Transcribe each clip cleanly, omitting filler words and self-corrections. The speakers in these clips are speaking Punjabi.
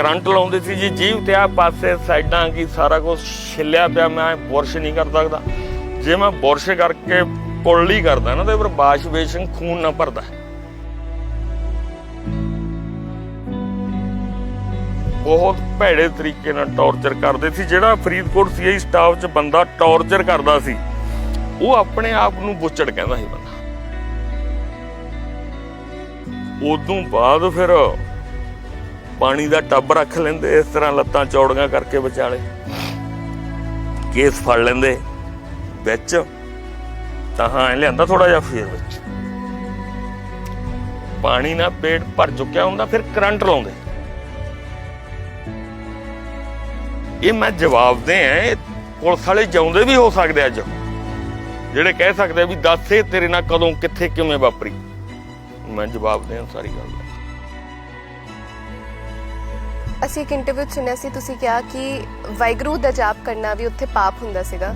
करंट लाउंदे सी जी जीभ ते आ पासे साइडां की सारा कुछ छिलिया पिया। मैं बुरश नहीं कर सकदा, जे मैं बुरश करके कुल्ली करदा ना तो फिर वाश बेसन खून ना भरदा। बहुत भैड़े तरीके नाल टॉर्चर करदे सी। जिहड़ा फरीदकोट सीआई स्टाफ च बंदा टॉर्चर करदा सी वो अपने आप नूं बुच्चड़ कहंदा सी बंदा। उदों बाद फिर पानी दा टब रख लेंदे, इस तरह लत्तां चौड़ियां करके विचाले केस फड़ लेंदे विच तां लिआंदा थोड़ा जिहा फेर विच पानी ना पेट भर चुक्या हुंदा, फिर करंट लाउंदे। ये मैं जवाब दे पुलिस वाले जिउंदे भी हो सकते अज, ਜਿਹੜੇ कह सकते भी दस तेरे नाल कदों कित्थे किवें वापरी। मैं जवाब दें सारी गल। ਅਸੀਂ ਇੱਕ ਇੰਟਰਵਿਊ ਸੁਣਿਆ ਸੀ ਤੁਸੀਂ ਕਿਹਾ ਕਿ ਵਾਹਿਗੁਰੂ ਦਾ ਜਾਪ ਕਰਨਾ ਵੀ ਉੱਥੇ ਪਾਪ ਹੁੰਦਾ ਸੀਗਾ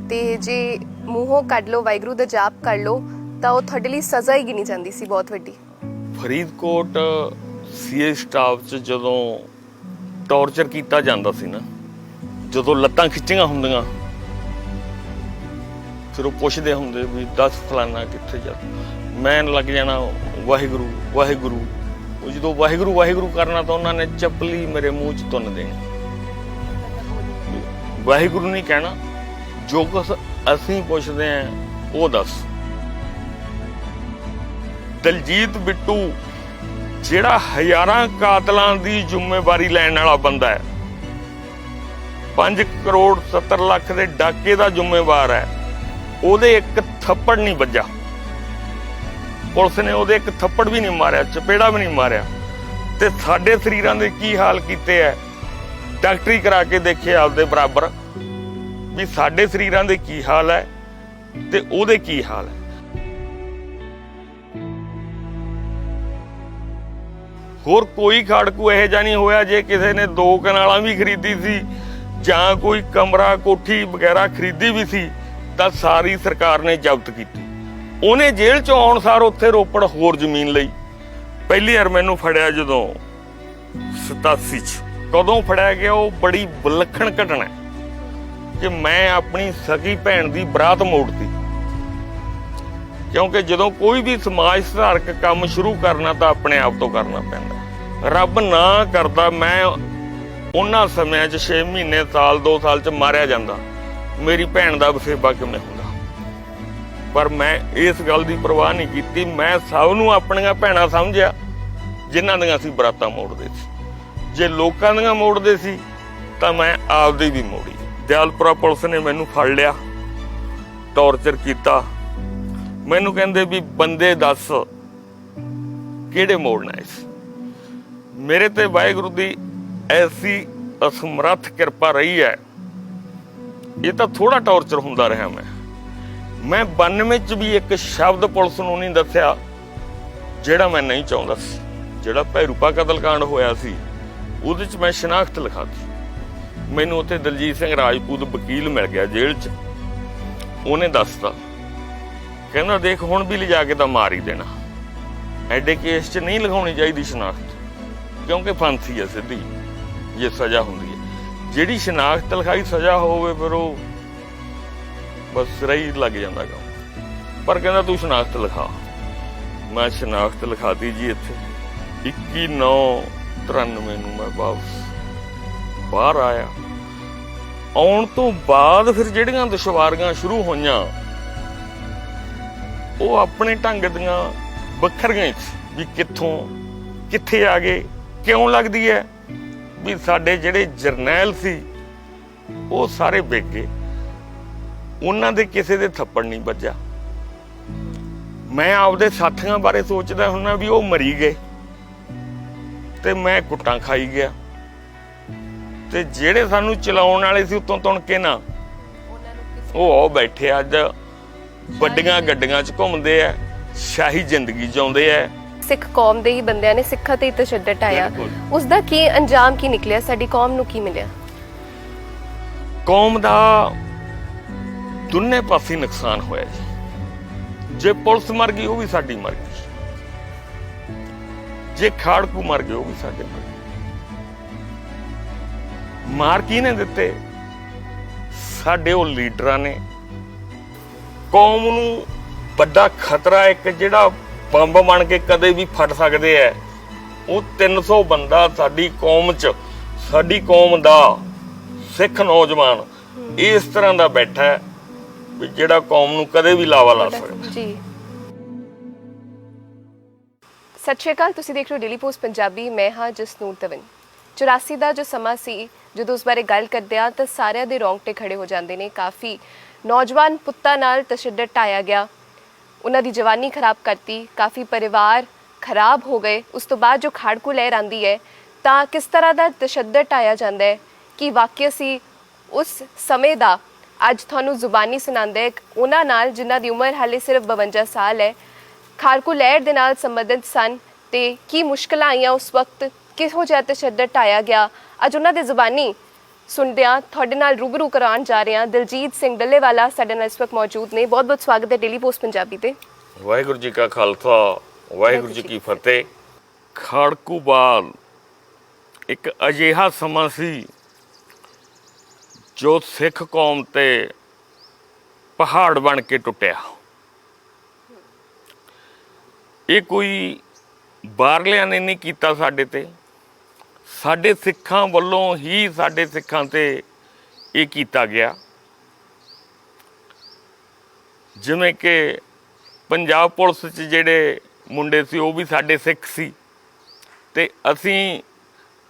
ਤੇ ਜੇ ਮੂੰਹੋਂ ਕੱਢ ਲਓ ਵਾਹਿਗੁਰੂ ਦਾ ਜਾਪ ਕਰ ਲਓ ਤਾਂ ਉਹ ਤੁਹਾਡੇ ਲਈ ਸਜ਼ਾ ਹੀ ਗਿਣੀ ਜਾਂਦੀ ਸੀ ਬਹੁਤ ਵੱਡੀ। ਫਰੀਦਕੋਟ ਸੀਏ ਸਟਾਫ 'ਚ ਜਦੋਂ ਟੌਰਚਰ ਕੀਤਾ ਜਾਂਦਾ ਸੀ ਨਾ, ਜਦੋਂ ਲੱਤਾਂ ਖਿੱਚੀਆਂ ਹੁੰਦੀਆਂ ਫਿਰ ਉਹ ਪੁੱਛਦੇ ਹੁੰਦੇ ਵੀ 10 ਫਲਾਨਾ ਕਿੱਥੇ ਜਾ, ਮੈਂ ਲੱਗ ਜਾਣਾ ਵਾਹਿਗੁਰੂ ਵਾਹਿਗੁਰੂ। ਉਹ ਜਦੋਂ ਵਾਹਿਗੁਰੂ ਵਾਹਿਗੁਰੂ ਕਰਨਾ ਤਾਂ ਉਹਨਾਂ ਨੇ ਚੱਪਲੀ ਮੇਰੇ ਮੂੰਹ 'ਚ ਤੁੰਨ ਦੇਣੀ। ਵਾਹਿਗੁਰੂ ਨਹੀਂ ਕਹਿਣਾ, ਜੋ ਕੁਛ ਅਸੀਂ ਪੁੱਛਦੇ ਆਂ ਉਹ ਦੱਸ। ਦਲਜੀਤ ਬਿੱਟੂ ਜਿਹੜਾ ਹਜ਼ਾਰਾਂ ਕਾਤਲਾਂ ਦੀ ਜ਼ਿੰਮੇਵਾਰੀ ਲੈਣ ਵਾਲਾ ਬੰਦਾ ਹੈ, 5 ਕਰੋੜ 70 ਲੱਖ ਦੇ ਡਾਕੇ ਦਾ ਜ਼ਿੰਮੇਵਾਰ ਹੈ, ਉਹਦੇ ਇੱਕ ਥੱਪੜ ਨਹੀਂ ਵੱਜਾ। ਪੁਲਿਸ ਨੇ ਉਹਦੇ ਇੱਕ ਥੱਪੜ ਵੀ ਨਹੀਂ ਮਾਰਿਆ, ਚਪੇੜਾ ਵੀ ਨਹੀਂ ਮਾਰਿਆ। ਤੇ ਸਾਡੇ ਸਰੀਰਾਂ ਦੇ ਕੀ ਹਾਲ ਕੀਤੇ ਐ, ਡਾਕਟਰੀ ਕਰਾ ਕੇ ਦੇਖੇ ਆਪਦੇ ਬਰਾਬਰ ਵੀ ਸਾਡੇ ਸਰੀਰਾਂ ਦੇ ਕੀ ਹਾਲ ਹੈ ਤੇ ਉਹਦੇ ਕੀ ਹਾਲ ਹੈ। ਹੋਰ ਕੋਈ ਖਾੜਕੂ ਇਹੋ ਜਿਹਾ ਨਹੀਂ ਹੋਇਆ ਜੇ ਕਿਸੇ ਨੇ 2 ਕਨਾਲਾਂ ਵੀ ਖਰੀਦੀ ਸੀ ਜਾਂ ਕੋਈ ਕਮਰਾ ਕੋਠੀ ਵਗੈਰਾ ਖਰੀਦੀ ਵੀ ਸੀ ਤਾਂ ਸਾਰੀ ਸਰਕਾਰ ਨੇ ਜ਼ਬਤ ਕੀਤੀ। ਉਹਨੇ ਜੇਲ੍ਹ ਚੋਂ ਆਉਣ ਸਾਰ ਉੱਥੇ ਰੋਪੜ ਹੋਰ ਜ਼ਮੀਨ ਲਈ। ਪਹਿਲੀ ਵਾਰ ਮੈਨੂੰ ਫੜਿਆ ਜਦੋਂ 87 ਚ, ਕਦੋਂ ਫੜਿਆ ਗਿਆ ਉਹ ਬੜੀ ਵਿਲੱਖਣ ਘਟਨਾ ਕਿ ਮੈਂ ਆਪਣੀ ਸਕੀ ਭੈਣ ਦੀ ਬਰਾਤ ਮੋੜਤੀ। ਕਿਉਂਕਿ ਜਦੋਂ ਕੋਈ ਵੀ ਸਮਾਜ ਸੁਧਾਰਕ ਕੰਮ ਸ਼ੁਰੂ ਕਰਨਾ ਤਾਂ ਆਪਣੇ ਆਪ ਤੋਂ ਕਰਨਾ ਪੈਂਦਾ। ਰੱਬ ਨਾ ਕਰਦਾ ਮੈਂ ਉਹਨਾਂ ਸਮਿਆਂ 'ਚ 6 ਮਹੀਨੇ ਸਾਲ 2 ਸਾਲ 'ਚ ਮਾਰਿਆ ਜਾਂਦਾ, ਮੇਰੀ ਭੈਣ ਦਾ ਵਸੇਬਾ ਕਿਵੇਂ ਹੁੰਦਾ। ਪਰ ਮੈਂ ਇਸ ਗੱਲ ਦੀ ਪਰਵਾਹ ਨਹੀਂ ਕੀਤੀ। ਮੈਂ ਸਭ ਨੂੰ ਆਪਣੀਆਂ ਭੈਣਾਂ ਸਮਝਿਆ ਜਿਨ੍ਹਾਂ ਦੀਆਂ ਅਸੀਂ ਬਰਾਤਾਂ ਮੋੜਦੇ ਸੀ। ਜੇ ਲੋਕਾਂ ਦੀਆਂ ਮੋੜਦੇ ਸੀ ਤਾਂ ਮੈਂ ਆਪਦੀ ਵੀ ਮੋੜੀ। ਦਿਆਲਪੁਰਾ ਪੁਲਿਸ ਨੇ ਮੈਨੂੰ ਫੜ ਲਿਆ, ਟੌਰਚਰ ਕੀਤਾ। ਮੈਨੂੰ ਕਹਿੰਦੇ ਵੀ ਬੰਦੇ ਦੱਸ ਕਿਹੜੇ ਮੋੜਨਾ ਇਸ। ਮੇਰੇ ਤੇ ਵਾਹਿਗੁਰੂ ਦੀ ਐਸੀ ਅਸਮਰੱਥ ਕਿਰਪਾ ਰਹੀ ਹੈ। ਇਹ ਤਾਂ ਥੋੜਾ ਟੌਰਚਰ ਹੁੰਦਾ ਰਿਹਾ। ਮੈਂ 92 ਚ ਵੀ ਇੱਕ ਸ਼ਬਦ ਪੁਲਿਸ ਨੂੰ ਨਹੀਂ ਦੱਸਿਆ ਜਿਹੜਾ ਮੈਂ ਨਹੀਂ ਚਾਹੁੰਦਾ ਸੀ। ਜਿਹੜਾ ਭੈਰੂਪਾ ਕਤਲकांड ਹੋਇਆ ਸੀ ਉਹਦੇ ਚ ਮੈਂ ਸ਼ਨਾਖਤ ਲਿਖਾਤੀ। ਮੈਨੂੰ ਉੱਥੇ ਦਲਜੀਤ ਸਿੰਘ ਰਾਜਪੂਤ ਵਕੀਲ ਮਿਲ ਗਿਆ ਜੇਲ੍ਹ ਚ। ਉਹਨੇ ਦੱਸਤਾ, ਕਹਿੰਦਾ ਦੇਖ ਹੁਣ ਵੀ ਲਿਜਾ ਕੇ ਤਾਂ ਮਾਰ ਹੀ ਦੇਣਾ, ਐਡੇ ਕੇਸ ਚ ਨਹੀਂ ਲਿਖਾਉਣੀ ਚਾਹੀਦੀ ਸ਼ਨਾਖਤ, ਕਿਉਂਕਿ ਫਾਂਸੀ ਹੈ ਸਿੱਧੀ ਜੇ ਸਜ਼ਾ ਹੁੰਦੀ ਹੈ। ਜਿਹੜੀ ਸ਼ਨਾਖਤ ਲਿਖਾਈ ਸਜ਼ਾ ਹੋਵੇ ਫਿਰ ਉਹ ਬਸ ਰਹੀ ਲੱਗ ਜਾਂਦਾ ਕੰਮ। ਪਰ ਕਹਿੰਦਾ ਤੂੰ ਸ਼ਨਾਖਤ ਲਿਖਾ। ਮੈਂ ਸ਼ਨਾਖਤ ਲਿਖਾਤੀ ਜੀ। ਇੱਥੇ 21/9/93 ਨੂੰ ਮੈਂ ਵਾਪਸ ਬਾਹਰ ਆਇਆ। ਆਉਣ ਤੋਂ ਬਾਅਦ ਫਿਰ ਜਿਹੜੀਆਂ ਦੁਸ਼ਵਾਰੀਆਂ ਸ਼ੁਰੂ ਹੋਈਆਂ ਉਹ ਆਪਣੇ ਢੰਗ ਦੀਆਂ ਵੱਖਰੀਆਂ ਸੀ ਵੀ ਕਿੱਥੋਂ ਕਿੱਥੇ ਆ ਗਏ। ਕਿਉਂ ਲੱਗਦੀ ਹੈ ਵੀ ਸਾਡੇ ਜਿਹੜੇ ਜਰਨੈਲ ਸੀ ਉਹ ਸਾਰੇ ਵਿਕ ਗਏ, ਉਹਨਾਂ ਦੇ ਕਿਸੇ ਦੇ ਥੱਪੜ ਨਹੀਂ ਵੱਜਾ। ਮੈਂ ਆਪਦੇ ਸਾਥੀਆਂ ਬਾਰੇ ਸੋਚਦਾ ਹੁੰਨਾ ਵੀ ਉਹ ਮਰੀ ਗਏ ਤੇ ਮੈਂ ਕੁੱਟਾਂ ਖਾਈ ਗਿਆ। ਤੇ ਜਿਹੜੇ ਸਾਨੂੰ ਚਲਾਉਣ ਵਾਲੇ ਸੀ ਉੱਤੋਂ ਤੁਣ ਕੇ ਨਾ, ਉਹ ਬੈਠੇ ਅੱਜ ਵੱਡੀਆਂ ਗੱਡੀਆਂ 'ਚ ਘੁੰਮਦੇ ਆ, ਸ਼ਾਹੀ ਜ਼ਿੰਦਗੀ ਜਿਉਂਦੇ ਆ। ਸਿੱਖ ਕੌਮ ਦੇ ਹੀ ਬੰਦਿਆਂ ਨੇ ਸਿੱਖਾਂ ਤੇ ਤਸ਼ੱਦਦ ਆਇਆ, ਉਸ ਦਾ ਕੀ ਅੰਜਾਮ ਕੀ ਨਿਕਲਿਆ? ਸਾਡੀ ਕੌਮ ਨੂੰ ਕੀ ਮਿਲਿਆ? ਕੌਮ ਦਾ ਦੋਨੇ ਪਾਸੇ ਨੁਕਸਾਨ ਹੋਇਆ ਜੀ। ਜੇ ਪੁਲਿਸ ਮਰ ਗਈ ਉਹ ਵੀ ਸਾਡੀ ਮਰ ਗਈ, ਜੇ ਖਾੜਕੂ ਮਰ ਗਏ ਉਹ ਵੀ ਸਾਡੇ ਮਰ ਗਏ। ਮਾਰ ਕਿਹਨੇ ਦਿੱਤੇ? ਸਾਡੇ ਉਹ ਲੀਡਰਾਂ ਨੇ। ਕੌਮ ਨੂੰ ਵੱਡਾ ਖਤਰਾ ਇੱਕ ਜਿਹੜਾ ਬੰਬ ਬਣ ਕੇ ਕਦੇ ਵੀ ਫਟ ਸਕਦੇ ਐ, ਉਹ 300 ਬੰਦਾ ਸਾਡੀ ਕੌਮ 'ਚ, ਸਾਡੀ ਕੌਮ ਦਾ ਸਿੱਖ ਨੌਜਵਾਨ ਇਸ ਤਰ੍ਹਾਂ ਦਾ ਬੈਠਾ ਹੈ ਵੀ ਜਿਹੜਾ ਕੌਮ ਨੂੰ ਕਦੇ ਵੀ ਲਾਵਾ ਲਾ ਸਕਦਾ। ਜੀ, ਸਤਿ ਸ਼੍ਰੀ ਅਕਾਲ। ਤੁਸੀਂ ਦੇਖ ਰਹੇ ਹੋ ਡੇਲੀ ਪੋਸਟ ਪੰਜਾਬੀ। ਮੈਂ ਹਾਂ ਜਸਨੂਰ ਤਵਨ। 84 ਦਾ ਜੋ ਸਮਾਂ ਸੀ, ਜਦੋਂ ਉਸ ਬਾਰੇ ਗੱਲ ਕਰਦੇ ਆ ਤਾਂ ਸਾਰਿਆਂ ਦੇ ਰੌਂਗਟੇ ਖੜੇ ਹੋ ਜਾਂਦੇ ਨੇ। ਕਾਫੀ ਨੌਜਵਾਨ ਪੁੱਤਾਂ ਨਾਲ ਤਸ਼ੱਦਦ ਢਾਇਆ ਗਿਆ, ਉਹਨਾਂ ਦੀ ਜਵਾਨੀ ਖਰਾਬ ਕਰਤੀ, ਕਾਫੀ ਪਰਿਵਾਰ ਖਰਾਬ ਹੋ ਗਏ। ਉਸ ਤੋਂ ਬਾਅਦ ਜੋ ਖਾੜਕੂ ਲਹਿਰ ਆਉਂਦੀ ਹੈ ਤਾਂ ਕਿਸ ਤਰ੍ਹਾਂ ਦਾ ਤਸ਼ੱਦਦ ਢਾਇਆ ਜਾਂਦਾ ਹੈ ਕਿ ਵਾਕਿਆ ਸੀ ਉਸ ਸਮੇਂ ਦਾ ਅੱਜ ਤੁਹਾਨੂੰ ਜ਼ੁਬਾਨੀ ਸੁਣਾਉਂਦਾ ਹੈ ਉਹਨਾਂ ਨਾਲ ਜਿਨ੍ਹਾਂ ਦੀ ਉਮਰ ਹਾਲੇ ਸਿਰਫ 52 ਸਾਲ ਹੈ। ਖਾੜਕੂ ਲਹਿਰ ਦੇ ਨਾਲ ਸੰਬੰਧਿਤ ਸਨ ਤੇ ਕੀ ਮੁਸ਼ਕਲਾਂ ਆਈਆਂ ਉਸ ਵਕਤ, ਕਿਹੋ ਜਿਹਾ ਤਸ਼ੱਦਦ ਢਾਇਆ ਗਿਆ, ਅੱਜ ਉਹਨਾਂ ਦੀ ਜ਼ੁਬਾਨੀ ਸੁਣਦਿਆਂ ਤੁਹਾਡੇ ਨਾਲ ਰੂਬਰੂ ਕਰਾਉਣ ਜਾ ਰਹੇ ਹਾਂ। ਦਿਲਜੀਤ ਸਿੰਘ ਡੱਲੇਵਾਲਾ ਸਾਡੇ ਨਾਲ ਇਸ ਵਕਤ ਮੌਜੂਦ ਨੇ। ਬਹੁਤ ਬਹੁਤ ਸਵਾਗਤ ਹੈ ਡੇਲੀ ਪੋਸਟ ਪੰਜਾਬੀ ਤੇ। ਵਾਹਿਗੁਰੂ ਜੀ ਕਾ ਖਾਲਸਾ, ਵਾਹਿਗੁਰੂ ਜੀ ਕੀ ਫਤਿਹ। ਖਾੜਕੂ ਬਾਦ ਇੱਕ ਅਜਿਹਾ ਸਮਾਂ ਸੀ ਜੋ ਸਿੱਖ ਕੌਮ ਤੇ ਪਹਾੜ ਬਣ ਕੇ ਟੁੱਟਿਆ। ਇਹ ਕੋਈ ਬਾਹਰਲਿਆਂ ਨੇ ਨਹੀਂ ਕੀਤਾ ਸਾਡੇ ਤੇ, ਸਾਡੇ ਸਿੱਖਾਂ ਵੱਲੋਂ ਹੀ ਸਾਡੇ ਸਿੱਖਾਂ ਤੇ ਇਹ ਕੀਤਾ ਗਿਆ। ਜਿਵੇਂ ਕਿ ਪੰਜਾਬ ਪੁਲਿਸ 'ਚ ਜਿਹੜੇ ਮੁੰਡੇ ਸੀ ਉਹ ਵੀ ਸਾਡੇ ਸਿੱਖ ਸੀ ਤੇ ਅਸੀਂ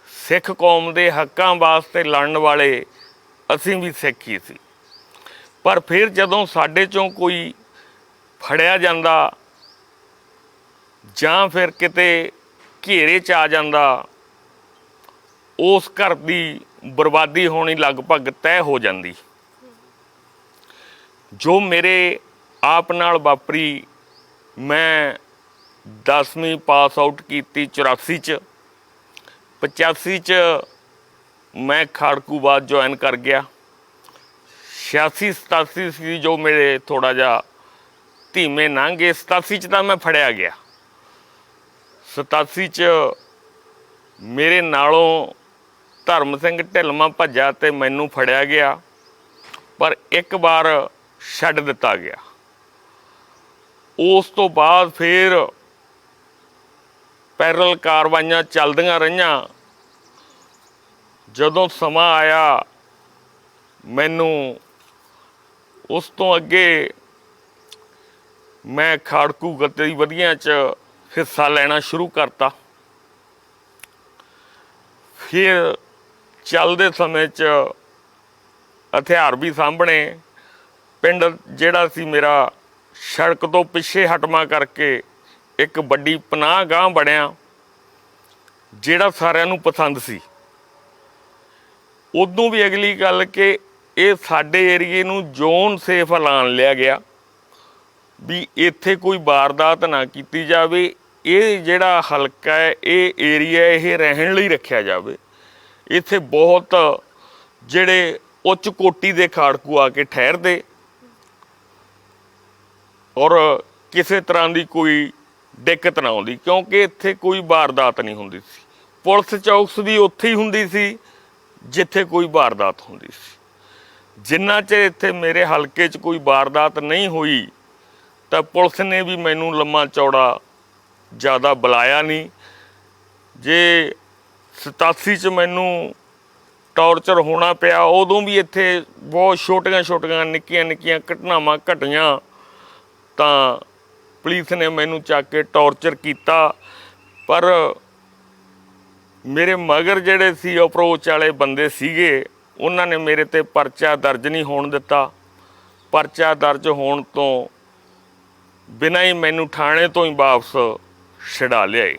ਸਿੱਖ ਕੌਮ ਦੇ ਹੱਕਾਂ ਵਾਸਤੇ ਲੜਨ ਵਾਲੇ ਅਸੀਂ ਵੀ ਸਿੱਖ ਹੀ ਸੀ। ਪਰ ਫਿਰ ਜਦੋਂ ਸਾਡੇ 'ਚੋਂ ਕੋਈ ਫੜਿਆ ਜਾਂਦਾ ਜਾਂ ਫਿਰ ਕਿਤੇ ਘੇਰੇ 'ਚ ਆ ਜਾਂਦਾ, ਉਸ ਘਰ ਦੀ ਬਰਬਾਦੀ ਹੋਣੀ ਲਗਭਗ ਤੈਅ ਹੋ ਜਾਂਦੀ। ਜੋ ਮੇਰੇ ਆਪ ਨਾਲ ਵਾਪਰੀ, ਮੈਂ 10ਵੀਂ ਪਾਸ ਆਊਟ ਕੀਤੀ 84 'ਚ, 85 'ਚ ਮੈਂ ਖਾੜਕੂ ਬਾਦ ਜੁਆਇਨ ਕਰ ਗਿਆ। 86 87 ਸੀ ਜੋ ਮੇਰੇ ਥੋੜ੍ਹਾ ਜਿਹਾ ਧੀਮੇ ਲੰਘ ਗਏ। 87 'ਚ ਤਾਂ ਮੈਂ ਫੜਿਆ ਗਿਆ। 87 'ਚ ਮੇਰੇ ਨਾਲੋਂ ਧਰਮ ਸਿੰਘ ਢਿੱਲਵਾਂ ਭੱਜਾ ਤੇ ਮੈਨੂੰ ਫੜਿਆ ਗਿਆ, ਪਰ ਇੱਕ ਵਾਰ ਛੱਡ ਦਿੱਤਾ ਗਿਆ। ਉਸ ਤੋਂ ਬਾਅਦ ਫਿਰ ਪੈਰਲ ਕਾਰਵਾਈਆਂ ਚੱਲਦੀਆਂ ਰਹੀਆਂ। ਜਦੋਂ ਸਮਾਂ ਆਇਆ ਮੈਨੂੰ ਉਸ ਤੋਂ ਅੱਗੇ ਮੈਂ ਖਾੜਕੂ ਗਤੀਵਿਧੀਆਂ 'ਚ ਹਿੱਸਾ ਲੈਣਾ ਸ਼ੁਰੂ ਕਰਤਾ। ਫਿਰ ਚੱਲਦੇ ਸਮੇਂ 'ਚ ਹਥਿਆਰ ਵੀ ਸਾਹਮਣੇ, ਪਿੰਡ ਜਿਹੜਾ ਸੀ ਮੇਰਾ ਸੜਕ ਤੋਂ ਪਿੱਛੇ ਹਟਵਾ ਕਰਕੇ ਇੱਕ ਵੱਡੀ ਪਨਾਹ ਗਾਹ ਬਣਿਆ ਜਿਹੜਾ ਸਾਰਿਆਂ ਨੂੰ ਪਸੰਦ ਸੀ। ਉਦੋਂ ਵੀ ਅਗਲੀ ਗੱਲ ਕਿ ਇਹ ਸਾਡੇ ਏਰੀਏ ਨੂੰ ਜ਼ੋਨ ਸੇਫ ਐਲਾਨ ਲਿਆ ਗਿਆ ਵੀ ਇੱਥੇ ਕੋਈ ਵਾਰਦਾਤ ਨਾ ਕੀਤੀ ਜਾਵੇ। ਇਹ ਜਿਹੜਾ ਹਲਕਾ ਹੈ, ਇਹ ਏਰੀਆ, ਇਹ ਰਹਿਣ ਲਈ ਰੱਖਿਆ ਜਾਵੇ। ਇੱਥੇ ਬਹੁਤ ਜਿਹੜੇ ਉੱਚ ਕੋਟੀ ਦੇ ਖਾੜਕੂ ਆ ਕੇ ਠਹਿਰਦੇ ਔਰ ਕਿਸੇ ਤਰ੍ਹਾਂ ਦੀ ਕੋਈ ਦਿੱਕਤ ਨਾ ਆਉਂਦੀ, ਕਿਉਂਕਿ ਇੱਥੇ ਕੋਈ ਵਾਰਦਾਤ ਨਹੀਂ ਹੁੰਦੀ ਸੀ। ਪੁਲਿਸ ਚੌਕਸ ਵੀ ਉੱਥੇ ਹੀ ਹੁੰਦੀ ਸੀ ਜਿੱਥੇ ਕੋਈ ਵਾਰਦਾਤ ਹੁੰਦੀ ਸੀ। ਜਿੰਨਾ ਚਿਰ ਇੱਥੇ ਮੇਰੇ ਹਲਕੇ 'ਚ ਕੋਈ ਵਾਰਦਾਤ ਨਹੀਂ ਹੋਈ ਤਾਂ ਪੁਲਿਸ ਨੇ ਵੀ ਮੈਨੂੰ ਲੰਮਾ ਚੌੜਾ ਜ਼ਿਆਦਾ ਬੁਲਾਇਆ ਨਹੀਂ। ਜੇ 87 'ਚ ਮੈਨੂੰ ਟੌਰਚਰ ਹੋਣਾ ਪਿਆ, ਉਦੋਂ ਵੀ ਇੱਥੇ ਬਹੁਤ ਛੋਟੀਆਂ ਨਿੱਕੀਆਂ ਘਟਨਾਵਾਂ ਘਟੀਆਂ ਤਾਂ ਪੁਲਿਸ ਨੇ ਮੈਨੂੰ ਚੱਕ ਕੇ ਟੌਰਚਰ ਕੀਤਾ। ਪਰ ਮੇਰੇ ਮਗਰ ਜਿਹੜੇ ਸੀ ਅਪਰੋਚ ਵਾਲੇ ਬੰਦੇ ਸੀਗੇ, ਉਹਨਾਂ ਨੇ ਮੇਰੇ ਤੇ ਪਰਚਾ ਦਰਜ ਨਹੀਂ ਹੋਣ ਦਿੱਤਾ। ਪਰਚਾ ਦਰਜ ਹੋਣ ਤੋਂ ਬਿਨਾਂ ਹੀ ਮੈਨੂੰ ਥਾਣੇ ਤੋਂ ਹੀ ਵਾਪਸ ਛਡਾ ਲਿਆਏ।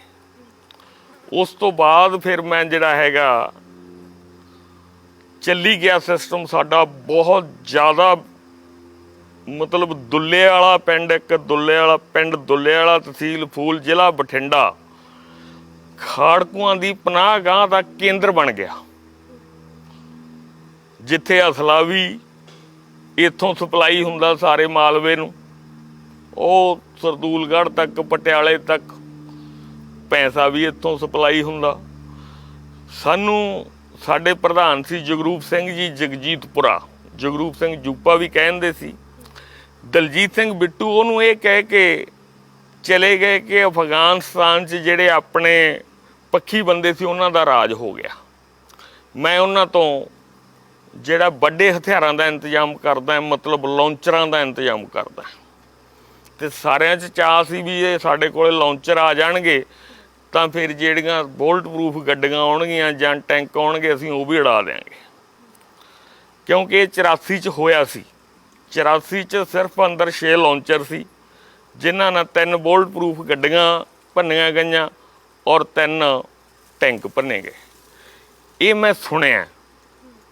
ਉਸ ਤੋਂ ਬਾਅਦ ਫਿਰ ਮੈਂ ਜਿਹੜਾ ਹੈਗਾ ਚੱਲੀ ਗਿਆ ਸਿਸਟਮ ਸਾਡਾ ਬਹੁਤ ਜ਼ਿਆਦਾ। ਮਤਲਬ ਦੁੱਲੇ ਵਾਲਾ ਪਿੰਡ, ਦੁੱਲੇ ਵਾਲਾ ਤਹਿਸੀਲ ਫੂਲ, ਜ਼ਿਲ੍ਹਾ ਬਠਿੰਡਾ, ਖਾੜਕੂਆਂ ਦੀ ਪਨਾਹ ਗਾਹ ਦਾ ਕੇਂਦਰ ਬਣ ਗਿਆ, ਜਿੱਥੇ ਅਸਲਾ ਵੀ ਇੱਥੋਂ ਸਪਲਾਈ ਹੁੰਦਾ ਸਾਰੇ ਮਾਲਵੇ ਨੂੰ, ਉਹ ਸਰਦੂਲਗੜ੍ਹ ਤੱਕ, ਪਟਿਆਲੇ ਤੱਕ ਪੈਸਾ ਵੀ ਇੱਥੋਂ ਸਪਲਾਈ ਹੁੰਦਾ। ਸਾਨੂੰ ਸਾਡੇ ਪ੍ਰਧਾਨ ਸੀ ਜਗਰੂਪ ਸਿੰਘ ਜੀ ਜਗਜੀਤਪੁਰਾ, ਜਗਰੂਪ ਸਿੰਘ ਜੂਪਾ ਵੀ ਕਹਿੰਦੇ ਸੀ। ਦਲਜੀਤ ਸਿੰਘ ਬਿੱਟੂ ਉਹਨੂੰ ਇਹ ਕਹਿ ਕੇ ਚਲੇ ਗਏ ਕਿ ਅਫਗਾਨਿਸਤਾਨ 'ਚ ਜਿਹੜੇ ਆਪਣੇ ਪੱਖੀ ਬੰਦੇ ਸੀ ਉਹਨਾਂ ਦਾ ਰਾਜ ਹੋ ਗਿਆ। ਮੈਂ ਉਹਨਾਂ ਤੋਂ ਜਿਹੜਾ ਵੱਡੇ ਹਥਿਆਰਾਂ ਦਾ ਇੰਤਜ਼ਾਮ ਕਰਦਾ, ਮਤਲਬ ਲਾਂਚਰਾਂ ਦਾ ਇੰਤਜ਼ਾਮ ਕਰਦਾ, ਤੇ ਸਾਰਿਆਂ 'ਚ ਚਾਅ ਸੀ ਵੀ ਇਹ ਸਾਡੇ ਕੋਲੇ ਲਾਂਚਰ ਆ ਜਾਣਗੇ ਤਾਂ ਫਿਰ ਜਿਹੜੀਆਂ ਬੁਲਟ ਪ੍ਰੂਫ ਗੱਡੀਆਂ ਆਉਣਗੀਆਂ ਜਾਂ ਟੈਂਕ ਆਉਣਗੇ ਅਸੀਂ ਉਹ ਵੀ ਉਡਾ ਦਿਆਂਗੇ। ਕਿਉਂਕਿ ਇਹ 84 'ਚ ਹੋਇਆ ਸੀ। 84 'ਚ ਸਿਰਫ ਅੰਦਰ 6 ਲਾਂਚਰ ਸੀ ਜਿਨ੍ਹਾਂ ਨਾਲ 3 ਬੁਲਟ ਪ੍ਰੂਫ ਗੱਡੀਆਂ ਭੰਨੀਆਂ ਗਈਆਂ ਔਰ 3 ਟੈਂਕ ਭੰਨੇ ਗਏ। ਇਹ ਮੈਂ ਸੁਣਿਆ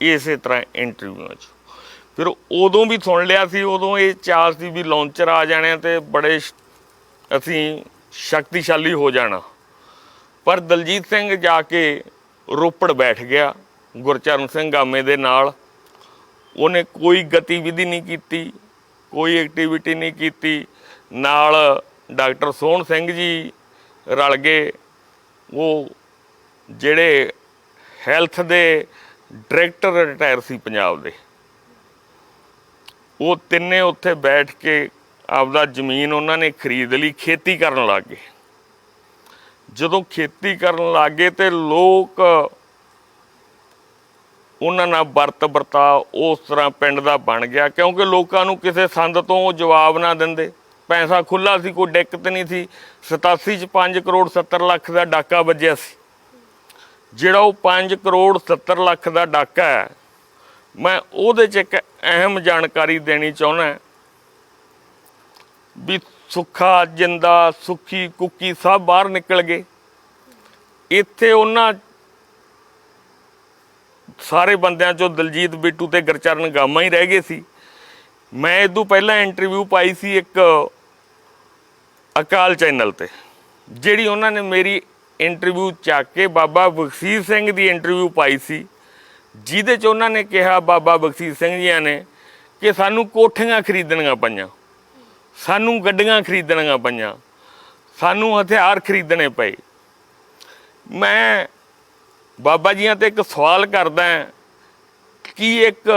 ਇਸੇ ਤਰ੍ਹਾਂ ਇੰਟਰਵਿਊਆਂ 'ਚ। ਫਿਰ ਉਦੋਂ ਵੀ ਸੁਣ ਲਿਆ ਸੀ, ਉਦੋਂ ਇਹ ਚਾਅ ਸੀ ਵੀ ਲਾਂਚਰ ਆ ਜਾਣੇ ਤੇ ਬੜੇ ਅਸੀਂ ਸ਼ਕਤੀਸ਼ਾਲੀ ਹੋ ਜਾਣਾ। ਪਰ ਦਲਜੀਤ ਸਿੰਘ ਜਾ ਕੇ ਰੋਪੜ ਬੈਠ ਗਿਆ ਗੁਰਚਰਨ ਸਿੰਘ ਗਾਮੇ ਦੇ ਨਾਲ। ਉਹਨੇ ਕੋਈ ਗਤੀਵਿਧੀ ਨਹੀਂ ਕੀਤੀ, ਕੋਈ ਐਕਟੀਵਿਟੀ ਨਹੀਂ ਕੀਤੀ। ਨਾਲ ਡਾਕਟਰ ਸੋਹਣ ਸਿੰਘ ਜੀ ਰਲ ਗਏ, ਉਹ ਜਿਹੜੇ ਹੈਲਥ ਦੇ ਡਾਇਰੈਕਟਰ ਰਿਟਾਇਰ ਸੀ ਪੰਜਾਬ ਦੇ। ਉਹ ਤਿੰਨੇ ਉੱਥੇ ਬੈਠ ਕੇ ਆਪਦਾ ਜ਼ਮੀਨ ਉਹਨਾਂ ਨੇ ਖਰੀਦ ਲਈ, ਖੇਤੀ ਕਰਨ ਲੱਗ ਗਏ। ਜਦੋਂ ਖੇਤੀ ਕਰਨ ਲੱਗ ਗਏ ਤੇ ਲੋਕ ਉਹਨਾਂ ਨਾਲ ਵਰਤਾ ਉਸ ਤਰ੍ਹਾਂ ਪਿੰਡ ਦਾ ਬਣ ਗਿਆ, ਕਿਉਂਕਿ ਲੋਕਾਂ ਨੂੰ ਕਿਸੇ ਸੰਦ ਤੋਂ ਜਵਾਬ ਨਾ ਦਿੰਦੇ। ਪੈਸਾ ਖੁੱਲ੍ਹਾ ਸੀ, ਕੋਈ ਦਿੱਕਤ ਨਹੀਂ ਸੀ। 87 'ਚ 5 ਕਰੋੜ 70 ਲੱਖ ਦਾ ਡਾਕਾ ਵੱਜਿਆ ਸੀ। ਜਿਹੜਾ ਉਹ 5 ਕਰੋੜ 70 ਲੱਖ ਦਾ ਡਾਕਾ ਹੈ, ਮੈਂ ਉਹਦੇ 'ਚ ਇੱਕ ਅਹਿਮ ਜਾਣਕਾਰੀ ਦੇਣੀ ਚਾਹੁੰਦਾ ਵੀ ਸੁੱਖਾ ਜਿੰਦਾ ਸੁੱਖੀ ਕੁੱਕੀ ਸਭ ਬਾਹਰ ਨਿਕਲ ਗਏ। ਇੱਥੇ ਉਹਨਾਂ ਸਾਰੇ ਬੰਦਿਆਂ 'ਚੋਂ ਦਲਜੀਤ ਬਿੱਟੂ ਤੇ ਗੁਰਚਰਨ ਗਾਮਾ ਹੀ ਰਹਿ ਗਏ ਸੀ। ਮੈਂ ਇਹ ਤੋਂ ਪਹਿਲਾਂ ਇੰਟਰਵਿਊ ਪਾਈ ਸੀ ਇੱਕ ਅਕਾਲ ਚੈਨਲ ਤੇ, ਜਿਹੜੀ ਉਹਨਾਂ ਨੇ ਮੇਰੀ ਇੰਟਰਵਿਊ ਚੱਕ ਕੇ ਬਾਬਾ ਬਖਸ਼ੀਸ਼ ਸਿੰਘ ਦੀ ਇੰਟਰਵਿਊ ਪਾਈ ਸੀ, ਜਿਹਦੇ 'ਚ ਉਹਨਾਂ ਨੇ ਕਿਹਾ ਬਾਬਾ ਬਖਸ਼ੀਸ਼ ਸਿੰਘ ਜੀਆਂ ਨੇ ਕਿ ਸਾਨੂੰ ਕੋਠੀਆਂ ਖਰੀਦਣੀਆਂ ਪਈਆਂ, ਸਾਨੂੰ ਗੱਡੀਆਂ ਖਰੀਦਣੀਆਂ ਪਈਆਂ, ਸਾਨੂੰ ਹਥਿਆਰ ਖਰੀਦਣੇ ਪਏ। ਮੈਂ ਬਾਬਾ ਜੀਆਂ ਤੇ ਇੱਕ ਸਵਾਲ ਕਰਦਾ ਕਿ ਇੱਕ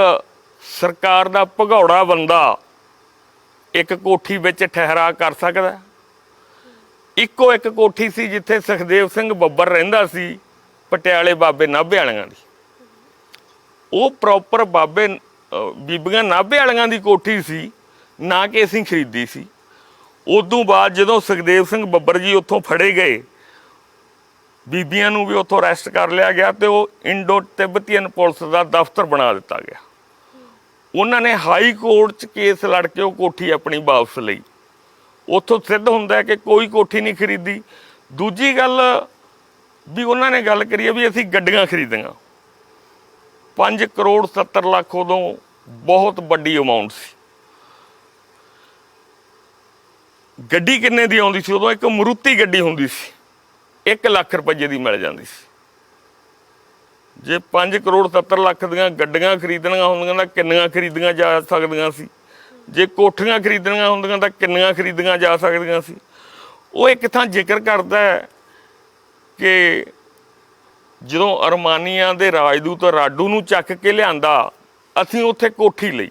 ਸਰਕਾਰ ਦਾ ਭਗੌੜਾ ਬੰਦਾ ਇੱਕ ਕੋਠੀ ਵਿੱਚ ਠਹਿਰਾ ਕਰ ਸਕਦਾ? ਇੱਕੋ ਇੱਕ ਕੋਠੀ ਸੀ ਜਿੱਥੇ ਸੁਖਦੇਵ ਸਿੰਘ ਬੱਬਰ ਰਹਿੰਦਾ ਸੀ, ਪਟਿਆਲੇ ਬਾਬੇ ਨਾਭੇ ਵਾਲਿਆਂ ਦੀ। ਉਹ ਪ੍ਰੋਪਰ ਬਾਬੇ ਬੀਬੀਆਂ ਨਾਭੇ ਵਾਲਿਆਂ ਦੀ ਕੋਠੀ ਸੀ, ਨਾ ਕਿ ਅਸੀਂ ਖਰੀਦੀ ਸੀ। ਉਦੋਂ ਬਾਅਦ ਜਦੋਂ ਸੁਖਦੇਵ ਸਿੰਘ ਬੱਬਰ ਜੀ ਉੱਥੋਂ ਫੜੇ ਗਏ, ਬੀਬੀਆਂ ਨੂੰ ਵੀ ਉੱਥੋਂ ਅਰੈਸਟ ਕਰ ਲਿਆ ਗਿਆ ਤੇ ਉਹ ਇੰਡੋ ਤਿੱਬਤੀਅਨ ਪੁਲਿਸ ਦਾ ਦਫ਼ਤਰ ਬਣਾ ਦਿੱਤਾ ਗਿਆ। ਉਹਨਾਂ ਨੇ ਹਾਈ ਕੋਰਟ 'ਚ ਕੇਸ ਲੜ ਕੇ ਉਹ ਕੋਠੀ ਆਪਣੀ ਵਾਪਸ ਲਈ। ਉੱਥੋਂ ਸਿੱਧ ਹੁੰਦਾ ਕਿ ਕੋਈ ਕੋਠੀ ਨਹੀਂ ਖਰੀਦੀ। ਦੂਜੀ ਗੱਲ ਵੀ ਉਹਨਾਂ ਨੇ ਗੱਲ ਕਰੀ ਵੀ ਅਸੀਂ ਗੱਡੀਆਂ ਖਰੀਦੀਆਂ। 5 ਕਰੋੜ 70 ਲੱਖ ਉਦੋਂ ਬਹੁਤ ਵੱਡੀ ਅਮਾਊਂਟ ਸੀ। ਗੱਡੀ ਕਿੰਨੇ ਦੀ ਆਉਂਦੀ ਸੀ ਉਦੋਂ? ਇੱਕ ਮਰੂਤੀ ਗੱਡੀ ਹੁੰਦੀ ਸੀ, 1 ਲੱਖ ਰੁਪਏ ਦੀ ਮਿਲ ਜਾਂਦੀ ਸੀ। ਜੇ 5 ਕਰੋੜ 70 ਲੱਖ ਦੀਆਂ ਗੱਡੀਆਂ ਖਰੀਦਣੀਆਂ ਹੁੰਦੀਆਂ ਤਾਂ ਕਿੰਨੀਆਂ ਖਰੀਦੀਆਂ ਜਾ ਸਕਦੀਆਂ ਸੀ? ਜੇ ਕੋਠੀਆਂ ਖਰੀਦਣੀਆਂ ਹੁੰਦੀਆਂ ਤਾਂ ਕਿੰਨੀਆਂ ਖਰੀਦੀਆਂ ਜਾ ਸਕਦੀਆਂ ਸੀ? ਉਹ ਇੱਕ ਥਾਂ ਜ਼ਿਕਰ ਕਰਦਾ ਹੈ ਕਿ ਜਦੋਂ ਅਰਮਾਨੀਆਂ ਦੇ ਰਾਜਦੂਤ ਰਾਡੂ ਨੂੰ ਚੱਕ ਕੇ ਲਿਆਂਦਾ, ਅਸੀਂ ਉੱਥੇ ਕੋਠੀ ਲਈ।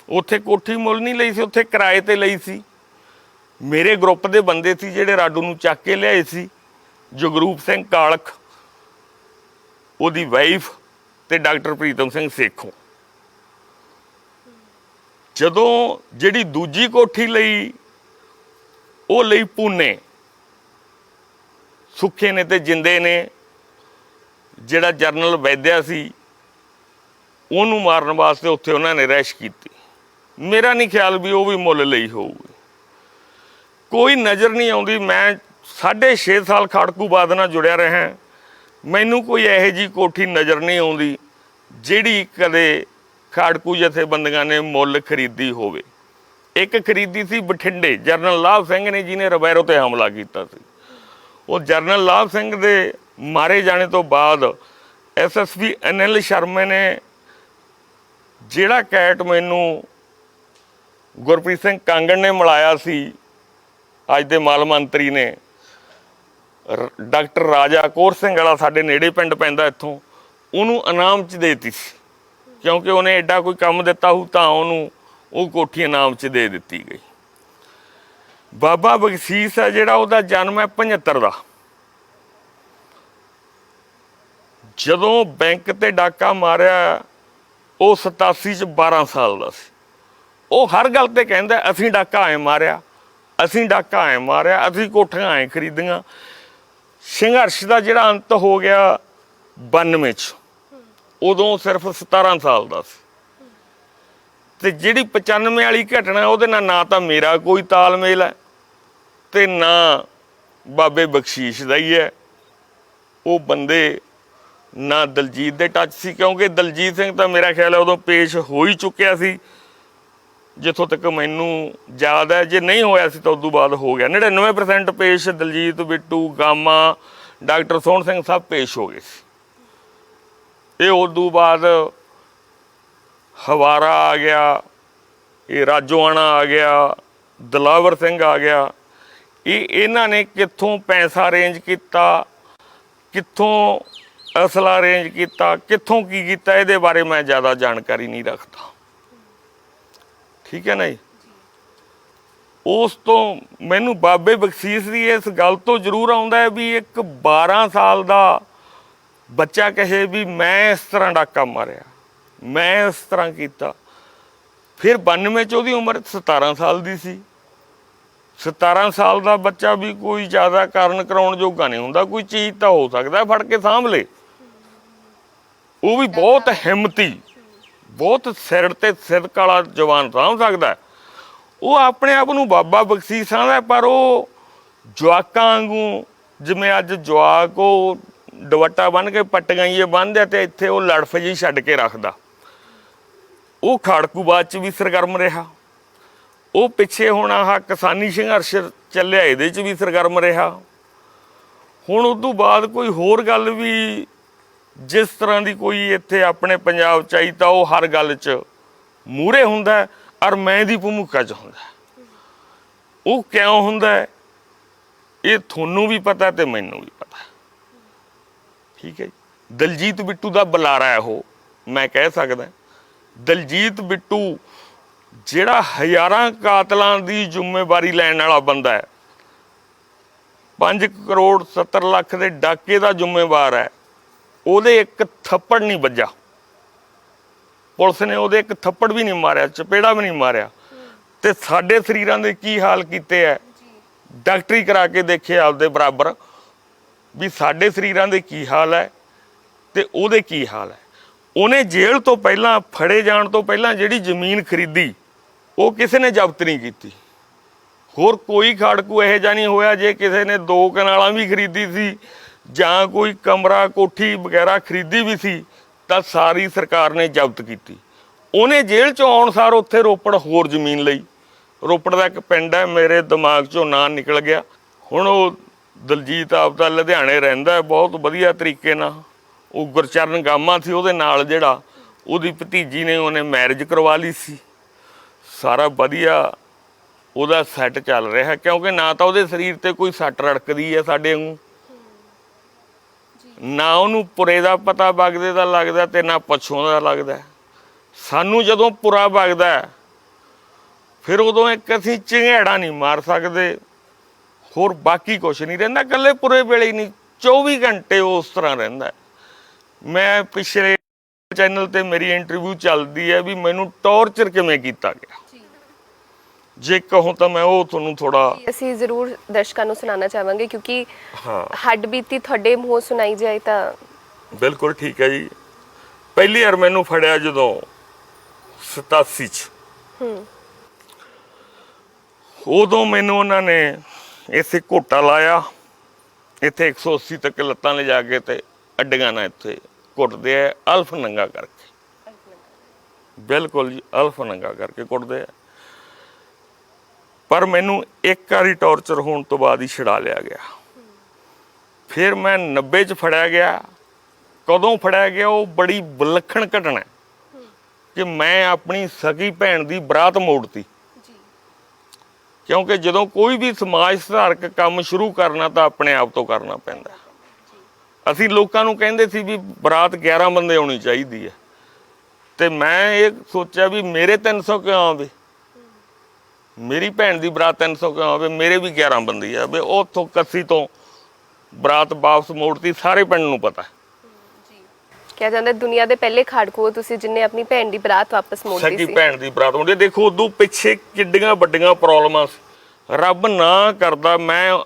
ਉੱਥੇ ਕੋਠੀ ਮੁੱਲ ਨਹੀਂ ਲਈ ਸੀ, ਉੱਥੇ ਕਿਰਾਏ 'ਤੇ ਲਈ ਸੀ। ਮੇਰੇ ਗਰੁੱਪ ਦੇ ਬੰਦੇ ਸੀ ਜਿਹੜੇ ਰਾਡੂ ਨੂੰ ਚੱਕ ਕੇ ਲਿਆਏ ਸੀ, ਜਗਰੂਪ ਸਿੰਘ ਕਾਲਖ, ਉਹਦੀ ਵਾਈਫ ਤੇ ਡਾਕਟਰ ਪ੍ਰੀਤਮ ਸਿੰਘ ਸੇਖੋਂ। ਜਦੋਂ ਜਿਹੜੀ ਦੂਜੀ ਕੋਠੀ ਲਈ, ਉਹ ਲਈ ਪੂਨੇ, ਸੁੱਖੇ ਨੇ ਤੇ ਜਿੰਦੇ ਨੇ। ਜਿਹੜਾ ਜਰਨਲ ਵੈਦਿਆ ਸੀ ਉਹਨੂੰ ਮਾਰਨ ਵਾਸਤੇ ਉੱਥੇ ਉਹਨਾਂ ਨੇ ਰੈਸ਼ ਕੀਤੀ। ਮੇਰਾ ਨਹੀਂ ਖਿਆਲ ਵੀ ਉਹ ਵੀ ਮੁੱਲ ਲਈ ਹੋਊਗੀ। ਕੋਈ ਨਜ਼ਰ ਨਹੀਂ ਆਉਂਦੀ। ਮੈਂ 6.5 ਸਾਲ ਖਾੜਕੂਬਾਦ ਨਾਲ ਜੁੜਿਆ ਰਿਹਾ, ਮੈਨੂੰ ਕੋਈ ਇਹੋ ਜਿਹੀ ਕੋਠੀ ਨਜ਼ਰ ਨਹੀਂ ਆਉਂਦੀ ਜਿਹੜੀ ਕਦੇ ਖਾੜਕੂ ਜਥੇਬੰਦੀਆਂ ਨੇ ਮੁੱਲ ਖਰੀਦੀ ਹੋਵੇ। ਇੱਕ ਖਰੀਦੀ ਸੀ ਬਠਿੰਡੇ, ਜਰਨਲ ਲਾਭ ਸਿੰਘ ਨੇ, ਜਿਹਨੇ ਰਬੈਰੋ ਤੇ ਹਮਲਾ ਕੀਤਾ ਸੀ। ਉਹ ਜਰਨਲ ਲਾਭ ਸਿੰਘ ਦੇ ਮਾਰੇ ਜਾਣੇ ਤੋਂ ਬਾਅਦ SSP ਅਨਿਲ ਸ਼ਰਮੇ ਨੇ, ਜਿਹੜਾ ਕੈਟ ਮੈਨੂੰ ਗੁਰਪ੍ਰੀਤ ਸਿੰਘ ਕਾਂਗੜ ਨੇ ਮਿਲਾਇਆ ਸੀ, ਅੱਜ ਦੇ ਮਾਲ ਮੰਤਰੀ ਨੇ, ਡਾਕਟਰ ਰਾਜਾ ਕੌਰ ਸਿੰਘ ਵਾਲਾ ਸਾਡੇ ਨੇੜੇ ਪਿੰਡ ਪੈਂਦਾ ਇੱਥੋਂ, ਉਹਨੂੰ ਇਨਾਮ 'ਚ ਦੇਤੀ ਸੀ, ਕਿਉਂਕਿ ਉਹਨੇ ਐਡਾ ਕੋਈ ਕੰਮ ਦਿੱਤਾ ਹੋਊ ਤਾਂ ਉਹਨੂੰ ਉਹ ਕੋਠੀ ਇਨਾਮ 'ਚ ਦੇ ਦਿੱਤੀ ਗਈ। ਬਾਬਾ ਬਖਸ਼ੀਸ਼ ਹੈ ਜਿਹੜਾ, ਉਹਦਾ ਜਨਮ ਹੈ 75 ਦਾ। ਜਦੋਂ ਬੈਂਕ ਤੇ ਡਾਕਾ ਮਾਰਿਆ ਉਹ 87 'ਚ 12 ਸਾਲ ਦਾ ਸੀ। ਉਹ ਹਰ ਗੱਲ ਤੇ ਕਹਿੰਦਾ ਅਸੀਂ ਡਾਕਾ ਐਂ ਮਾਰਿਆ, ਅਸੀਂ ਡਾਕਾ ਐਂ ਮਾਰਿਆ, ਅਸੀਂ ਕੋਠੀਆਂ ਐਂ ਖਰੀਦੀਆਂ। ਸੰਘਰਸ਼ ਦਾ ਜਿਹੜਾ ਅੰਤ ਹੋ ਗਿਆ 92 'ਚ, ਉਦੋਂ ਸਿਰਫ 17 ਸਾਲ ਦਾ ਸੀ। ਤੇ ਜਿਹੜੀ 95 ਵਾਲੀ ਘਟਨਾ ਉਹਦੇ ਨਾਲ ਨਾ ਤਾਂ ਮੇਰਾ ਕੋਈ ਤਾਲਮੇਲ ਹੈ ਤੇ ਨਾ ਬਾਬੇ ਬਖਸ਼ੀਸ਼ ਦਾ ਹੀ ਹੈ। ਉਹ ਬੰਦੇ ਨਾ ਦਲਜੀਤ ਦੇ ਟੱਚ ਸੀ, ਕਿਉਂਕਿ ਦਲਜੀਤ ਸਿੰਘ ਤਾਂ ਮੇਰਾ ਖਿਆਲ ਹੈ ਉਦੋਂ ਪੇਸ਼ ਹੋ ਹੀ ਚੁੱਕਿਆ ਸੀ, ਜਿੱਥੋਂ ਤੱਕ ਮੈਨੂੰ ਯਾਦ ਹੈ। ਜੇ ਨਹੀਂ ਹੋਇਆ ਸੀ ਤਾਂ ਉਦੋਂ ਬਾਅਦ ਹੋ ਗਿਆ। 99% ਪੇਸ਼ ਦਲਜੀਤ, ਬਿੱਟੂ, ਗਾਮਾ, ਡਾਕਟਰ ਸੋਹਣ ਸਿੰਘ ਸਭ ਪੇਸ਼ ਹੋ ਗਏ ਸੀ। ਇਹ ਉਦੋਂ ਬਾਅਦ ਹਵਾਰਾ ਆ ਗਿਆ, ਇਹ ਰਾਜੋਆਣਾ ਆ ਗਿਆ, ਦਲਾਵਰ ਸਿੰਘ ਆ ਗਿਆ। ਇਹਨਾਂ ਨੇ ਕਿੱਥੋਂ ਪੈਸਾ ਅਰੇਂਜ ਕੀਤਾ, ਕਿੱਥੋਂ ਅਸਲਾ ਅਰੇਂਜ ਕੀਤਾ, ਕਿੱਥੋਂ ਕੀ ਕੀਤਾ, ਇਹਦੇ ਬਾਰੇ ਮੈਂ ਜ਼ਿਆਦਾ ਜਾਣਕਾਰੀ ਨਹੀਂ ਰੱਖਦਾ। ਠੀਕ ਹੈ ਨਾ ਜੀ। ਉਸ ਤੋਂ ਮੈਨੂੰ ਬਾਬੇ ਬਖਸ਼ੀਸ਼ ਦੀ ਇਸ ਗੱਲ ਤੋਂ ਜ਼ਰੂਰ ਆਉਂਦਾ ਹੈ ਵੀ ਇੱਕ 12 ਸਾਲ ਦਾ ਬੱਚਾ ਕਹੇ ਵੀ ਮੈਂ ਇਸ ਤਰ੍ਹਾਂ ਡਾਕਾ ਮਾਰਿਆ, ਮੈਂ ਇਸ ਤਰ੍ਹਾਂ ਕੀਤਾ। ਫਿਰ 92 'ਚ ਉਹਦੀ ਉਮਰ 17 ਸਾਲ ਦੀ ਸੀ। 17 ਸਾਲ ਦਾ ਬੱਚਾ ਵੀ ਕੋਈ ਜ਼ਿਆਦਾ ਕਾਰਨ ਕਰਾਉਣ ਜੋਗਾ ਨਹੀਂ ਹੁੰਦਾ। ਕੋਈ ਚੀਜ਼ ਤਾਂ ਹੋ ਸਕਦਾ ਫੜ ਕੇ ਸਾਂਭ ਲੇ। ਉਹ ਵੀ ਬਹੁਤ ਹਿੰਮਤੀ, ਬਹੁਤ ਸਿਰ ਤੇ ਸਿਦਕ ਵਾਲਾ ਜਵਾਨ ਸਾਂਭ ਸਕਦਾ। ਉਹ ਆਪਣੇ ਆਪ ਨੂੰ ਬਾਬਾ ਬਖਸ਼ੀਸ਼ ਆਂਹਦਾ, ਪਰ ਉਹ ਜਵਾਕਾਂ ਵਾਂਗੂ, ਜਿਵੇਂ ਅੱਜ ਜਵਾਕ ਉਹ ਦੁਪੱਟਾ ਬੰਨ੍ਹ ਕੇ ਪੱਟੀਆਂ ਬੰਨ੍ਹਦੇ ਤੇ ਇੱਥੇ ਉਹ ਲੜਫ ਜਿਹੀ ਛੱਡ ਕੇ ਰੱਖਦਾ। ਉਹ ਖਾੜਕੂਬਾਦ 'ਚ ਵੀ ਸਰਗਰਮ ਰਿਹਾ। ਉਹ ਪਿੱਛੇ ਹੁਣ ਆਹ ਕਿਸਾਨੀ ਸੰਘਰਸ਼ ਚੱਲਿਆ, ਇਹਦੇ 'ਚ ਵੀ ਸਰਗਰਮ ਰਿਹਾ। ਹੁਣ ਉਸ ਤੋਂ ਬਾਅਦ ਕੋਈ ਹੋਰ ਗੱਲ ਵੀ ਜਿਸ ਤਰ੍ਹਾਂ ਦੀ ਕੋਈ ਇੱਥੇ ਆਪਣੇ ਪੰਜਾਬ 'ਚ ਆਈ ਤਾਂ ਉਹ ਹਰ ਗੱਲ 'ਚ ਮੂਹਰੇ ਹੁੰਦਾ ਔਰ ਮੈਂ ਦੀ ਭੂਮਿਕਾ 'ਚ ਹੁੰਦਾ। ਉਹ ਕਿਉਂ ਹੁੰਦਾ ਇਹ ਤੁਹਾਨੂੰ ਵੀ ਪਤਾ ਤੇ ਮੈਨੂੰ ਵੀ ਪਤਾ। ਠੀਕ ਹੈ ਜੀ। ਦਲਜੀਤ ਬਿੱਟੂ ਦਾ ਬੁਲਾਰਾ ਹੈ ਉਹ, ਮੈਂ ਕਹਿ ਸਕਦਾ। ਦਲਜੀਤ ਬਿੱਟੂ ਜਿਹੜਾ ਹਜ਼ਾਰਾਂ ਕਾਤਲਾਂ ਦੀ ਜ਼ਿੰਮੇਵਾਰੀ ਲੈਣ ਵਾਲਾ ਬੰਦਾ ਹੈ, 5 ਕਰੋੜ 70 ਲੱਖ ਦੇ ਡਾਕੇ ਦਾ ਜ਼ਿੰਮੇਵਾਰ ਹੈ, ਉਹਦੇ ਇੱਕ ਥੱਪੜ ਨਹੀਂ ਵੱਜਾ। ਪੁਲਿਸ ਨੇ ਉਹਦੇ ਇੱਕ ਥੱਪੜ ਵੀ ਨਹੀਂ ਮਾਰਿਆ, ਚਪੇੜਾ ਵੀ ਨਹੀਂ ਮਾਰਿਆ। ਤੇ ਸਾਡੇ ਸਰੀਰਾਂ ਦੇ ਕੀ ਹਾਲ ਕੀਤੇ ਹੈ, ਡਾਕਟਰੀ ਕਰਾ ਕੇ ਦੇਖੇ ਆਪਦੇ ਬਰਾਬਰ ਵੀ ਸਾਡੇ ਸਰੀਰਾਂ ਦੇ ਕੀ ਹਾਲ ਹੈ ਤੇ ਉਹਦੇ ਕੀ ਹਾਲ ਹੈ। ਉਹਨੇ ਜੇਲ੍ਹ ਤੋਂ ਪਹਿਲਾਂ, ਫੜੇ ਜਾਣ ਤੋਂ ਪਹਿਲਾਂ ਜਿਹੜੀ ਜ਼ਮੀਨ ਖਰੀਦੀ ਉਹ ਕਿਸੇ ਨੇ ਜ਼ਬਤ ਨਹੀਂ ਕੀਤੀ। ਹੋਰ ਕੋਈ ਖਾੜਕੂ ਇਹੋ ਜਿਹਾ ਨਹੀਂ ਹੋਇਆ। ਜੇ ਕਿਸੇ ਨੇ 2 ਕਨਾਲਾਂ ਵੀ ਖਰੀਦੀ ਸੀ ਜਾਂ ਕੋਈ ਕਮਰਾ, ਕੋਠੀ ਵਗੈਰਾ ਖਰੀਦੀ ਵੀ ਸੀ ਤਾਂ ਸਾਰੀ ਸਰਕਾਰ ਨੇ ਜ਼ਬਤ ਕੀਤੀ। ਉਹਨੇ ਜੇਲ੍ਹ 'ਚੋਂ ਆਉਣ ਸਾਰ ਉੱਥੇ ਰੋਪੜ ਹੋਰ ਜ਼ਮੀਨ ਲਈ। ਰੋਪੜ ਦਾ ਇੱਕ ਪਿੰਡ ਹੈ, ਮੇਰੇ ਦਿਮਾਗ 'ਚੋਂ ਨਾਂ ਨਿਕਲ ਗਿਆ ਹੁਣ। ਉਹ ਦਲਜੀਤ ਆਪਦਾ ਲੁਧਿਆਣੇ ਰਹਿੰਦਾ ਬਹੁਤ ਵਧੀਆ ਤਰੀਕੇ ਨਾਲ। ਉਹ ਗੁਰਚਰਨ ਗਾਮਾ ਸੀ ਉਹਦੇ ਨਾਲ, ਜਿਹੜਾ ਉਹਦੀ ਭਤੀਜੀ ਨੇ ਉਹਨੇ ਮੈਰਿਜ ਕਰਵਾ ਲਈ ਸੀ। ਸਾਰਾ ਵਧੀਆ ਉਹਦਾ ਸੈੱਟ ਚੱਲ ਰਿਹਾ, ਕਿਉਂਕਿ ਨਾ ਤਾਂ ਉਹਦੇ ਸਰੀਰ ਤੇ ਕੋਈ ਸੱਟ ਰੜਕਦੀ ਹੈ ਸਾਡੇ ਵਾਂਗੂ, ਨਾ ਉਹਨੂੰ ਪੁਰੇ ਦਾ ਪਤਾ ਵਗਦੇ ਦਾ ਲੱਗਦਾ ਤੇ ਨਾ ਪਛੋਂ ਦਾ ਲੱਗਦਾ। ਸਾਨੂੰ ਜਦੋਂ ਪੁਰਾ ਵਗਦਾ ਫਿਰ ਉਦੋਂ ਇੱਕ ਅਸੀਂ ਚੰਗਿਆੜਾ ਨਹੀਂ ਮਾਰ ਸਕਦੇ, ਹੋਰ ਬਾਕੀ ਕੁਛ ਨਹੀਂ ਰਹਿੰਦਾ। ਇਕੱਲੇ ਪੁਰੇ ਵੇਲੇ ਹੀ ਨਹੀਂ, 24 ਘੰਟੇ ਉਸ ਤਰ੍ਹਾਂ ਰਹਿੰਦਾ। ਮੈਂ ਪਿਛਲੇ ਚੈਨਲ ਤੇ ਮੇਰੀ ਇੰਟਰਵਿਊ ਚੱਲਦੀ ਹੈ ਵੀ ਮੈਨੂੰ ਟੌਰਚਰ ਕਿਵੇਂ ਕੀਤਾ ਗਿਆ। ਜੇ ਕਹੂੰ ਤਾਂ ਮੈਂ ਉਹ ਤੁਹਾਨੂੰ ਥੋੜਾ ਅਸੀਂ ਜ਼ਰੂਰ ਦਰਸ਼ਕਾਂ ਨੂੰ ਸੁਣਾਉਣਾ ਚਾਹਾਂਗੇ, ਕਿਉਂਕਿ ਹੱਡ ਬੀਤੀ ਤੁਹਾਡੇ ਮੂੰਹੋਂ ਸੁਣਾਈ ਜਾਏ ਤਾਂ ਬਿਲਕੁਲ ਠੀਕ ਹੈ ਜੀ। ਪਹਿਲੀ ਵਾਰ ਮੈਨੂੰ ਫੜਿਆ ਜਦੋਂ 87 'ਚ, ਉਦੋਂ ਮੈਨੂੰ ਉਹਨਾਂ ਨੇ ਇੱਥੇ ਘੋਟਾ ਲਾਇਆ। ਇੱਥੇ 180 ਤੱਕ ਲੱਤਾਂ ਲਿਜਾ ਕੇ ਤੇ ਅੱਡੀਆਂ ਨਾਲ ਇੱਥੇ ਕੁੱਟਦੇ ਆ, ਅਲਫ ਨੰਗਾ ਕਰਕੇ। ਬਿਲਕੁਲ ਜੀ, ਅਲਫ ਨੰਗਾ ਕਰਕੇ ਕੁੱਟਦੇ ਆ। ਪਰ ਮੈਨੂੰ ਇੱਕ ਵਾਰੀ ਟੌਰਚਰ ਹੋਣ ਤੋਂ ਬਾਅਦ ਹੀ ਛੁਡਾ ਲਿਆ ਗਿਆ। ਫਿਰ ਮੈਂ 90 'ਚ ਫੜਿਆ ਗਿਆ। ਕਦੋਂ ਫੜਿਆ ਗਿਆ ਉਹ ਬੜੀ ਵਿਲੱਖਣ ਘਟਨਾ ਕਿ ਮੈਂ ਆਪਣੀ ਸਗੀ ਭੈਣ ਦੀ ਬਰਾਤ ਮੋੜਤੀ। ਕਿਉਂਕਿ ਜਦੋਂ ਕੋਈ ਵੀ ਸਮਾਜ ਸੁਧਾਰਕ ਕੰਮ ਸ਼ੁਰੂ ਕਰਨਾ ਤਾਂ ਆਪਣੇ ਆਪ ਤੋਂ ਕਰਨਾ ਪੈਂਦਾ। ਅਸੀਂ ਲੋਕਾਂ ਨੂੰ ਕਹਿੰਦੇ ਸੀ ਵੀ ਬਰਾਤ 11 ਬੰਦੇ ਆਉਣੀ ਚਾਹੀਦੀ ਹੈ, ਤੇ ਮੈਂ ਇਹ ਸੋਚਿਆ ਵੀ ਮੇਰੇ 300 ਕਿਉਂ ਆਵੇ, ਮੇਰੀ ਭੈਣ ਦੀ ਬਰਾਤ 300 ਕਿਉਂ ਆਵੇ, ਮੇਰੇ ਵੀ 11 ਬੰਦੇ ਆ ਵੀ। ਉੱਥੋਂ ਕੱਸੀ ਤੋਂ ਬਰਾਤ ਵਾਪਸ ਮੋੜਤੀ, ਸਾਰੇ ਪਿੰਡ ਨੂੰ ਪਤਾ। ਕਿਹਾ ਜਾਂਦਾ ਦੁਨੀਆ ਦੇ ਪਹਿਲੇ ਖਾੜਕੂ ਤੁਸੀਂ, ਜਿੰਨੇ ਆਪਣੀ ਭੈਣ ਦੀ ਬਰਾਤ ਵਾਪਸ ਮੋੜਦੀ ਸੀ। ਸਕੀ ਭੈਣ ਦੀ ਬਰਾਤ ਮੋੜੀ। ਦੇਖੋ ਉਦੋਂ ਪਿੱਛੇ ਕਿੱਡੀਆਂ ਵੱਡੀਆਂ ਪ੍ਰੋਬਲਮਾਂ ਸੀ। ਰੱਬ ਨਾ ਕਰਦਾ ਮੈਂ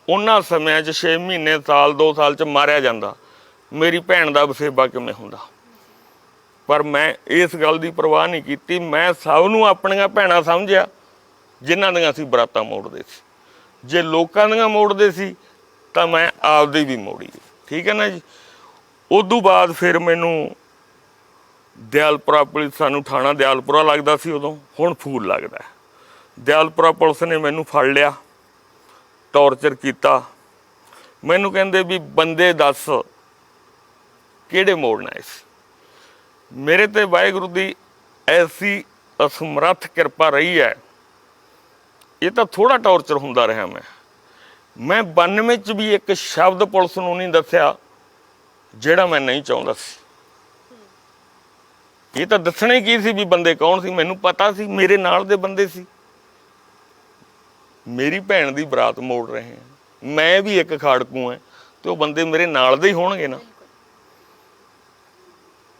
ਉਹਨਾਂ ਸਮਿਆਂ 'ਚ 6 ਮਹੀਨੇ ਸਾਲ 2 ਸਾਲ 'ਚ ਮਾਰਿਆ ਜਾਂਦਾ, ਮੇਰੀ ਭੈਣ ਦਾ ਵਸੇਬਾ ਕਿਵੇਂ ਹੁੰਦਾ। ਪਰ ਮੈਂ ਇਸ ਗੱਲ ਦੀ ਪਰਵਾਹ ਨਹੀਂ ਕੀਤੀ। ਮੈਂ ਸਭ ਨੂੰ ਆਪਣੀਆਂ ਭੈਣਾਂ ਸਮਝਿਆ ਜਿਨ੍ਹਾਂ ਦੀਆਂ ਅਸੀਂ ਬਰਾਤਾਂ ਮੋੜਦੇ ਸੀ। ਜੇ ਲੋਕਾਂ ਦੀਆਂ ਮੋੜਦੇ ਸੀ ਤਾਂ ਮੈਂ ਆਪਦੀ ਵੀ ਮੋੜੀ। ਠੀਕ ਹੈ ਨਾ ਜੀ। ਉਦੋਂ ਬਾਅਦ ਫਿਰ ਮੈਨੂੰ ਦਿਆਲਪੁਰਾ ਪੁਲਿਸ, ਸਾਨੂੰ ਥਾਣਾ ਦਿਆਲਪੁਰਾ ਲੱਗਦਾ ਸੀ ਉਦੋਂ, ਹੁਣ ਫੂਲ ਲੱਗਦਾ। ਦਿਆਲਪੁਰਾ ਪੁਲਿਸ ਨੇ ਮੈਨੂੰ ਫੜ ਲਿਆ, ਟੌਰਚਰ ਕੀਤਾ। ਮੈਨੂੰ ਕਹਿੰਦੇ ਵੀ ਬੰਦੇ ਦੱਸ ਕਿਹੜੇ ਮੋੜਨਾ ਸੀ। ਮੇਰੇ ਤੇ ਵਾਹਿਗੁਰੂ ਦੀ ਐਸੀ ਅਸਮਰੱਥ ਕਿਰਪਾ ਰਹੀ ਹੈ। ਇਹ ਤਾਂ ਥੋੜਾ ਟੌਰਚਰ ਹੁੰਦਾ ਰਿਹਾ। ਮੈਂ 92 'ਚ ਵੀ ਇੱਕ ਸ਼ਬਦ ਪੁਲਿਸ ਨੂੰ ਨਹੀਂ ਦੱਸਿਆ ਜਿਹੜਾ ਮੈਂ ਨਹੀਂ ਚਾਹੁੰਦਾ ਸੀ। ਇਹ ਤਾਂ ਦੱਸਣਾ ਹੀ ਕੀ ਸੀ ਵੀ ਬੰਦੇ ਕੌਣ ਸੀ, ਮੈਨੂੰ ਪਤਾ ਸੀ ਮੇਰੇ ਨਾਲ ਦੇ ਬੰਦੇ ਸੀ। ਮੇਰੀ ਭੈਣ ਦੀ ਬਰਾਤ ਮੋੜ ਰਹੇ ਹਾਂ, ਮੈਂ ਵੀ ਇੱਕ ਖਾੜਕੂ ਹਾਂ, ਤੇ ਉਹ ਬੰਦੇ ਮੇਰੇ ਨਾਲ ਦੇ ਹੀ ਹੋਣਗੇ ਨਾ।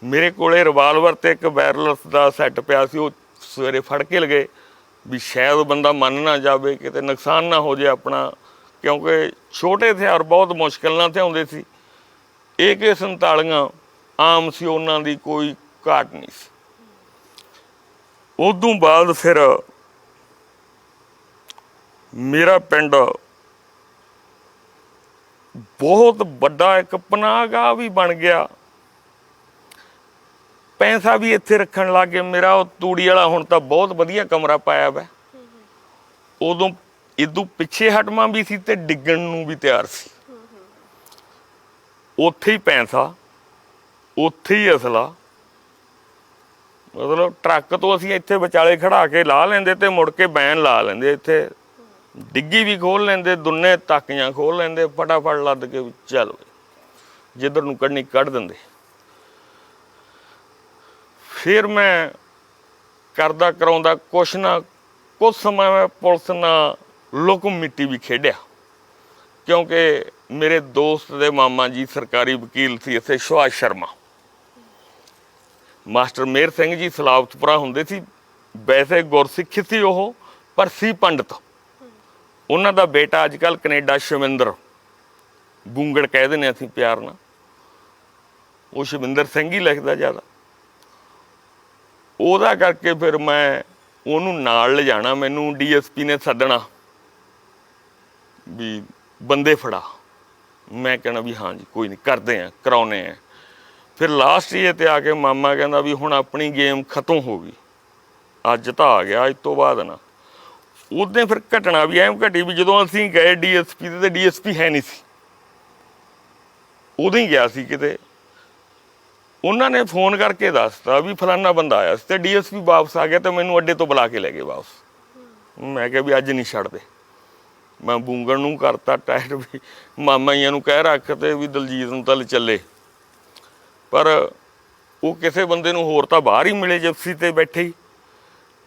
ਮੇਰੇ ਕੋਲੇ ਰਿਵਾਲਵਰ ਤੇ ਇੱਕ ਵਾਇਰਲੈਸ ਦਾ ਸੈੱਟ ਪਿਆ ਸੀ, ਉਹ ਸਵੇਰੇ ਫੜ ਕੇ ਲਗੇ ਵੀ ਸ਼ਾਇਦ ਬੰਦਾ ਮੰਨ ਨਾ ਜਾਵੇ, ਕਿਤੇ ਨੁਕਸਾਨ ਨਾ ਹੋ ਜਾਏ ਆਪਣਾ, ਕਿਉਂਕਿ ਛੋਟੇ ਹਥਿਆਰ ਬਹੁਤ ਮੁਸ਼ਕਿਲ ਨਾਲ ਹਥਿਆਉਂਦੇ ਸੀ। AK-47 ਆਮ ਸੀ, ਉਹਨਾਂ ਦੀ ਕੋਈ ਘਾਟ ਨਹੀਂ ਸੀ। ਉਦੋਂ ਬਾਅਦ ਫਿਰ ਮੇਰਾ ਪਿੰਡ ਬਹੁਤ ਵੱਡਾ ਇੱਕ ਪਨਾਹਗਾਹ ਵੀ ਬਣ ਗਿਆ। ਪੈਸਾ ਵੀ ਇੱਥੇ ਰੱਖਣ ਲੱਗ ਗਏ। ਮੇਰਾ ਉਹ ਤੂੜੀ ਵਾਲਾ ਹੁਣ ਤਾਂ ਬਹੁਤ ਵਧੀਆ ਕਮਰਾ ਪਾਇਆ ਵਾ। ਉਦੋਂ ਇਦੋਂ ਪਿੱਛੇ ਹਟਵਾਂ ਵੀ ਸੀ ਤੇ ਡਿੱਗਣ ਨੂੰ ਵੀ ਤਿਆਰ ਸੀ। ਉੱਥੇ ਹੀ ਪੈਸਾ, ਉੱਥੇ ਹੀ ਅਸਲਾ। ਮਤਲਬ ਟਰੱਕ ਤੋਂ ਅਸੀਂ ਇੱਥੇ ਵਿਚਾਲੇ ਖੜਾ ਕੇ ਲਾ ਲੈਂਦੇ ਤੇ ਮੁੜ ਕੇ ਬੈਨ ਲਾ ਲੈਂਦੇ। ਇੱਥੇ ਡਿੱਗੀ ਵੀ ਖੋਲ ਲੈਂਦੇ, ਦੁੰਨੇ ਤਾਕੀਆਂ ਖੋਲ ਲੈਂਦੇ, ਫਟਾਫਟ ਲੱਦ ਕੇ ਚੱਲ ਜਿੱਧਰ ਨੂੰ ਕੱਢਣੀ ਕੱਢ ਦਿੰਦੇ। ਫਿਰ ਮੈਂ ਕਰਦਾ ਕਰਾਉਂਦਾ ਕੁਛ ਨਾ ਕੁਛ ਸਮਾਂ ਮੈਂ ਪੁਲਿਸ ਨਾਲ ਲੁਕ ਮਿੱਟੀ ਵੀ ਖੇਡਿਆ, ਕਿਉਂਕਿ ਮੇਰੇ ਦੋਸਤ ਦੇ ਮਾਮਾ ਜੀ ਸਰਕਾਰੀ ਵਕੀਲ ਸੀ ਇੱਥੇ, ਸੁਭਾਸ਼ ਸ਼ਰਮਾ। ਮਾਸਟਰ ਮੇਹਰ ਸਿੰਘ ਜੀ ਸਲਾਬਤਪੁਰਾ ਹੁੰਦੇ ਸੀ। ਵੈਸੇ ਗੁਰਸਿੱਖ ਸੀ ਉਹ, ਪਰ ਸੀ ਪੰਡਤ। ਉਹਨਾਂ ਦਾ ਬੇਟਾ ਅੱਜ ਕੱਲ੍ਹ ਕੈਨੇਡਾ, ਸ਼ਵਿੰਦਰ ਬੂੰਗੜ ਕਹਿ ਦਿੰਦੇ ਅਸੀਂ ਪਿਆਰ ਨਾਲ, ਉਹ ਸ਼ਵਿੰਦਰ ਸਿੰਘ ਹੀ ਲਿਖਦਾ ਜ਼ਿਆਦਾ। ਉਹਦਾ ਕਰਕੇ ਫਿਰ ਮੈਂ ਉਹਨੂੰ ਨਾਲ ਲਿਜਾਣਾ। ਮੈਨੂੰ DSP ਨੇ ਸੱਦਣਾ ਵੀ ਬੰਦੇ ਫੜਾ। ਮੈਂ ਕਹਿਣਾ ਵੀ ਹਾਂਜੀ ਕੋਈ ਨਹੀਂ, ਕਰਦੇ ਆ, ਕਰਾਉਨੇ ਆ। ਫਿਰ ਲਾਸਟ ਇਹ ਤੇ ਆ ਕੇ ਮਾਮਾ ਕਹਿੰਦਾ ਵੀ ਹੁਣ ਆਪਣੀ ਗੇਮ ਖਤਮ ਹੋ ਗਈ, ਅੱਜ ਤਾਂ ਆ ਗਿਆ, ਅੱਜ ਤੋਂ ਬਾਅਦ ਨਾ। ਉਦੋਂ ਫਿਰ ਘਟਨਾ ਵੀ ਐਂ ਘਟੀ ਵੀ ਜਦੋਂ ਅਸੀਂ ਗਏ DSP ਤੇ DSP ਹੈ ਨਹੀਂ ਸੀ। ਉਦੋਂ ਹੀ ਗਿਆ ਸੀ ਕਿਤੇ, ਉਹਨਾਂ ਨੇ ਫੋਨ ਕਰਕੇ ਦੱਸਤਾ ਵੀ ਫਲਾਨਾ ਬੰਦਾ ਆਇਆ ਸੀ, ਤੇ DSP ਵਾਪਸ ਆ ਗਿਆ ਤੇ ਮੈਨੂੰ ਅੱਡੇ ਤੋਂ ਬੁਲਾ ਕੇ ਲੈ ਗਏ ਵਾਪਸ। ਮੈਂ ਕਿਹਾ ਵੀ ਅੱਜ ਨਹੀਂ ਛੱਡਦੇ। ਮੈਂ ਬੂੰਗਣ ਨੂੰ ਕਰਤਾ ਟਾਇਰ ਵੀ, ਮਾਮਾਈਆਂ ਨੂੰ ਕਹਿ ਰੱਖ ਤੇ ਵੀ ਦਲਜੀਤ ਨੂੰ ਤਾਂ ਚੱਲੇ। ਪਰ ਉਹ ਕਿਸੇ ਬੰਦੇ ਨੂੰ ਹੋਰ ਤਾਂ ਬਾਹਰ ਹੀ ਮਿਲੇ ਜਿਪਸੀ ਤੇ ਬੈਠੇ ਹੀ।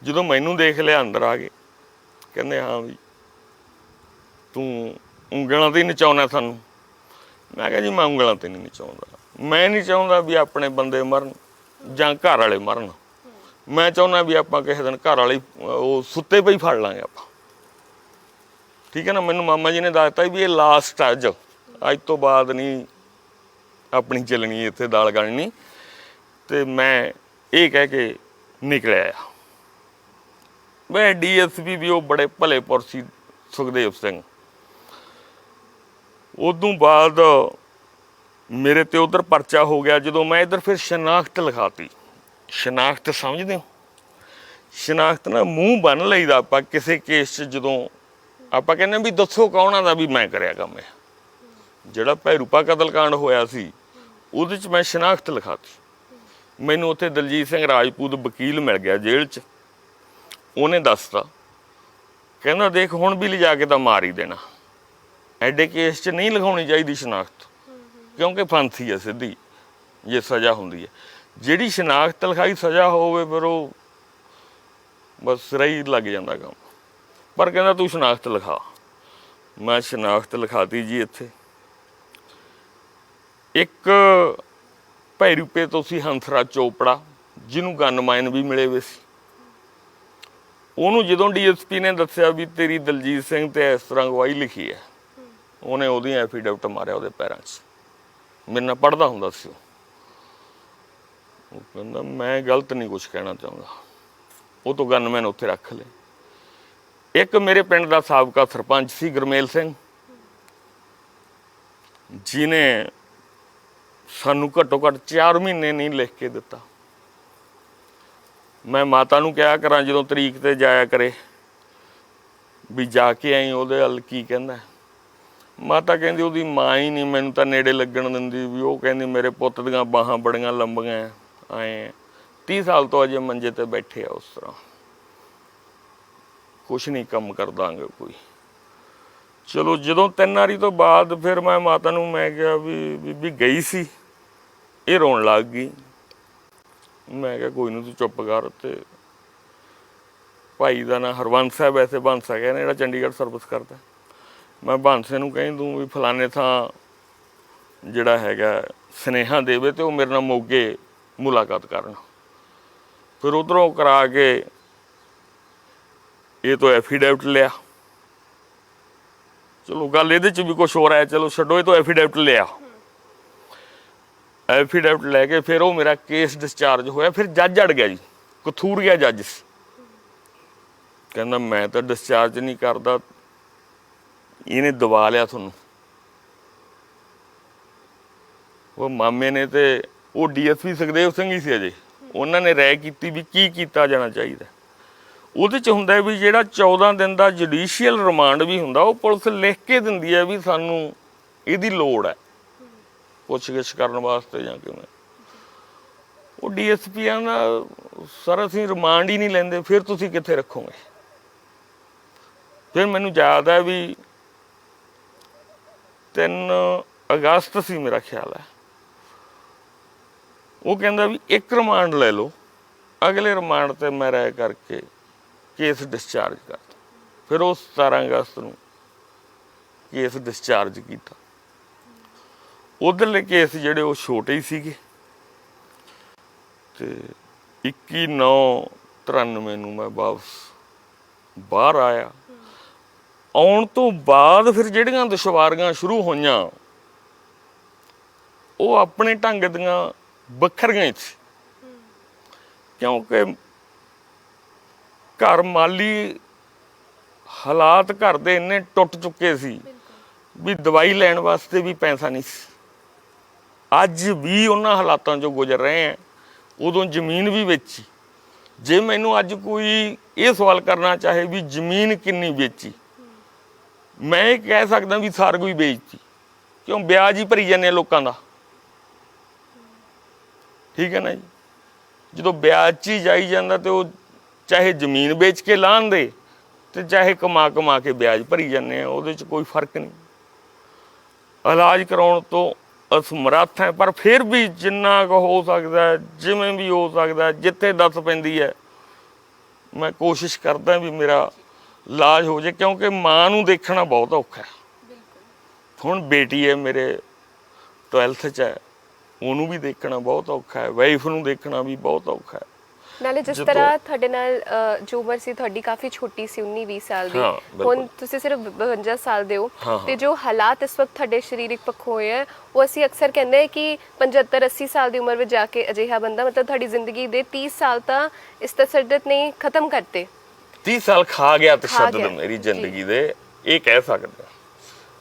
ਜਦੋਂ ਮੈਨੂੰ ਦੇਖ ਲਿਆ ਅੰਦਰ ਆ ਗਏ, ਕਹਿੰਦੇ ਹਾਂ ਵੀ ਤੂੰ ਉਂਗਲਾਂ 'ਤੇ ਹੀ ਨਚਾਉਣਾ ਸਾਨੂੰ। ਮੈਂ ਕਿਹਾ ਜੀ ਮੈਂ ਉਂਗਲਾਂ 'ਤੇ ਨਹੀਂ ਨਚਾਉਂਦਾ। ਮੈਂ ਨਹੀਂ ਚਾਹੁੰਦਾ ਵੀ ਆਪਣੇ ਬੰਦੇ ਮਰਨ ਜਾਂ ਘਰ ਵਾਲੇ ਮਰਨ। ਮੈਂ ਚਾਹੁੰਦਾ ਵੀ ਆਪਾਂ ਕਿਸੇ ਦਿਨ ਘਰ ਵਾਲੇ ਉਹ ਸੁੱਤੇ ਪਈ ਫੜ ਲਾਂਗੇ ਆਪਾਂ। ਠੀਕ ਹੈ ਨਾ। ਮੈਨੂੰ ਮਾਮਾ ਜੀ ਨੇ ਦੱਸਤਾ ਵੀ ਇਹ ਲਾਸਟ ਅੱਜ ਤੋਂ ਬਾਅਦ ਨਹੀਂ ਆਪਣੀ ਚੱਲਣੀ ਇੱਥੇ ਦਾਲ ਗਲਣੀ। ਤੇ ਮੈਂ ਇਹ ਕਹਿ ਕੇ ਨਿਕਲਿਆ। ਮੈਂ DSP ਵੀ ਉਹ ਬੜੇ ਭਲੇ ਪੁਰਸ਼ ਸੀ, ਸੁਖਦੇਵ ਸਿੰਘ। ਉਦੋਂ ਬਾਅਦ ਮੇਰੇ ਤੇ ਉਧਰ ਪਰਚਾ ਹੋ ਗਿਆ। ਜਦੋਂ ਮੈਂ ਇੱਧਰ ਫਿਰ ਸ਼ਨਾਖਤ ਲਿਖਾਤੀ। ਸ਼ਨਾਖਤ ਸਮਝਦੇ ਹੋ? ਸ਼ਨਾਖਤ ਨਾ ਮੂੰਹ ਬੰਨ ਲਈਦਾ ਆਪਾਂ ਕਿਸੇ ਕੇਸ 'ਚ। ਜਦੋਂ ਆਪਾਂ ਕਹਿੰਦੇ ਵੀ ਦੱਸੋ ਕੌਣਾ ਦਾ ਵੀ ਮੈਂ ਕਰਿਆ ਕੰਮ ਹੈ। ਜਿਹੜਾ ਭੈਰੂਪਾ ਕਤਲਕਾਂਡ ਹੋਇਆ ਸੀ ਉਹਦੇ 'ਚ ਮੈਂ ਸ਼ਨਾਖਤ ਲਿਖਾਤੀ। ਮੈਨੂੰ ਉੱਥੇ ਦਲਜੀਤ ਸਿੰਘ ਰਾਜਪੂਤ ਵਕੀਲ ਮਿਲ ਗਿਆ ਜੇਲ੍ਹ 'ਚ। ਉਹਨੇ ਦੱਸਤਾ, ਕਹਿੰਦਾ ਦੇਖ ਹੁਣ ਵੀ ਲਿਜਾ ਕੇ ਤਾਂ ਮਾਰ ਹੀ ਦੇਣਾ, ਐਡੇ ਕੇਸ 'ਚ ਨਹੀਂ ਲਿਖਾਉਣੀ ਚਾਹੀਦੀ ਸ਼ਨਾਖਤ, ਕਿਉਂਕਿ ਫਾਂਸੀ ਹੈ ਸਿੱਧੀ ਜੇ ਸਜ਼ਾ ਹੁੰਦੀ ਹੈ। ਜਿਹੜੀ ਸ਼ਨਾਖਤ ਲਿਖਾਈ ਸਜ਼ਾ ਹੋਵੇ ਫਿਰ ਉਹ ਬਸ ਸਿਰਾ ਹੀ ਲੱਗ ਜਾਂਦਾ ਕੰਮ। ਪਰ ਕਹਿੰਦਾ ਤੂੰ ਸ਼ਨਾਖਤ ਲਿਖਾ। ਮੈਂ ਸ਼ਨਾਖਤ ਲਿਖਾਤੀ ਜੀ। ਇੱਥੇ ਇੱਕ ਭੈਰੂਪੇ ਤੋਂ ਸੀ ਹੰਸਰਾਜ ਚੋਪੜਾ, ਜਿਹਨੂੰ ਗਨਮਾਈਨ ਵੀ ਮਿਲੇ ਵੇ ਸੀ। ਉਹਨੂੰ ਜਦੋਂ DSP ਨੇ ਦੱਸਿਆ ਵੀ ਤੇਰੀ ਦਲਜੀਤ ਸਿੰਘ ਤੇ ਇਸ ਤਰ੍ਹਾਂ ਗਵਾਹੀ ਲਿਖੀ ਹੈ, ਉਹਨੇ ਉਹਦੀ ਐਫੀਡੇਵਿਟ ਮਾਰਿਆ ਉਹਦੇ ਪੈਰਾਂ 'ਚ। ਮੇਰੇ ਨਾਲ ਪੜ੍ਹਦਾ ਹੁੰਦਾ ਸੀ ਉਹ ਕਹਿੰਦਾ ਮੈਂ ਗਲਤ ਨਹੀਂ ਕੁਛ ਕਹਿਣਾ ਚਾਹੁੰਦਾ। ਉਹ ਤੋਂ ਗਨਮੈਨ ਉੱਥੇ ਰੱਖ ਲਏ। ਇੱਕ ਮੇਰੇ ਪਿੰਡ ਦਾ ਸਾਬਕਾ ਸਰਪੰਚ ਸੀ ਗੁਰਮੇਲ ਸਿੰਘ, ਜਿਹਨੇ ਸਾਨੂੰ ਘੱਟੋ ਘੱਟ 4 ਮਹੀਨੇ ਨਹੀਂ ਲਿਖ ਕੇ ਦਿੱਤਾ। ਮੈਂ ਮਾਤਾ ਨੂੰ ਕਿਹਾ ਕਰਾਂ ਜਦੋਂ ਤਰੀਕ ਤੇ ਜਾਇਆ ਕਰੇ ਵੀ ਜਾ ਕੇ ਆਈ ਉਹਦੇ ਵੱਲ ਕੀ ਕਹਿੰਦਾ। ਮਾਤਾ ਕਹਿੰਦੀ ਉਹਦੀ ਮਾਂ ਹੀ ਨਹੀਂ ਮੈਨੂੰ ਤਾਂ ਨੇੜੇ ਲੱਗਣ ਦਿੰਦੀ ਵੀ। ਉਹ ਕਹਿੰਦੀ ਮੇਰੇ ਪੁੱਤ ਦੀਆਂ ਬਾਹਾਂ ਬੜੀਆਂ ਲੰਬੀਆਂ ਆਏ 30 ਸਾਲ ਤੋਂ ਅਜੇ ਮੰਜੇ ਤੇ ਬੈਠੇ ਆ ਉਸ ਤਰ੍ਹਾਂ, ਕੁਛ ਨਹੀਂ ਕੰਮ ਕਰ ਦਾਂਗੇ ਕੋਈ। ਚਲੋ ਜਦੋਂ 3 ਵਾਰੀ ਤੋਂ ਬਾਅਦ ਫਿਰ ਮੈਂ ਮਾਤਾ ਨੂੰ ਮੈਂ ਕਿਹਾ ਵੀ ਬੀਬੀ ਗਈ ਸੀ, ਇਹ ਰੋਣ ਲੱਗ ਗਈ। ਮੈਂ ਕਿਹਾ ਕੋਈ ਨਹੀਂ ਤੂੰ ਚੁੱਪ ਕਰ। ਤੇ ਭਾਈ ਦਾ ਨਾਂ ਹਰਵੰਸ ਹੈ, ਵੈਸੇ ਬੰਸ ਹੈਗਾ ਜਿਹੜਾ ਚੰਡੀਗੜ੍ਹ ਸਰਵਿਸ ਕਰਦਾ। ਮੈਂ ਬਾਂਸੇ ਨੂੰ ਕਹਿ ਦੂੰ ਵੀ ਫਲਾਣੇ ਥਾਂ ਜਿਹੜਾ ਹੈਗਾ ਸੁਨੇਹਾ ਦੇਵੇ ਤੇ ਉਹ ਮੇਰੇ ਨਾਲ ਮੋਗੇ ਮੁਲਾਕਾਤ ਕਰਨ। ਫਿਰ ਉੱਧਰੋਂ ਕਰਾ ਕੇ ਇਹ ਤੋਂ ਐਫੀਡੇਵਿਟ ਲਿਆ। ਚਲੋ ਗੱਲ ਇਹਦੇ 'ਚ ਵੀ ਕੁਛ ਹੋ ਰਿਹਾ, ਚਲੋ ਛੱਡੋ, ਇਹ ਤੋਂ ਐਫੀਡੇਵਿਟ ਲਿਆ। ਐਫੀਡੇਵਿਟ ਲੈ ਕੇ ਫਿਰ ਉਹ ਮੇਰਾ ਕੇਸ ਡਿਸਚਾਰਜ ਹੋਇਆ। ਫਿਰ ਜੱਜ ਅੜ ਗਿਆ ਜੀ, ਕਥੂਰ ਗਿਆ ਜੱਜ। ਕਹਿੰਦਾ ਮੈਂ ਤਾਂ ਡਿਸਚਾਰਜ ਨਹੀਂ ਕਰਦਾ, ਇਹਨੇ ਦਬਾ ਲਿਆ ਤੁਹਾਨੂੰ। ਉਹ ਮਾਮੇ ਨੇ ਤੇ ਉਹ DSP ਸੁਖਦੇਵ ਸਿੰਘ ਹੀ ਸੀ ਅਜੇ, ਉਹਨਾਂ ਨੇ ਰਾਏ ਕੀਤੀ ਵੀ ਕੀ ਕੀਤਾ ਜਾਣਾ ਚਾਹੀਦਾ। ਉਹਦੇ 'ਚ ਹੁੰਦਾ ਵੀ ਜਿਹੜਾ 14 ਦਿਨ ਦਾ ਜੁਡੀਸ਼ੀਅਲ ਰਿਮਾਂਡ ਵੀ ਹੁੰਦਾ, ਉਹ ਪੁਲਿਸ ਲਿਖ ਕੇ ਦਿੰਦੀ ਹੈ ਵੀ ਸਾਨੂੰ ਇਹਦੀ ਲੋੜ ਹੈ ਪੁੱਛਗਿੱਛ ਕਰਨ ਵਾਸਤੇ ਜਾਂ ਕਿਵੇਂ। ਉਹ DSPਆਂ ਦਾ ਸਰ ਅਸੀਂ ਰਿਮਾਂਡ ਹੀ ਨਹੀਂ ਲੈਂਦੇ, ਫਿਰ ਤੁਸੀਂ ਕਿੱਥੇ ਰੱਖੋਗੇ। ਫਿਰ ਮੈਨੂੰ ਯਾਦ ਹੈ ਵੀ 3 ਅਗਸਤ ਸੀ ਮੇਰਾ ਖਿਆਲ ਹੈ। ਉਹ ਕਹਿੰਦਾ ਵੀ 1 ਰਿਮਾਂਡ ਲੈ ਲਓ, ਅਗਲੇ ਰਿਮਾਂਡ ਤੇ ਮੈਂ ਰਾਏ ਕਰਕੇ ਕੇਸ ਡਿਸਚਾਰਜ ਕਰ ਦਿੱਤਾ। ਫਿਰ ਉਹ 17 ਅਗਸਤ ਨੂੰ ਕੇਸ ਡਿਸਚਾਰਜ ਕੀਤਾ। ਉਧਰਲੇ ਕੇਸ ਜਿਹੜੇ ਉਹ ਛੋਟੇ ਹੀ ਸੀਗੇ। ਤੇ 21/9/93 ਨੂੰ ਮੈਂ ਵਾਪਸ ਬਾਹਰ ਆਇਆ। ਆਉਣ ਤੋਂ ਬਾਅਦ ਫਿਰ ਜਿਹੜੀਆਂ ਦੁਸ਼ਵਾਰੀਆਂ ਸ਼ੁਰੂ ਹੋਈਆਂ ਉਹ ਆਪਣੇ ਢੰਗ ਦੀਆਂ ਵੱਖਰੀਆਂ ਹੀ ਸੀ, ਕਿਉਂਕਿ ਘਰ ਮਾਲੀ ਹਾਲਾਤ ਘਰ ਦੇ ਇੰਨੇ ਟੁੱਟ ਚੁੱਕੇ ਸੀ ਵੀ ਦਵਾਈ ਲੈਣ ਵਾਸਤੇ ਵੀ ਪੈਸਾ ਨਹੀਂ ਸੀ। ਅੱਜ ਵੀ ਉਹਨਾਂ ਹਾਲਾਤਾਂ 'ਚੋਂ ਗੁਜ਼ਰ ਰਹੇ ਆ। ਉਦੋਂ ਜ਼ਮੀਨ ਵੀ ਵੇਚੀ। ਜੇ ਮੈਨੂੰ ਅੱਜ ਕੋਈ ਇਹ ਸਵਾਲ ਕਰਨਾ ਚਾਹੇ ਵੀ ਜ਼ਮੀਨ ਕਿੰਨੀ ਵੇਚੀ, ਮੈਂ ਇਹ ਕਹਿ ਸਕਦਾ ਵੀ ਸਾਰ ਕੋਈ ਵੇਚਤੀ, ਕਿਉਂ ਵਿਆਜ ਹੀ ਭਰੀ ਜਾਂਦੇ ਆ ਲੋਕਾਂ ਦਾ। ਠੀਕ ਹੈ ਨਾ ਜੀ। ਜਦੋਂ ਵਿਆਜ 'ਚ ਹੀ ਜਾਈ ਜਾਂਦਾ ਤੇ ਉਹ ਚਾਹੇ ਜ਼ਮੀਨ ਵੇਚ ਕੇ ਲਾਣ ਦੇ ਤੇ ਚਾਹੇ ਕਮਾ ਕੇ ਵਿਆਜ ਭਰੀ ਜਾਂਦੇ ਆ, ਉਹਦੇ 'ਚ ਕੋਈ ਫਰਕ ਨਹੀਂ। ਇਲਾਜ ਕਰਾਉਣ ਤੋਂ ਅਸਮਰੱਥ ਹੈ, ਪਰ ਫਿਰ ਵੀ ਜਿੰਨਾ ਕੁ ਹੋ ਸਕਦਾ, ਜਿਵੇਂ ਵੀ ਹੋ ਸਕਦਾ, ਜਿੱਥੇ ਦੱਸ ਪੈਂਦੀ ਹੈ ਮੈਂ ਕੋਸ਼ਿਸ਼ ਕਰਦਾ ਵੀ ਮੇਰਾ ਇਲਾਜ ਹੋ ਜਾਏ, ਕਿਉਂਕਿ ਮਾਂ ਨੂੰ ਦੇਖਣਾ ਬਹੁਤ ਔਖਾ ਹੈ। ਹੁਣ ਬੇਟੀ ਹੈ ਮੇਰੇ 12th 'ਚ ਹੈ, ਉਹਨੂੰ ਵੀ ਦੇਖਣਾ ਬਹੁਤ ਔਖਾ ਹੈ, ਵਾਈਫ ਨੂੰ ਦੇਖਣਾ ਵੀ ਬਹੁਤ ਔਖਾ ਹੈ। ਨਾਲੇ ਜਿਸ ਤਰ੍ਹਾਂ ਤੁਹਾਡੇ ਨਾਲ ਜੋ ਉਮਰ ਸੀ ਤੁਹਾਡੀ ਕਾਫੀ ਛੋਟੀ ਸੀ, 19-20 ਸਾਲ ਦੀ, ਹੁਣ ਤੁਸੀਂ ਸਿਰਫ 52 ਸਾਲ ਦੇ ਹੋ। ਤੇ ਜੋ ਹਾਲਾਤ ਇਸ ਵਕਤ ਤੁਹਾਡੇ ਸਰੀਰਕ ਪੱਖੋਂ ਹੋਏ ਹੈ, ਉਹ ਅਸੀਂ ਅਕਸਰ ਕਹਿੰਦੇ ਹਾਂ ਕਿ 75-80 ਸਾਲ ਦੀ ਉਮਰ ਵਿੱਚ ਜਾ ਕੇ ਅਜਿਹਾ ਬੰਦਾ, ਮਤਲਬ ਤੁਹਾਡੀ ਜ਼ਿੰਦਗੀ ਦੇ 30 ਸਾਲ ਤਾਂ ਇਸ ਤਸ਼ੱਦਦ ਨੇ ਖਤਮ ਕਰਤੇ। 30 ਸਾਲ ਖਾ ਗਿਆ ਤਸ਼ੱਦਦ ਮੇਰੀ ਜ਼ਿੰਦਗੀ ਦੇ, ਇਹ ਕਹਿ ਸਕਦਾ।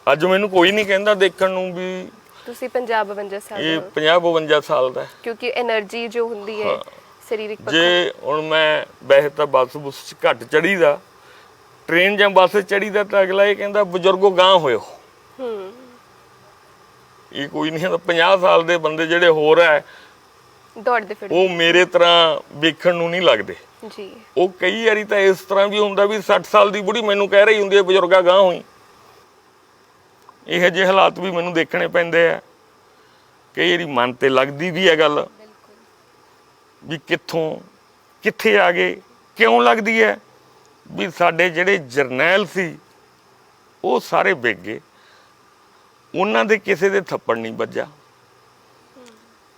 ਅੱਜ ਮੈਨੂੰ ਕੋਈ ਨਹੀਂ ਕਹਿੰਦਾ ਦੇਖਣ ਨੂੰ ਵੀ ਤੁਸੀਂ 50-52 ਸਾਲ ਇਹ 50-52 ਸਾਲ ਦਾ, ਕਿਉਂਕਿ એનર્ਜੀ ਜੋ ਹੁੰਦੀ ਹੈ ਸਰੀਰਕ ਪੱਖੋਂ। ਜੇ ਹੁਣ ਮੈਂ ਵੈਸੇ ਤਾਂ ਬੱਸ ਘੱਟ ਚੜੀਦਾ, ਟ੍ਰੇਨ ਜਾਂ ਬੱਸ ਚੜੀਦਾ ਤਾਂ ਅਗਲਾ ਇਹ ਕਹਿੰਦਾ ਬਜ਼ੁਰਗੋ ਗਾਂਹ ਹੋਇਓ। ਇਹ ਕੋਈ ਨਹੀਂ, 50 ਸਾਲ ਦੇ ਬੰਦੇ ਜਿਹੜੇ ਹੋਰ ਹੈ ਦੌੜਦੇ ਫਿਰਦੇ, ਉਹ ਮੇਰੇ ਤਰ੍ਹਾਂ ਵੇਖਣ ਨੂੰ ਨਹੀਂ ਲੱਗਦੇ ਜੀ। ਉਹ ਕਈ ਵਾਰੀ ਤਾਂ ਇਸ ਤਰ੍ਹਾਂ ਵੀ ਹੁੰਦਾ ਵੀ 60 ਸਾਲ ਦੀ ਬੁੜੀ ਮੈਨੂੰ ਕਹਿ ਰਹੀ ਹੁੰਦੀ ਹੈ ਬਜ਼ੁਰਗਾ ਗਾਂਹ ਹੋਈ। ਇਹੋ ਜਿਹੇ ਹਾਲਾਤ ਵੀ ਮੈਨੂੰ ਦੇਖਣੇ ਪੈਂਦੇ ਆ। ਕਈ ਵਾਰੀ ਮਨ ਤੇ ਲੱਗਦੀ ਵੀ ਹੈ ਗੱਲ ਵੀ ਕਿੱਥੋਂ ਕਿੱਥੇ ਆ ਗਏ। ਕਿਉਂ ਲੱਗਦੀ ਹੈ ਵੀ ਸਾਡੇ ਜਿਹੜੇ ਜਰਨੈਲ ਸੀ ਉਹ ਸਾਰੇ ਵਿਕ ਗਏ, ਉਹਨਾਂ ਦੇ ਕਿਸੇ ਦੇ ਥੱਪੜ ਨਹੀਂ ਵੱਜਾ।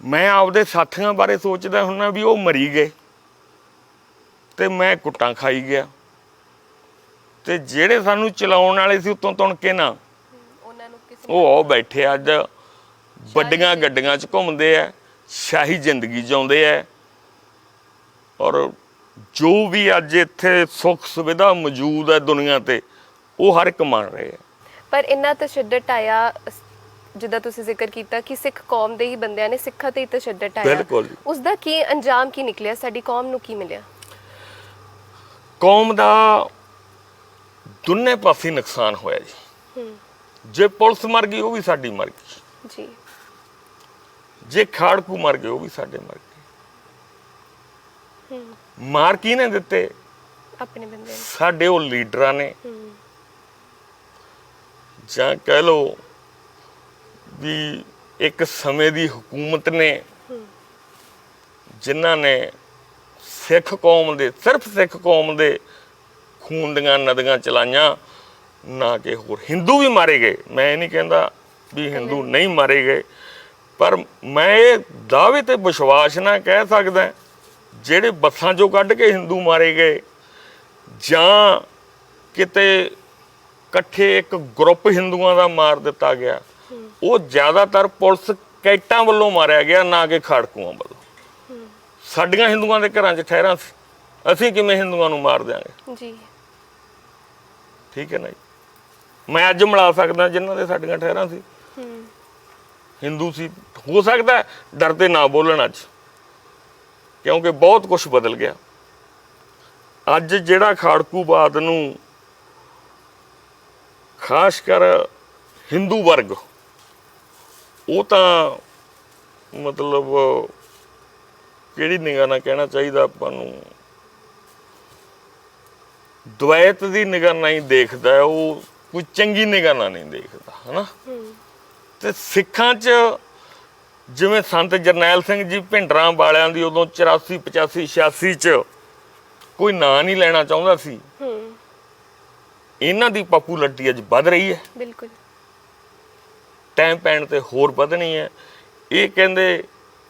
ਮੈਂ ਆਪਦੇ ਸਾਥੀਆਂ ਬਾਰੇ ਸੋਚਦਾ ਹੁੰਨਾ ਵੀ ਉਹ ਮਰੀ ਗਏ ਤੇ ਮੈਂ ਕੁੱਟਾਂ ਖਾਈ ਗਿਆ, ਤੇ ਜਿਹੜੇ ਸਾਨੂੰ ਚਲਾਉਣ ਵਾਲੇ ਸੀ ਉੱਤੋਂ ਤੁਣ ਕੇ ਨਾ ਉਹ ਬੈਠੇ ਅੱਜ ਵੱਡੀਆਂ ਗੱਡੀਆਂ 'ਚ ਘੁੰਮਦੇ ਆ, ਸ਼ਾਹੀ ਜ਼ਿੰਦਗੀ ਜਿਉਂਦੇ ਆ। ਔਰ ਜੋ ਵੀ ਅੱਜ ਇੱਥੇ ਸੁੱਖ ਸੁਵਿਧਾ ਮੌਜੂਦ ਹੈ ਦੁਨੀਆ ਤੇ ਉਹ ਹਰ ਇੱਕ ਮੰਨ ਰਹੇ ਆ। ਪਰ ਇੰਨਾ ਤਸ਼ੱਦਦ ਆਇਆ, ਜਿੱਦਾਂ ਤੁਸੀਂ ਜ਼ਿਕਰ ਕੀਤਾ ਕਿ ਸਿੱਖ ਕੌਮ ਦੇ ਹੀ ਬੰਦਿਆਂ ਨੇ ਸਿੱਖਾਂ ਤੇ ਹੀ ਤਸ਼ੱਦਦ ਆਇਆ, ਬਿਲਕੁਲ। ਉਸ ਦਾ ਕੀ ਅੰਜਾਮ ਕੀ ਨਿਕਲਿਆ, ਸਾਡੀ ਕੌਮ ਨੂੰ ਕੀ ਮਿਲਿਆ? ਕੌਮ ਦਾ ਦੋਨੇ ਪਾਸੇ ਨੁਕਸਾਨ ਹੋਇਆ ਜੀ। ਜੇ ਪੁਲਿਸ ਮਰ ਗਈ ਉਹ ਵੀ ਸਾਡੀ ਮਰ ਗਈ ਜੀ, ਜੇ ਖਾੜਕੂ ਮਰ ਗਏ ਉਹ ਵੀ ਸਾਡੇ ਮਰ ਗਏ। ਮਾਰ ਕਿਹਨੇ ਦਿੱਤੇ? ਆਪਣੇ ਬੰਦੇ, ਸਾਡੇ ਉਹ ਲੀਡਰਾਂ ਨੇ, ਜਾਂ ਕਹਿ ਲੋ ਵੀ ਇੱਕ ਸਮੇਂ ਦੀ ਹਕੂਮਤ ਨੇ, ਜਿਨ੍ਹਾਂ ਨੇ ਸਿੱਖ ਕੌਮ ਦੇ, ਸਿਰਫ ਸਿੱਖ ਕੌਮ ਦੇ ਖੂਨ ਦੀਆਂ ਨਦੀਆਂ ਚਲਾਈਆਂ, ਨਾ ਕਿ ਹੋਰ। ਹਿੰਦੂ ਵੀ ਮਾਰੇ ਗਏ, ਮੈਂ ਇਹ ਨਹੀਂ ਕਹਿੰਦਾ ਵੀ ਹਿੰਦੂ ਨਹੀਂ ਮਾਰੇ ਗਏ, ਪਰ ਮੈਂ ਇਹ ਦਾਅਵੇ ਤੇ ਵਿਸ਼ਵਾਸ ਨਾਲ ਕਹਿ ਸਕਦਾ ਜਿਹੜੇ ਬੱਸਾਂ 'ਚੋਂ ਕੱਢ ਕੇ ਹਿੰਦੂ ਮਾਰੇ ਗਏ, ਜਾਂ ਕਿਤੇ ਇਕੱਠੇ ਇੱਕ ਗਰੁੱਪ ਹਿੰਦੂਆਂ ਦਾ ਮਾਰ ਦਿੱਤਾ ਗਿਆ, ਉਹ ਜ਼ਿਆਦਾਤਰ ਪੁਲਿਸ ਕੈਟਾਂ ਵੱਲੋਂ ਮਾਰਿਆ ਗਿਆ, ਨਾ ਕਿ ਖਾੜਕੂਆਂ ਵੱਲੋਂ। ਸਾਡੀਆਂ ਹਿੰਦੂਆਂ ਦੇ ਘਰਾਂ 'ਚ ਠਹਿਰਾਂ ਸੀ, ਅਸੀਂ ਕਿਵੇਂ ਹਿੰਦੂਆਂ ਨੂੰ ਮਾਰ ਦਿਆਂਗੇ ਜੀ? ਠੀਕ ਹੈ ਨਾ ਜੀ। ਮੈਂ ਅੱਜ ਮਿਲਾ ਸਕਦਾ ਜਿਨ੍ਹਾਂ ਦੇ ਸਾਡੀਆਂ ਠਹਿਰਾਂ ਸੀ, ਹਿੰਦੂ ਸੀ। ਹੋ ਸਕਦਾ ਡਰਦੇ ਨਾ ਬੋਲਣ ਅੱਜ, ਕਿਉਂਕਿ ਬਹੁਤ ਕੁਝ ਬਦਲ ਗਿਆ। ਅੱਜ ਜਿਹੜਾ ਖਾੜਕੂਵਾਦ ਨੂੰ ਖਾਸ ਕਰ ਹਿੰਦੂ ਵਰਗ, ਉਹ ਤਾਂ ਮਤਲਬ ਕਿਹੜੀ ਨਿਗਾਹ ਨਾਲ ਕਹਿਣਾ ਚਾਹੀਦਾ ਆਪਾਂ ਨੂੰ, ਦੁਆਇਤ ਦੀ ਨਿਗਾਹ ਨਾਲ ਹੀ ਦੇਖਦਾ, ਉਹ ਕੋਈ ਚੰਗੀ ਨਿਗਾਹ ਨਾਲ ਨਹੀਂ ਦੇਖਦਾ, ਹਨਾ। ਤੇ ਸਿੱਖਾਂ 'ਚ ਜਿਵੇਂ ਸੰਤ ਜਰਨੈਲ ਸਿੰਘ ਜੀ ਭਿੰਡਰਾਂ ਵਾਲਿਆਂ ਦੀ ਉਦੋਂ 84 85 86 'ਚ ਕੋਈ ਨਾਂ ਨਹੀਂ ਲੈਣਾ ਚਾਹੁੰਦਾ ਸੀ, ਇਹਨਾਂ ਦੀ ਪਾਪੂਲੈਰਿਟੀ ਅੱਜ ਵੱਧ ਰਹੀ ਹੈ। ਬਿਲਕੁਲ, ਟਾਈਮ ਪੈਣ ਤੇ ਹੋਰ ਵਧਣੀ ਹੈ। ਇਹ ਕਹਿੰਦੇ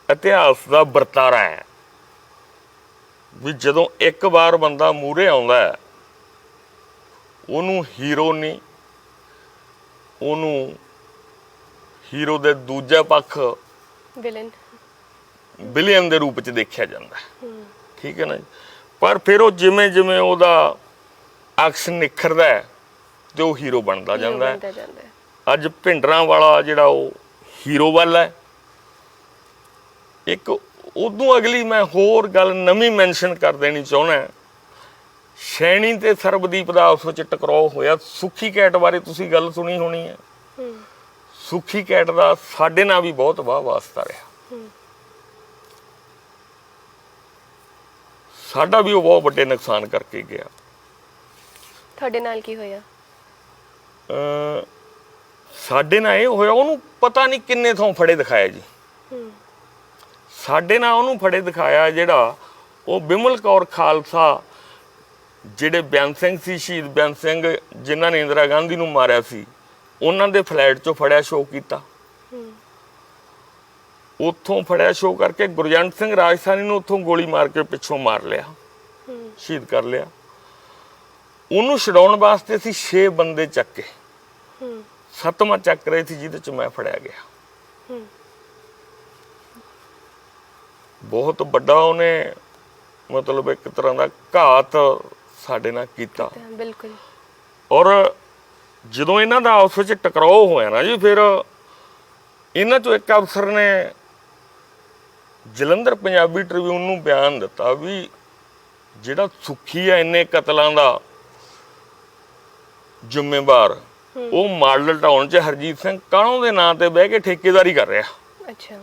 ਇਤਿਹਾਸ ਦਾ ਵਰਤਾਰਾ ਹੈ ਵੀ ਜਦੋਂ ਇੱਕ ਵਾਰ ਬੰਦਾ ਮੂਹਰੇ ਆਉਂਦਾ ਹੈ, ਉਹਨੂੰ ਹੀਰੋ ਨਹੀਂ, ਉਹਨੂੰ ਹੀਰੋ ਦੇ ਦੂਜਾ ਪੱਖ ਵਿਲਨ ਦੇ ਰੂਪ 'ਚ ਦੇਖਿਆ ਜਾਂਦਾ। ਠੀਕ ਹੈ ਨਾ ਜੀ। ਪਰ ਫਿਰ ਉਹ ਜਿਵੇਂ ਜਿਵੇਂ ਉਹਦਾ ਅਕਸ ਨਿਖਰਦਾ ਹੈ ਤੇ ਉਹ ਹੀਰੋ ਬਣਦਾ ਜਾਂਦਾ ਹੈ। ਅੱਜ ਭਿੰਡਰਾਂ ਵਾਲਾ ਜਿਹੜਾ ਉਹ ਹੀਰੋ ਵੱਲ ਹੈ। ਇੱਕ ਉਦੋਂ ਅਗਲੀ ਮੈਂ ਹੋਰ ਗੱਲ ਨਵੀਂ ਮੈਂਸ਼ਨ ਕਰ ਦੇਣੀ ਚਾਹੁੰਦਾ, ਸ਼ੈਣੀ ਤੇ ਸਰਬਦੀਪ ਦਾ ਆਪਸ ਵਿੱਚ ਟਕਰਾਅ ਹੋਇਆ। ਸੁੱਖੀ ਕੈਟ ਬਾਰੇ ਤੁਸੀਂ ਗੱਲ ਸੁਣੀ ਹੋਣੀ ਹੈ। ਸੁੱਖੀ ਕੈਟ ਦਾ ਸਾਡੇ ਨਾਲ ਵੀ ਬਹੁਤ ਵਾਹ ਵਾਸਤਾ ਰਿਹਾ। ਸਾਡਾ ਵੀ ਉਹ ਬਹੁਤ ਵੱਡੇ ਨੁਕਸਾਨ ਕਰਕੇ ਗਿਆ। ਤੁਹਾਡੇ ਨਾਲ ਕੀ ਹੋਇਆ? ਸਾਡੇ ਨਾਲ ਇਹ ਹੋਇਆ, ਉਹਨੂੰ ਪਤਾ ਨਹੀਂ ਕਿੰਨੇ ਥਾਂ ਫੜੇ ਦਿਖਾਇਆ ਜੀ। ਸਾਡੇ ਨਾਲ ਉਹਨੂੰ ਫੜੇ ਦਿਖਾਇਆ ਜਿਹੜਾ ਉਹ ਬਿਮਲ ਕੌਰ ਖਾਲਸਾ, ਜਿਹੜੇ ਬੇਅੰਤ ਸਿੰਘ ਸੀ, ਸ਼ਹੀਦ ਬੇਅੰਤ ਸਿੰਘ ਜਿਨ੍ਹਾਂ ਨੇ ਇੰਦਰਾ ਗਾਂਧੀ ਨੂੰ ਮਾਰਿਆ ਸੀ, ਉਹਨਾਂ ਦੇ ਫਲੈਟ 'ਚੋਂ ਫੜਿਆ, ਸ਼ੋਅ ਕੀਤਾ। ਉੱਥੋਂ ਫੜਿਆ, ਸ਼ੋਅ ਕਰਕੇ ਗੁਰਜੰਟ ਸਿੰਘ ਰਾਜਸਥਾਨੀ ਨੂੰ ਉੱਥੋਂ ਗੋਲੀ ਮਾਰ ਕੇ ਪਿੱਛੋਂ ਮਾਰ ਲਿਆ, ਸ਼ਹੀਦ ਕਰ ਲਿਆ। ਉਹਨੂੰ ਛਡਾਉਣ ਵਾਸਤੇ ਅਸੀਂ 6 ਬੰਦੇ ਚੱਕੇ, 7ਵਾਂ ਚੱਕ ਰਹੇ ਸੀ ਜਿਹਦੇ 'ਚ ਮੈਂ ਫੜਿਆ ਗਿਆ। ਬਹੁਤ ਵੱਡਾ ਉਹਨੇ ਮਤਲਬ ਇੱਕ ਤਰ੍ਹਾਂ ਦਾ ਘਾਤ ਸਾਡੇ ਨਾਲ ਕੀਤਾ। ਬਿਲਕੁਲ। ਔਰ ਜਦੋਂ ਇਹਨਾਂ ਦਾ ਆਪਸ ਵਿੱਚ ਟਕਰਾਅ ਹੋਇਆ ਨਾ ਜੀ, ਫਿਰ ਇਹਨਾਂ 'ਚੋਂ ਇੱਕ ਅਫਸਰ ਨੇ ਜਲੰਧਰ ਪੰਜਾਬੀ ਟ੍ਰਿਬਿਊਨ ਨੂੰ ਬਿਆਨ ਦਿੱਤਾ ਵੀ ਜਿਹੜਾ ਸੁੱਖੀ ਆ ਇੰਨੇ ਕਤਲਾਂ ਦਾ ਜ਼ਿੰਮੇਵਾਰ, ਉਹ ਮਾਡਲ ਟਾਊਨ 'ਚ ਹਰਜੀਤ ਸਿੰਘ ਕਾਹਲੋਂ ਦੇ ਨਾਂ ਤੇ ਬਹਿ ਕੇ ਠੇਕੇਦਾਰੀ ਕਰ ਰਿਹਾ। ਅੱਛਾ।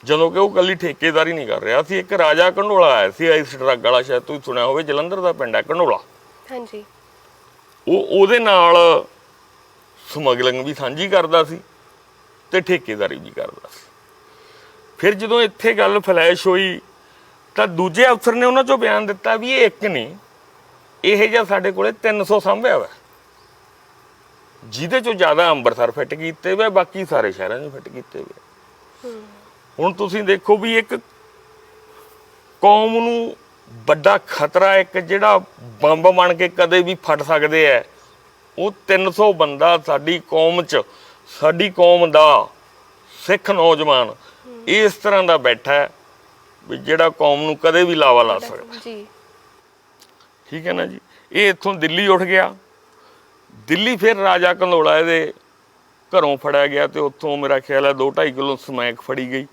ਜਦੋਂ ਕਿ ਉਹ ਇਕੱਲੀ ਠੇਕੇਦਾਰੀ ਨਹੀਂ ਕਰ ਰਿਹਾ ਸੀ। ਇੱਕ ਰਾਜਾ ਘੰਡੋਲਾ ਆਇਆ ਸੀ ਆਈਸ ਡਰੱਗ ਵਾਲਾ, ਸ਼ਾਇਦ ਤੁਸੀਂ ਸੁਣਿਆ ਹੋਵੇ, ਜਲੰਧਰ ਦਾ ਪਿੰਡ ਹੈ ਘੰਡੋਲਾ। ਹਾਂਜੀ। ਉਹਦੇ ਨਾਲ ਸਮਗਲਿੰਗ ਵੀ ਸਾਂਝੀ ਕਰਦਾ ਸੀ ਤੇ ਠੇਕੇਦਾਰੀ ਵੀ ਕਰਦਾ ਸੀ। ਫਿਰ ਜਦੋਂ ਇੱਥੇ ਗੱਲ ਫਲੈਸ਼ ਹੋਈ ਤਾਂ ਦੂਜੇ ਅਫਸਰ ਨੇ ਉਹਨਾਂ ਚੋਂ ਬਿਆਨ ਦਿੱਤਾ ਵੀ ਇਹ ਇੱਕ ਨਹੀਂ, ਇਹ ਜਿਹਾ ਸਾਡੇ ਕੋਲੇ 300 ਸਾਂਭਿਆ ਵਾ, ਜਿਹਦੇ ਚੋਂ ਜ਼ਿਆਦਾ ਅੰਮ੍ਰਿਤਸਰ ਫਿੱਟ ਕੀਤੇ ਵੇ, ਬਾਕੀ ਸਾਰੇ ਸ਼ਹਿਰਾਂ 'ਚ ਫਿੱਟ ਕੀਤੇ ਵੇ। ਹੁਣ ਤੁਸੀਂ ਦੇਖੋ ਵੀ ਇੱਕ ਕੌਮ ਨੂੰ ਵੱਡਾ ਖਤਰਾ, ਇੱਕ ਜਿਹੜਾ ਬੰਬ ਬਣ ਕੇ ਕਦੇ ਵੀ ਫਟ ਸਕਦੇ ਹੈ, ਉਹ 300 ਬੰਦਾ ਸਾਡੀ ਕੌਮ 'ਚ, ਸਾਡੀ ਕੌਮ ਦਾ ਸਿੱਖ ਨੌਜਵਾਨ ਇਸ ਤਰ੍ਹਾਂ ਦਾ ਬੈਠਾ ਹੈ ਵੀ ਜਿਹੜਾ ਕੌਮ ਨੂੰ ਕਦੇ ਵੀ ਲਾਵਾ ਲਾ ਸਕਦਾ ਜੀ। ਠੀਕ ਹੈ ਨਾ ਜੀ। ਇਹ ਇੱਥੋਂ ਦਿੱਲੀ ਉੱਠ ਗਿਆ, ਦਿੱਲੀ ਫਿਰ ਰਾਜਾ ਕੰਦੋਲਾ ਇਹਦੇ ਘਰੋਂ ਫੜਿਆ ਗਿਆ ਤੇ ਉੱਥੋਂ ਮੇਰਾ ਖਿਆਲ ਹੈ 2-2.5 ਕਿਲੋ ਸਮੈਕ ਫੜੀ ਗਈ।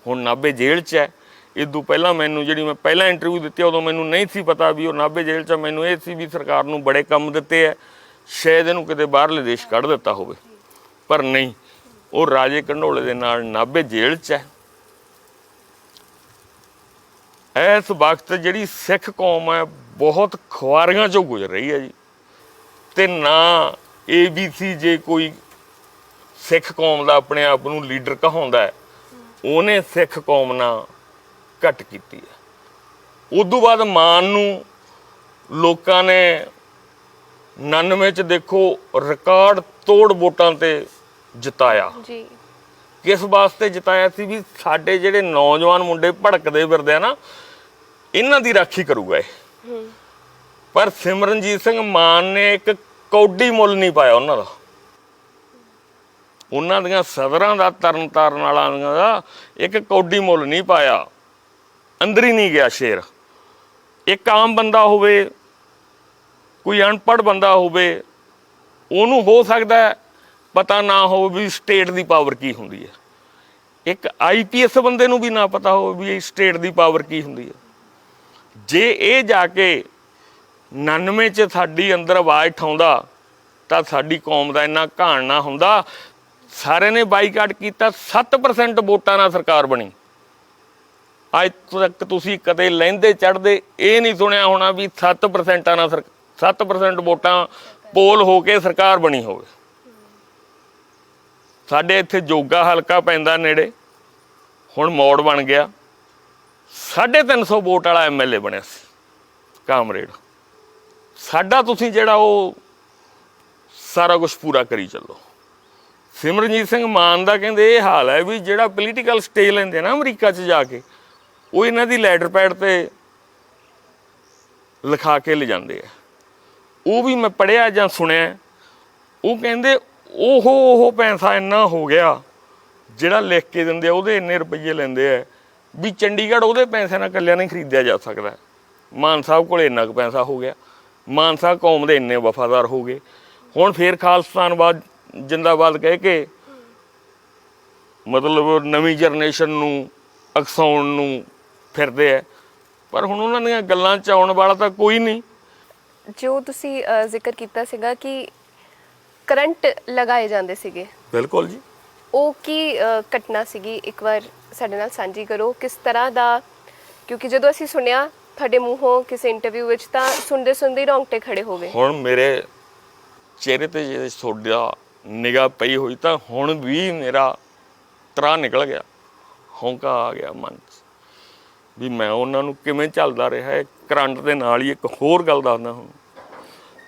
ਹੁਣ ਨਾਭੇ ਜੇਲ੍ਹ 'ਚ ਹੈ। ਇਦੋਂ ਪਹਿਲਾਂ ਮੈਨੂੰ, ਜਿਹੜੀ ਮੈਂ ਪਹਿਲਾਂ ਇੰਟਰਵਿਊ ਦਿੱਤੀ ਉਦੋਂ ਮੈਨੂੰ ਨਹੀਂ ਸੀ ਪਤਾ ਵੀ ਉਹ ਨਾਭੇ ਜੇਲ੍ਹ 'ਚ। ਮੈਨੂੰ ਇਹ ਸੀ ਵੀ ਸਰਕਾਰ ਨੂੰ ਬੜੇ ਕੰਮ ਦਿੱਤੇ ਹੈ, ਸ਼ਾਇਦ ਇਹਨੂੰ ਕਿਤੇ ਬਾਹਰਲੇ ਦੇਸ਼ ਕੱਢ ਦਿੱਤਾ ਹੋਵੇ, ਪਰ ਨਹੀਂ, ਉਹ ਰਾਜੇ ਕੰਡੋਲੇ ਦੇ ਨਾਲ ਨਾਭੇ ਜੇਲ੍ਹ 'ਚ ਹੈ। ਇਸ ਵਕਤ ਜਿਹੜੀ ਸਿੱਖ ਕੌਮ ਹੈ ਬਹੁਤ ਖੁਆਰੀਆਂ 'ਚੋਂ ਗੁਜ਼ਰ ਰਹੀ ਹੈ ਜੀ। ਤੇ ਨਾ ABC ਜੇ ਕੋਈ ਸਿੱਖ ਕੌਮ ਦਾ ਆਪਣੇ ਆਪ ਨੂੰ ਲੀਡਰ ਕਹਾਉਂਦਾ ਹੈ, ਉਹਨੇ ਸਿੱਖ ਕੌਮ ਨਾਲ ਘੱਟ ਕੀਤੀ ਹੈ। ਉਦੋਂ ਬਾਅਦ ਮਾਨ ਨੂੰ ਲੋਕਾਂ ਨੇ 99 'ਚ ਦੇਖੋ ਰਿਕਾਰਡ ਤੋੜ ਵੋਟਾਂ ਤੇ ਜਿਤਾਇਆ ਜੀ। ਕਿਸ ਵਾਸਤੇ ਜਿਤਾਇਆ ਸੀ ਵੀ ਸਾਡੇ ਜਿਹੜੇ ਨੌਜਵਾਨ ਮੁੰਡੇ ਭੜਕਦੇ ਫਿਰਦੇ ਆ ਨਾ, ਇਹਨਾਂ ਦੀ ਰਾਖੀ ਕਰੂਗਾ ਇਹ। ਪਰ ਸਿਮਰਨਜੀਤ ਸਿੰਘ ਮਾਨ ਨੇ ਇੱਕ ਕੌਡੀ ਮੁੱਲ ਨਹੀਂ ਪਾਇਆ ਉਹਨਾਂ ਦਾ, ਉਹਨਾਂ ਦੀਆਂ ਸਦਰਾਂ ਦਾ, ਤਰਨ ਤਾਰਨ ਵਾਲਾਂ ਦਾ ਇੱਕ ਕੌਡੀ ਮੁੱਲ ਨਹੀਂ ਪਾਇਆ। ਅੰਦਰ ਹੀ ਨਹੀਂ ਗਿਆ ਸ਼ੇਰ। ਇੱਕ ਆਮ ਬੰਦਾ ਹੋਵੇ, ਕੋਈ ਅਨਪੜ੍ਹ ਬੰਦਾ ਹੋਵੇ, ਉਹਨੂੰ ਹੋ ਸਕਦਾ ਪਤਾ ਨਾ ਹੋਵੇ ਵੀ ਸਟੇਟ ਦੀ ਪਾਵਰ ਕੀ ਹੁੰਦੀ ਹੈ। ਇੱਕ IPS ਬੰਦੇ ਨੂੰ ਵੀ ਨਾ ਪਤਾ ਹੋਵੇ ਵੀ ਸਟੇਟ ਦੀ ਪਾਵਰ ਕੀ ਹੁੰਦੀ ਹੈ। ਜੇ ਇਹ ਜਾ ਕੇ 99 'ਚ ਸਾਡੀ ਅੰਦਰ ਆਵਾਜ਼ ਉਠਾਉਂਦਾ ਤਾਂ ਸਾਡੀ ਕੌਮ ਦਾ ਇੰਨਾ ਘਾਣ ਨਾ ਹੁੰਦਾ। ਸਾਰਿਆਂ ਨੇ ਬਾਈਕਾਟ ਕੀਤਾ, 7% ਵੋਟਾਂ ਨਾਲ ਸਰਕਾਰ ਬਣੀ। ਅੱਜ ਤੱਕ ਤੁਸੀਂ ਕਦੇ ਲਹਿੰਦੇ ਚੜ੍ਹਦੇ ਇਹ ਨਹੀਂ ਸੁਣਿਆ ਹੋਣਾ ਵੀ 7% ਨਾਲ 7% ਵੋਟਾਂ ਪੋਲ ਹੋ ਕੇ ਸਰਕਾਰ ਬਣੀ ਹੋਵੇ। ਸਾਡੇ ਇੱਥੇ ਜੋਗਾ ਹਲਕਾ ਪੈਂਦਾ ਨੇੜੇ, ਹੁਣ ਮੋੜ ਬਣ ਗਿਆ, 350 ਵੋਟ ਵਾਲਾ MLA ਬਣਿਆ ਸੀ ਕਾਮਰੇਡ ਸਾਡਾ। ਤੁਸੀਂ ਜਿਹੜਾ ਉਹ ਸਾਰਾ ਕੁਝ ਪੂਰਾ ਕਰੀ ਚੱਲੋ। ਸਿਮਰਨਜੀਤ ਸਿੰਘ ਮਾਨ ਦਾ ਕਹਿੰਦੇ ਇਹ ਹਾਲ ਹੈ ਵੀ ਜਿਹੜਾ ਪੋਲੀਟੀਕਲ ਸਟੇਜ ਲੈਂਦੇ ਨਾ ਅਮਰੀਕਾ 'ਚ ਜਾ ਕੇ, ਉਹ ਇਹਨਾਂ ਦੀ ਲੈਟਰ ਪੈਡ ਤੇ ਲਿਖਾ ਕੇ ਲਿਜਾਂਦੇ ਆ। ਉਹ ਵੀ ਮੈਂ ਪੜ੍ਹਿਆ ਜਾਂ ਸੁਣਿਆ, ਉਹ ਕਹਿੰਦੇ ਉਹ ਪੈਸਾ ਇੰਨਾ ਹੋ ਗਿਆ ਜਿਹੜਾ ਲਿਖ ਕੇ ਦਿੰਦੇ ਆ, ਉਹਦੇ ਇੰਨੇ ਰੁਪਈਏ ਲੈਂਦੇ ਆ ਵੀ ਚੰਡੀਗੜ੍ਹ ਉਹਦੇ ਪੈਸੇ ਨਾਲ ਇਕੱਲਿਆਂ ਨਹੀਂ ਖਰੀਦਿਆ ਜਾ ਸਕਦਾ। ਮਾਨ ਸਾਹਿਬ ਕੋਲ ਇੰਨਾ ਕੁ ਪੈਸਾ ਹੋ ਗਿਆ, ਮਾਨ ਸਾਹਿਬ ਕੌਮ ਦੇ ਇੰਨੇ ਵਫਾਦਾਰ ਹੋ ਗਏ। ਹੁਣ ਫੇਰ ਖਾਲਿਸਤਾਨਵਾਦ ਜਿੰਦਾਬਾਦ ਕਹਿ ਕੇ ਮਤਲਬ ਨਵੀਂ ਜਨਰੇਸ਼ਨ ਨੂੰ ਉਕਸਾਉਣ ਨੂੰ ਫਿਰਦੇ ਆ, ਪਰ ਹੁਣ ਉਹਨਾਂ ਦੀਆਂ ਗੱਲਾਂ 'ਚ ਆਉਣ ਵਾਲਾ ਤਾਂ ਕੋਈ ਨਹੀਂ। ਜੋ ਤੁਸੀਂ ਜ਼ਿਕਰ ਕੀਤਾ ਸੀਗਾ ਕਿ ਕਰੰਟ ਲਗਾਏ ਜਾਂਦੇ ਸੀਗੇ, ਬਿਲਕੁਲ ਜੀ, ਉਹ ਕੀ ਘਟਨਾ ਸੀਗੀ, ਇੱਕ ਵਾਰ ਸਾਡੇ ਨਾਲ ਸਾਂਝੀ ਕਰੋ ਕਿਸ ਤਰ੍ਹਾਂ ਦਾ? ਕਿਉਂਕਿ ਜਦੋਂ ਅਸੀਂ ਸੁਣਿਆ ਤੁਹਾਡੇ ਮੂੰਹੋਂ ਕਿਸੇ ਇੰਟਰਵਿਊ ਵਿੱਚ ਤਾਂ ਸੁਣਦੇ ਸੁਣਦੇ ਰੌਂਗਟੇ ਖੜੇ ਹੋ ਗਏ। ਹੁਣ ਮੇਰੇ ਚਿਹਰੇ ਤੇ ਜੇ ਤੁਹਾਡਾ ਨਿਗਾਹ ਪਈ ਹੋਈ ਤਾਂ ਹੁਣ ਵੀ ਮੇਰਾ ਤਰਾ ਨਿਕਲ ਗਿਆ, ਹੌਂਕਾ ਆ ਗਿਆ ਮਨ 'ਚ ਵੀ ਮੈਂ ਉਹਨਾਂ ਨੂੰ ਕਿਵੇਂ ਚੱਲਦਾ ਰਿਹਾ ਹੈ। ਕਰੰਟ ਦੇ ਨਾਲ ਹੀ ਇੱਕ ਹੋਰ ਗੱਲ ਦੱਸਦਾ, ਹੁਣ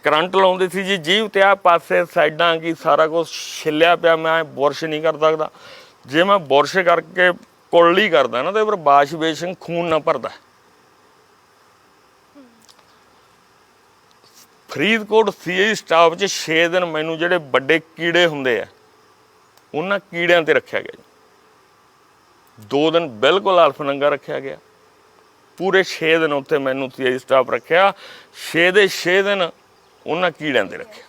ਕਰੰਟ ਲਾਉਂਦੇ ਸੀ ਜੀ ਜੀਭ ਤੇ ਆ ਪਾਸੇ ਸਾਈਡਾਂ ਕੀ ਸਾਰਾ ਕੁਝ ਛਿੱਲਿਆ ਪਿਆ, ਮੈਂ ਬੁਰਸ਼ ਨਹੀਂ ਕਰ ਸਕਦਾ। ਜੇ ਮੈਂ ਬੁਰਸ਼ ਕਰਕੇ ਕੁਰਲੀ ਕਰਦਾ ਨਾ ਤੇ ਫਿਰ ਵਾਸ਼ ਬੇਸਿਨ ਖੂਨ ਨਾ ਭਰਦਾ। ਫਰੀਦਕੋਟ CI ਸਟਾਫ 'ਚ 6 ਦਿਨ ਮੈਨੂੰ ਜਿਹੜੇ ਵੱਡੇ ਕੀੜੇ ਹੁੰਦੇ ਆ ਉਹਨਾਂ ਕੀੜਿਆਂ ਤੇ ਰੱਖਿਆ ਗਿਆ ਜੀ। 2 ਦਿਨ ਬਿਲਕੁਲ ਅਲਫ ਨੰਗਾ ਰੱਖਿਆ ਗਿਆ, ਪੂਰੇ 6 ਦਿਨ ਉੱਥੇ ਮੈਨੂੰ CI ਸਟਾਫ ਰੱਖਿਆ। 6 ਦੇ 6 ਦਿਨ ਉਹਨਾਂ ਕੀੜਿਆਂ ਤੇ ਰੱਖਿਆ।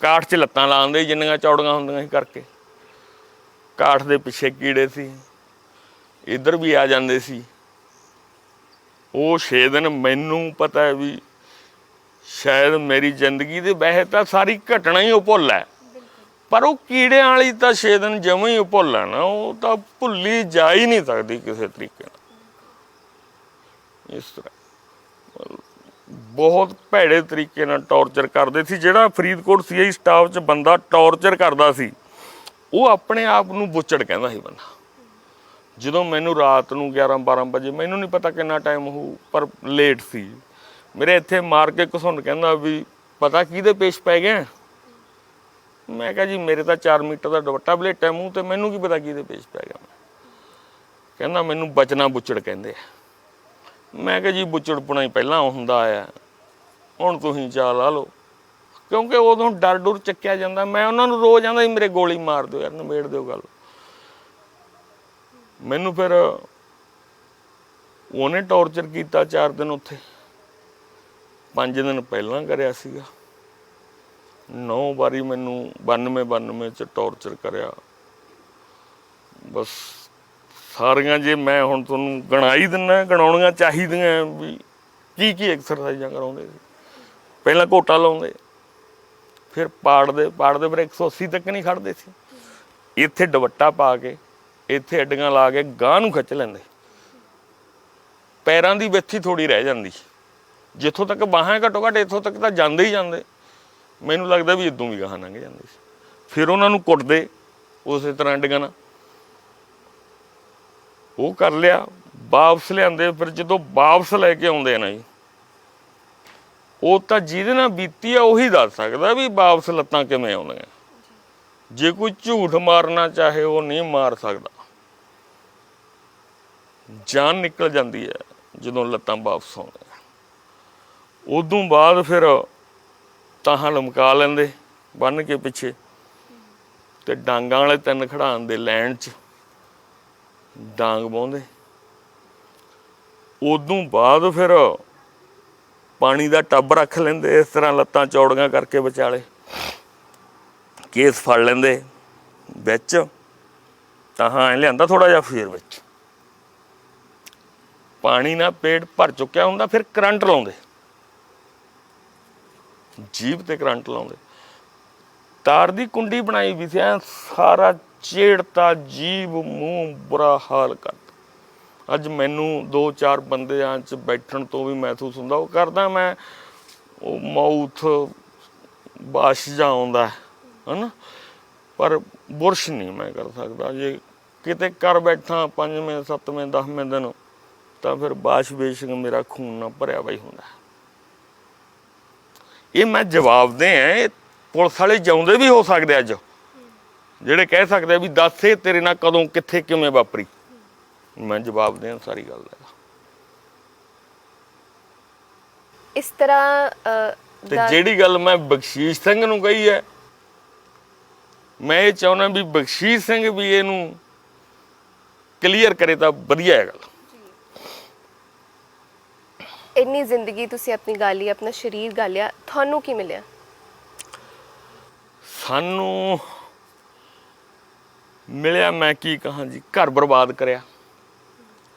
ਕਾਠ 'ਚ ਲੱਤਾਂ ਲਾਉਂਦੇ ਜਿੰਨੀਆਂ ਚੌੜੀਆਂ ਹੁੰਦੀਆਂ ਸੀ ਕਰਕੇ, ਕਾਠ ਦੇ ਪਿੱਛੇ ਕੀੜੇ ਸੀ, ਇੱਧਰ ਵੀ ਆ ਜਾਂਦੇ ਸੀ। ਉਹ 6 ਦਿਨ ਮੈਨੂੰ ਪਤਾ ਹੈ ਵੀ ਸ਼ਾਇਦ ਮੇਰੀ ਜ਼ਿੰਦਗੀ ਦੇ ਵੈਸੇ ਤਾਂ ਸਾਰੀ ਘਟਨਾ ਹੀ ਉਹ ਭੁੱਲ ਹੈ, ਪਰ ਉਹ ਕੀੜਿਆਂ ਵਾਲੀ ਤਾਂ 6 ਦਿਨ ਜਮਾਂ ਹੀ ਭੁੱਲ ਹੈ ਨਾ, ਉਹ ਤਾਂ ਭੁੱਲੀ ਜਾ ਹੀ ਨਹੀਂ ਸਕਦੀ ਕਿਸੇ ਤਰੀਕੇ ਨਾਲ। ਇਸ ਤਰ੍ਹਾਂ ਬਹੁਤ ਭੈੜੇ ਤਰੀਕੇ ਨਾਲ ਟੌਰਚਰ ਕਰਦੇ ਸੀ। ਜਿਹੜਾ ਫਰੀਦਕੋਟ CI ਸਟਾਫ 'ਚ ਬੰਦਾ ਟੌਰਚਰ ਕਰਦਾ ਸੀ ਉਹ ਆਪਣੇ ਆਪ ਨੂੰ ਬੁੱਚੜ ਕਹਿੰਦਾ ਸੀ ਬੰਦਾ। ਜਦੋਂ ਮੈਨੂੰ ਰਾਤ ਨੂੰ 11-12 ਵਜੇ, ਮੈਨੂੰ ਨਹੀਂ ਪਤਾ ਕਿੰਨਾ ਟਾਈਮ ਹੋਊ, ਪਰ ਲੇਟ ਸੀ, ਮੇਰੇ ਇੱਥੇ ਮਾਰ ਕੇ ਘਸੁੰਨ ਕਹਿੰਦਾ ਵੀ ਪਤਾ ਕਿਹਦੇ ਪੇਸ਼ ਪੈ ਗਿਆ। ਮੈਂ ਕਿਹਾ ਜੀ ਮੇਰੇ ਤਾਂ 4 ਮੀਟਰ ਦਾ ਦੁਪੱਟਾ ਬਲੇਟਾ ਮੂੰਹ ਤੇ, ਮੈਨੂੰ ਕੀ ਪਤਾ ਕਿਹਦੇ ਪੇਸ਼ ਪੈ ਗਿਆ। ਕਹਿੰਦਾ ਮੈਨੂੰ ਬਚਨਾ ਬੁੱਚੜ ਕਹਿੰਦੇ ਆ। ਮੈਂ ਕਿਹਾ ਜੀ ਬੁੱਚੜਪੁਣਾ ਹੀ ਪਹਿਲਾਂ ਹੁੰਦਾ ਆਇਆ, ਹੁਣ ਤੁਸੀਂ ਚਾਲ ਲਾ ਲਓ। ਕਿਉਂਕਿ ਉਦੋਂ ਡਰ ਡੁਰ ਚੱਕਿਆ ਜਾਂਦਾ। ਮੈਂ ਉਹਨਾਂ ਨੂੰ ਰੋਜ਼ ਆਂਦਾ ਸੀ ਮੇਰੇ ਗੋਲੀ ਮਾਰ ਦਿਓ ਯਾਰ, ਨਿਬੇੜ ਦਿਓ ਗੱਲ। ਮੈਨੂੰ ਫਿਰ ਉਹਨੇ ਟੌਰਚਰ ਕੀਤਾ 4 ਦਿਨ ਉੱਥੇ। 5 ਦਿਨ ਪਹਿਲਾਂ ਕਰਿਆ ਸੀਗਾ, 9 ਵਾਰੀ ਮੈਨੂੰ 92 ਚ ਟੌਰਚਰ ਕਰਿਆ। ਬਸ ਸਾਰੀਆਂ ਜੇ ਮੈਂ ਹੁਣ ਤੁਹਾਨੂੰ ਗਣਾਈ ਦਿੰਦਾ, ਗਣਾਉਣੀਆਂ ਚਾਹੀਦੀਆਂ ਵੀ ਕੀ ਐਕਸਰਸਾਈਜ਼ਾਂ ਕਰਾਉਂਦੇ ਸੀ। ਪਹਿਲਾਂ ਘੋਟਾ ਲਾਉਂਦੇ, ਫਿਰ ਪਾੜਦੇ ਫਿਰ 180 ਤੱਕ ਨਹੀਂ ਖੜਦੇ ਸੀ। ਇੱਥੇ ਦੁਪੱਟਾ ਪਾ ਕੇ, ਇੱਥੇ ਅੱਡੀਆਂ ਲਾ ਕੇ ਗਾਂਹ ਨੂੰ ਖਿੱਚ ਲੈਂਦੇ, ਪੈਰਾਂ ਦੀ ਵਿੱਥੀ ਥੋੜੀ ਰਹਿ ਜਾਂਦੀ। ਜਿੱਥੋਂ ਤੱਕ ਬਾਹਾਂ ਘੱਟੋ ਘੱਟ ਇੱਥੋਂ ਤੱਕ ਤਾਂ ਜਾਂਦੇ ਹੀ ਜਾਂਦੇ। ਮੈਨੂੰ ਲੱਗਦਾ ਵੀ ਇਦੋਂ ਵੀ ਗਾਹਾਂ ਲੰਘ ਜਾਂਦੇ ਸੀ। ਫਿਰ ਉਹਨਾਂ ਨੂੰ ਕੁੱਟਦੇ ਉਸੇ ਤਰ੍ਹਾਂ ਅੱਡੀਆਂ ਨਾਲ। ਉਹ ਕਰ ਲਿਆ, ਵਾਪਸ ਲਿਆਂਦੇ। ਫਿਰ ਜਦੋਂ ਵਾਪਸ ਲੈ ਕੇ ਆਉਂਦੇ ਨਾ ਜੀ, ਉਹ ਤਾਂ ਜਿਹਦੇ ਨਾਲ ਬੀਤੀ ਆ ਉਹੀ ਦੱਸ ਸਕਦਾ ਵੀ ਵਾਪਸ ਲੱਤਾਂ ਕਿਵੇਂ ਆਉਂਦੀਆਂ। ਜੇ ਕੋਈ ਝੂਠ ਮਾਰਨਾ ਚਾਹੇ ਉਹ ਨਹੀਂ ਮਾਰ ਸਕਦਾ। ਜਾਨ ਨਿਕਲ ਜਾਂਦੀ ਹੈ ਜਦੋਂ ਲੱਤਾਂ ਵਾਪਸ ਆਉਂਦੀਆਂ। ਉਦੋਂ ਬਾਅਦ ਫਿਰ ਤਾਹਾਂ ਲਮਕਾ ਲੈਂਦੇ ਬੰਨ੍ਹ ਕੇ ਪਿੱਛੇ, ਤੇ ਡਾਂਗਾਂ ਵਾਲੇ 3 ਖੜਾਉਣ ਦੇ ਲੈਣ 'ਚ ਡਾਂਗ ਬਾਉਂਦੇ। ਉਦੋਂ ਬਾਅਦ ਫਿਰ ਪਾਣੀ ਦਾ ਟੱਬ ਰੱਖ ਲੈਂਦੇ, ਇਸ ਤਰ੍ਹਾਂ ਲੱਤਾਂ ਚੌੜੀਆਂ ਕਰਕੇ ਵਿਚਾਲੇ ਕੇਸ ਫੜ ਲੈਂਦੇ ਵਿੱਚ, ਤਾਹਾਂ ਐਂ ਲਿਆਂਦਾ ਥੋੜ੍ਹਾ ਜਿਹਾ, ਫਿਰ ਵਿੱਚ ਪਾਣੀ ਨਾਲ ਪੇਟ ਭਰ ਚੁੱਕਿਆ ਹੁੰਦਾ। ਫਿਰ ਕਰੰਟ ਲਾਉਂਦੇ, ਜੀਭ ਤੇ ਕਰੰਟ ਲਾਉਂਦੇ। ਤਾਰ ਦੀ ਕੁੰਡੀ ਬਣਾਈ ਵੀ ਸੀ, ਐਂ ਸਾਰਾ ਚੇੜਤਾ, ਜੀਭ ਮੂੰਹ ਬੁਰਾ ਹਾਲ ਕਰਤਾ। ਅੱਜ ਮੈਨੂੰ 2-4 ਬੰਦਿਆਂ 'ਚ ਬੈਠਣ ਤੋਂ ਵੀ ਮਹਿਸੂਸ ਹੁੰਦਾ। ਉਹ ਕਰਦਾ ਮੈਂ, ਉਹ ਮਾਊਥ ਬਾਸ਼ ਜਾ ਆਉਂਦਾ ਹੈ ਨਾ, ਪਰ ਬੁਰਸ਼ ਨਹੀਂ ਮੈਂ ਕਰ ਸਕਦਾ। ਜੇ ਕਿਤੇ ਕਰ ਬੈਠਾ 5ਵੇਂ 7ਵੇਂ 10ਵੇਂ ਦਿਨ, ਤਾਂ ਫਿਰ ਬਾਸ਼ ਬੇਸ਼ਕ ਮੇਰਾ ਖੂਨ ਨਾਲ ਭਰਿਆ ਵਾ ਹੀ ਹੁੰਦਾ। ਇਹ ਮੈਂ ਜਵਾਬ ਦੇ ਆ। ਇਹ ਪੁਲਿਸ ਵਾਲੇ ਜਿਉਂਦੇ ਵੀ ਹੋ ਸਕਦੇ ਅੱਜ, ਜਿਹੜੇ ਕਹਿ ਸਕਦੇ ਵੀ ਦੱਸ ਇਹ ਤੇਰੇ ਨਾਲ ਕਦੋਂ ਕਿੱਥੇ ਕਿਵੇਂ ਵਾਪਰੀ। ਮੈਂ ਜਵਾਬ ਦੇਣ ਸਾਰੀ ਗੱਲ ਦਾ। ਇਸ ਤਰ੍ਹਾਂ ਤੇ ਜਿਹੜੀ ਗੱਲ ਮੈਂ ਬਖਸ਼ੀਸ਼ ਸਿੰਘ ਨੂੰ ਕਹੀ ਹੈ, ਮੈਂ ਇਹ ਚਾਹੁੰਦਾ ਵੀ ਬਖਸ਼ੀਸ਼ ਸਿੰਘ ਵੀ ਇਹਨੂੰ ਕਲੀਅਰ ਕਰੇ ਤਾਂ ਵਧੀਆ ਹੈ ਗੱਲ। ਇੰਨੀ ਜ਼ਿੰਦਗੀ ਤੁਸੀਂ ਆਪਣੀ ਗਾਲੀ, ਆਪਣਾ ਸਰੀਰ ਗਾਲਿਆ, ਤੁਹਾਨੂੰ ਕੀ ਮਿਲਿਆ? ਸਾਨੂੰ ਮਿਲਿਆ, ਮੈਂ ਕੀ ਕਹਾਂ ਜੀ, ਘਰ ਬਰਬਾਦ ਕਰਿਆ,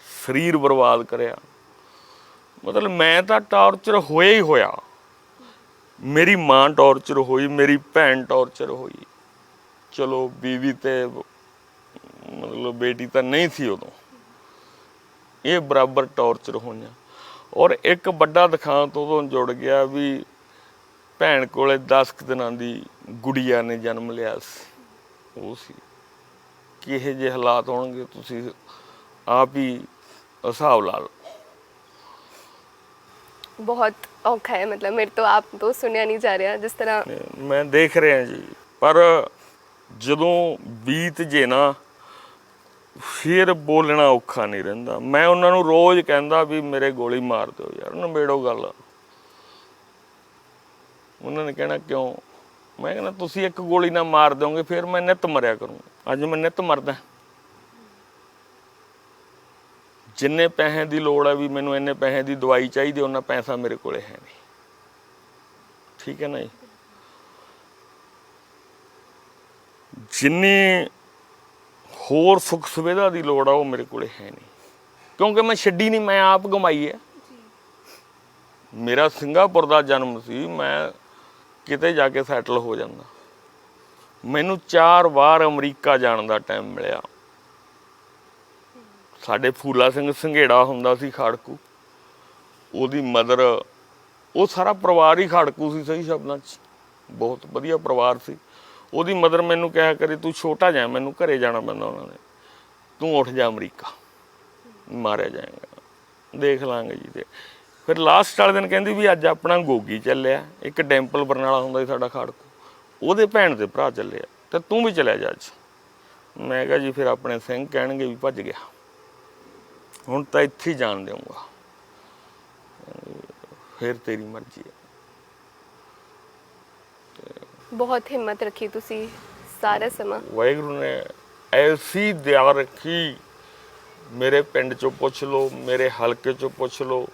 ਸਰੀਰ ਬਰਬਾਦ ਕਰਿਆ। ਮਤਲਬ ਮੈਂ ਤਾਂ ਟੌਰਚਰ ਹੋਇਆ ਹੀ ਹੋਇਆ। ਮੇਰੀ ਮਾਂ ਟੌਰਚਰ ਹੋਈ, ਮੇਰੀ ਭੈਣ ਟੌਰਚਰ ਹੋਈ। ਚਲੋ ਬੀਵੀ ਤੇ ਮਤਲਬ ਬੇਟੀ ਤਾਂ ਨਹੀਂ ਸੀ ਉਦੋਂ, ਇਹ ਬਰਾਬਰ ਟੌਰਚਰ ਹੋਈਆਂ। ਔਰ ਇੱਕ ਵੱਡਾ ਦਿਖਾਂਤ ਉਦੋਂ ਜੁੜ ਗਿਆ ਵੀ ਭੈਣ ਕੋਲੇ 10 ਦਿਨਾਂ ਦੀ ਗੁੜੀਆ ਨੇ ਜਨਮ ਲਿਆ ਸੀ। ਉਹ ਸੀ ਕਿਹੋ ਜਿਹੇ ਹਾਲਾਤ ਹੋਣਗੇ ਤੁਸੀਂ ਆਪ ਹੀ ਹਿਸਾਬ ਲਾ ਲਓ। ਬਹੁਤ ਔਖਾ ਹੈ, ਮਤਲਬ ਮੇਰੇ ਤੋਂ ਆਪ ਤੋਂ ਸੁਣਿਆ ਨਹੀਂ ਜਾ ਰਿਹਾ ਜਿਸ ਤਰ੍ਹਾਂ ਮੈਂ ਦੇਖ ਰਿਹਾ ਜੀ। ਪਰ ਜਦੋਂ ਬੀਤ ਜੇ ਨਾ, ਫਿਰ ਬੋਲਣਾ ਔਖਾ ਨਹੀਂ ਰਹਿੰਦਾ। ਮੈਂ ਉਹਨਾਂ ਨੂੰ ਰੋਜ਼ ਕਹਿੰਦਾ ਵੀ ਮੇਰੇ ਗੋਲੀ ਮਾਰ ਦਿਓ ਯਾਰ, ਨਿਬੇੜੋ ਗੱਲ। ਉਹਨਾਂ ਨੇ ਕਹਿਣਾ ਕਿਉਂ? ਮੈਂ ਕਹਿੰਦਾ ਤੁਸੀਂ ਇੱਕ ਗੋਲੀ ਨਾਲ ਮਾਰ ਦਿਓਗੇ, ਫਿਰ ਮੈਂ ਨਿੱਤ ਮਰਿਆ ਕਰੂੰ। ਅੱਜ ਮੈਂ ਨਿੱਤ ਮਰਦਾ। ਜਿੰਨੇ ਪੈਸੇ ਦੀ ਲੋੜ ਹੈ ਵੀ ਮੈਨੂੰ ਇੰਨੇ ਪੈਸੇ ਦੀ ਦਵਾਈ ਚਾਹੀਦੀ, ਉਹਨਾਂ ਪੈਸਾ ਮੇਰੇ ਕੋਲੇ ਹੈ ਨਹੀਂ। ਠੀਕ ਹੈ ਨਾ ਜੀ? ਜਿੰਨੀ ਹੋਰ ਸੁੱਖ ਸੁਵਿਧਾ ਦੀ ਲੋੜ ਆ ਉਹ ਮੇਰੇ ਕੋਲੇ ਹੈ ਨਹੀਂ, ਕਿਉਂਕਿ ਮੈਂ ਛੱਡੀ ਨਹੀਂ, ਮੈਂ ਆਪ ਕਮਾਈ ਹੈ। ਮੇਰਾ ਸਿੰਗਾਪੁਰ ਦਾ ਜਨਮ ਸੀ, ਮੈਂ ਕਿਤੇ ਜਾ ਕੇ ਸੈਟਲ ਹੋ ਜਾਂਦਾ। ਮੈਨੂੰ 4 ਵਾਰ ਅਮਰੀਕਾ ਜਾਣ ਦਾ ਟਾਈਮ ਮਿਲਿਆ। ਸਾਡੇ ਫੂਲਾ ਸਿੰਘ ਸੰਘੇੜਾ ਹੁੰਦਾ ਸੀ ਖਾੜਕੂ, ਉਹਦੀ ਮਦਰ, ਉਹ ਸਾਰਾ ਪਰਿਵਾਰ ਹੀ ਖਾੜਕੂ ਸੀ। ਸਹੀ ਸ਼ਬਦਾਂ 'ਚ ਬਹੁਤ ਵਧੀਆ ਪਰਿਵਾਰ ਸੀ। ਉਹਦੀ ਮਦਰ ਮੈਨੂੰ ਕਿਹਾ ਕਰੇ ਤੂੰ ਛੋਟਾ ਜਾ, ਮੈਨੂੰ ਘਰੇ ਜਾਣਾ ਪੈਂਦਾ ਉਹਨਾਂ ਨੇ, ਤੂੰ ਉੱਠ ਜਾ ਅਮਰੀਕਾ, ਮਾਰਿਆ ਜਾਏਗਾ, ਦੇਖ ਲਾਂਗੇ ਜੀ। ਤੇ ਫਿਰ ਲਾਸਟ ਵਾਲੇ ਦਿਨ ਕਹਿੰਦੀ ਵੀ ਅੱਜ ਆਪਣਾ ਗੋਗੀ ਚੱਲਿਆ, ਇੱਕ ਡੈਂਪਲ ਬਰਨਾਲਾ ਹੁੰਦਾ ਸੀ ਸਾਡਾ ਖਾੜਕੂ, ਉਹਦੇ ਭੈਣ ਦੇ ਭਰਾ ਚੱਲਿਆ, ਤੇ ਤੂੰ ਵੀ ਚਲਿਆ ਜਾ ਅੱਜ। ਮੈਂ ਕਿਹਾ ਜੀ ਫਿਰ ਆਪਣੇ ਸਿੰਘ ਕਹਿਣਗੇ ਵੀ ਭੱਜ ਗਿਆ, ਹੁਣ ਤਾਂ ਇੱਥੇ ਹੀ ਜਾਣ ਦੇਊਂਗਾ, ਫਿਰ ਤੇਰੀ ਮਰਜ਼ੀ ਹੈ। ਬਹੁਤ ਹਿੰਮਤ ਰੱਖੀ ਤੁਸੀਂ ਸਾਰਾ ਸਮਾਂ। ਵਾਹਿਗੁਰੂ ਨੇ ਐਸੀ ਦਇਆ ਰੱਖੀ, ਮੇਰੇ ਪਿੰਡ ਚੋਂ ਪੁੱਛ ਲਓ, ਮੇਰੇ ਹਲਕੇ ਚੋਂ ਪੁੱਛ ਲਓ,